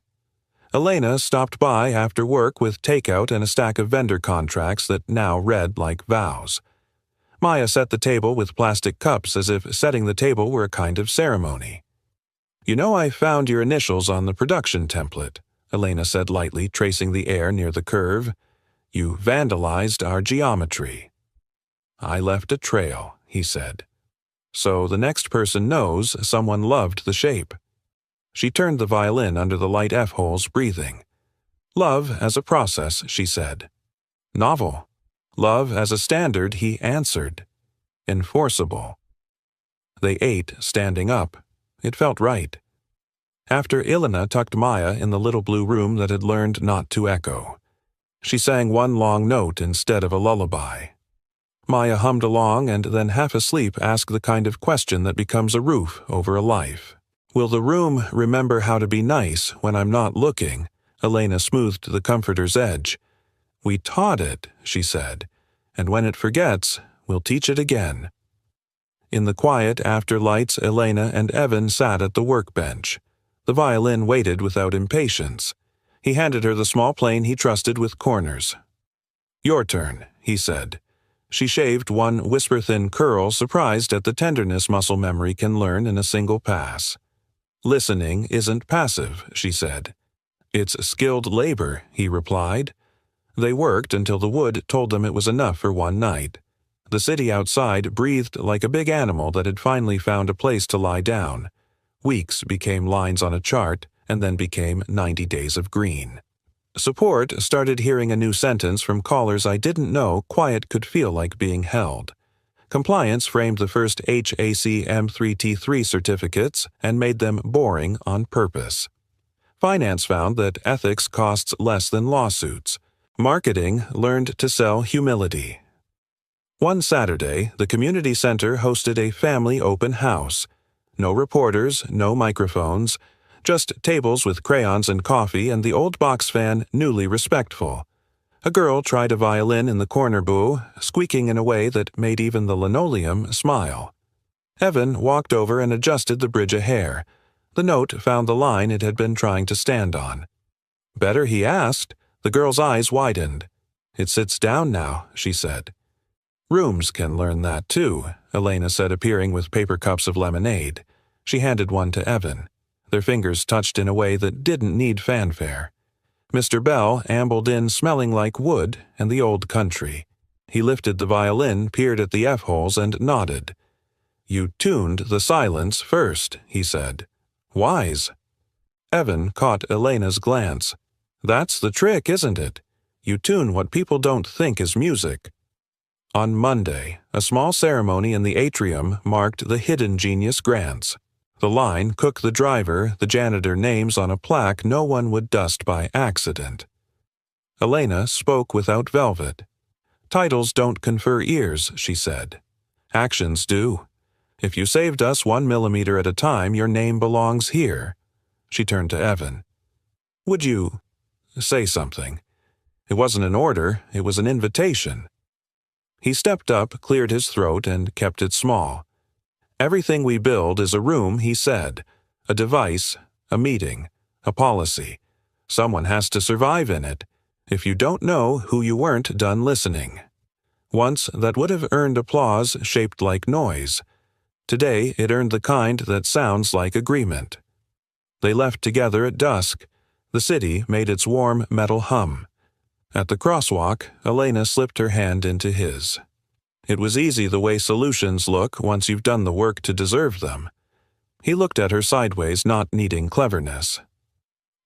Elena stopped by after work with takeout and a stack of vendor contracts that now read like vows. Maya set the table with plastic cups as if setting the table were a kind of ceremony. "You know I found your initials on the production template," Elena said lightly, tracing the air near the curve. "You vandalized our geometry." "I left a trail," he said. "So the next person knows someone loved the shape." She turned the violin under the light F-holes, breathing. "Love as a process," she said. "Novel. Love as a standard," he answered. "Enforceable." They ate, standing up. It felt right. After Ilona tucked Maya in the little blue room that had learned not to echo. She sang one long note instead of a lullaby. Maya hummed along and then, half asleep, asked the kind of question that becomes a roof over a life. "Will the room remember how to be nice when I'm not looking?" Elena smoothed the comforter's edge. "We taught it," she said, "and when it forgets, we'll teach it again." In the quiet after lights, Elena and Evan sat at the workbench. The violin waited without impatience. He handed her the small plane he trusted with corners. "Your turn," he said. She shaved one whisper-thin curl, surprised at the tenderness muscle memory can learn in a single pass. "Listening isn't passive," she said. "It's skilled labor," he replied. They worked until the wood told them it was enough for one night. The city outside breathed like a big animal that had finally found a place to lie down. Weeks became lines on a chart, and then became 90 days of green. Support started hearing a new sentence from callers I didn't know quiet could feel like being held. Compliance framed the first HAC M3T3 certificates and made them boring on purpose. Finance found that ethics costs less than lawsuits. Marketing learned to sell humility. One Saturday, the community center hosted a family open house. No reporters, no microphones, just tables with crayons and coffee and the old box fan newly respectful. A girl tried a violin in the corner booth, squeaking in a way that made even the linoleum smile. Evan walked over and adjusted the bridge of hair. The note found the line it had been trying to stand on. "Better?" he asked. The girl's eyes widened. "It sits down now," she said. "Rooms can learn that too," Elena said, appearing with paper cups of lemonade. She handed one to Evan. Their fingers touched in a way that didn't need fanfare. Mr. Bell ambled in smelling like wood and the old country. He lifted the violin, peered at the F-holes, and nodded. "You tuned the silence first," he said. "Wise." Evan caught Elena's glance. "That's the trick, isn't it? You tune what people don't think is music." On Monday, a small ceremony in the atrium marked the Hidden Genius grants. The line, "Cook the driver, the janitor" names on a plaque no one would dust by accident. Elena spoke without velvet. "Titles don't confer ears," she said. "Actions do. If you saved us 1 millimeter at a time, your name belongs here." She turned to Evan. "Would you say something?" It wasn't an order, it was an invitation. He stepped up, cleared his throat, and kept it small. "Everything we build is a room," he said. "A device, a meeting, a policy. Someone has to survive in it. If you don't know who you weren't done listening. Once that would have earned applause shaped like noise. Today it earned the kind that sounds like agreement." They left together at dusk. The city made its warm metal hum. At the crosswalk, Elena slipped her hand into his. It was easy the way solutions look once you've done the work to deserve them. He looked at her sideways, not needing cleverness.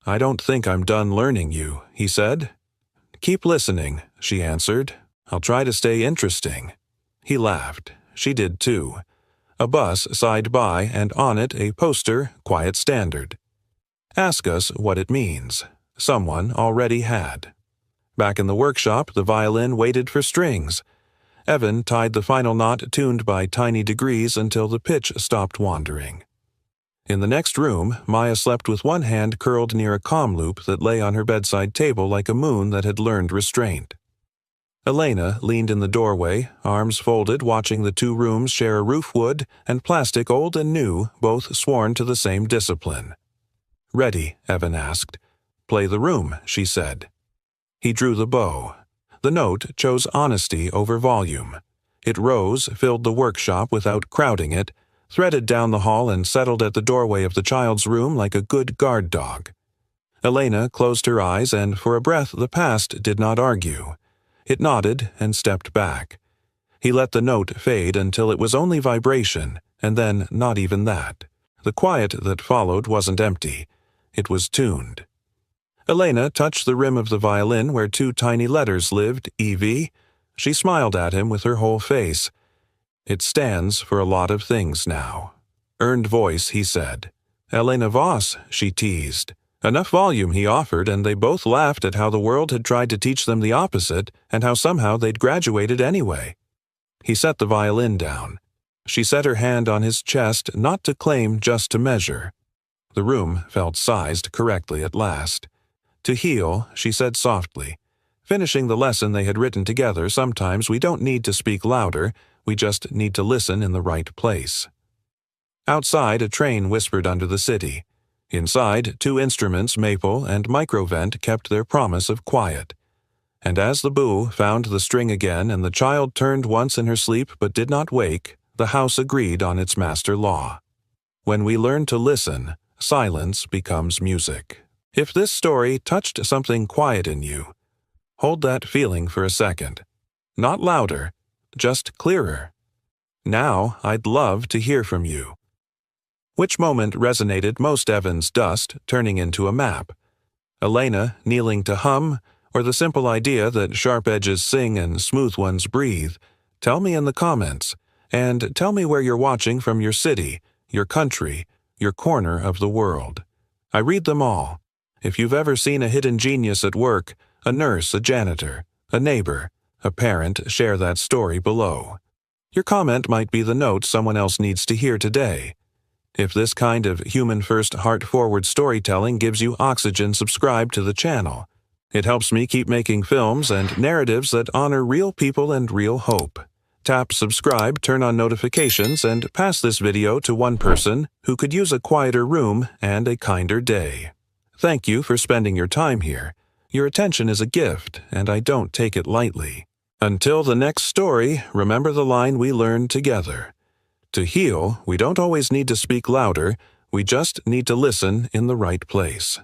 "I don't think I'm done learning you," he said. "Keep listening," she answered. "I'll try to stay interesting." He laughed. She did too. A bus sighed by, and on it a poster, Quiet Standard. "Ask us what it means." Someone already had. Back in the workshop, the violin waited for strings. Evan tied the final knot tuned by tiny degrees until the pitch stopped wandering. In the next room, Maya slept with one hand curled near a comm loop that lay on her bedside table like a moon that had learned restraint. Elena leaned in the doorway, arms folded, watching the two rooms share a roof wood and plastic old and new, both sworn to the same discipline. "Ready?" Evan asked. "Play the room," she said. He drew the bow. The note chose honesty over volume. It rose, filled the workshop without crowding it. threaded down the hall and settled at the doorway of the child's room like a good guard dog. Elena closed her eyes, and for a breath the past did not argue. It nodded and stepped back. He let the note fade until it was only vibration, and then not even that. The quiet that followed wasn't empty. It was tuned. Elena touched the rim of the violin where 2 tiny letters lived, EV. She smiled at him with her whole face. It stands for a lot of things now. Earned voice, he said. Elena Voss, she teased. Enough volume, he offered, and they both laughed at how the world had tried to teach them the opposite and how somehow they'd graduated anyway. He set the violin down. She set her hand on his chest, not to claim, just to measure. The room felt sized correctly at last. To heal, she said softly. Finishing the lesson they had written together, sometimes we don't need to speak louder, we just need to listen in the right place. Outside, a train whispered under the city. Inside, 2 instruments, maple and microvent, kept their promise of quiet. And as the boo found the string again and the child turned once in her sleep but did not wake, the house agreed on its master law. When we learn to listen, silence becomes music. If this story touched something quiet in you, hold that feeling for a second. Not louder, just clearer. Now I'd love to hear from you. Which moment resonated most? Evan's dust turning into a map? Elena kneeling to hum, or the simple idea that sharp edges sing and smooth ones breathe? Tell me in the comments, and tell me where you're watching from, your city, your country, your corner of the world. I read them all. If you've ever seen a hidden genius at work, a nurse, a janitor, a neighbor, a parent, share that story below. Your comment might be the note someone else needs to hear today. If this kind of human-first, heart-forward storytelling gives you oxygen, subscribe to the channel. It helps me keep making films and narratives that honor real people and real hope. Tap subscribe, turn on notifications, and pass this video to one person who could use a quieter room and a kinder day. Thank you for spending your time here. Your attention is a gift, and I don't take it lightly. Until the next story, remember the line we learned together. To heal, we don't always need to speak louder, we just need to listen in the right place.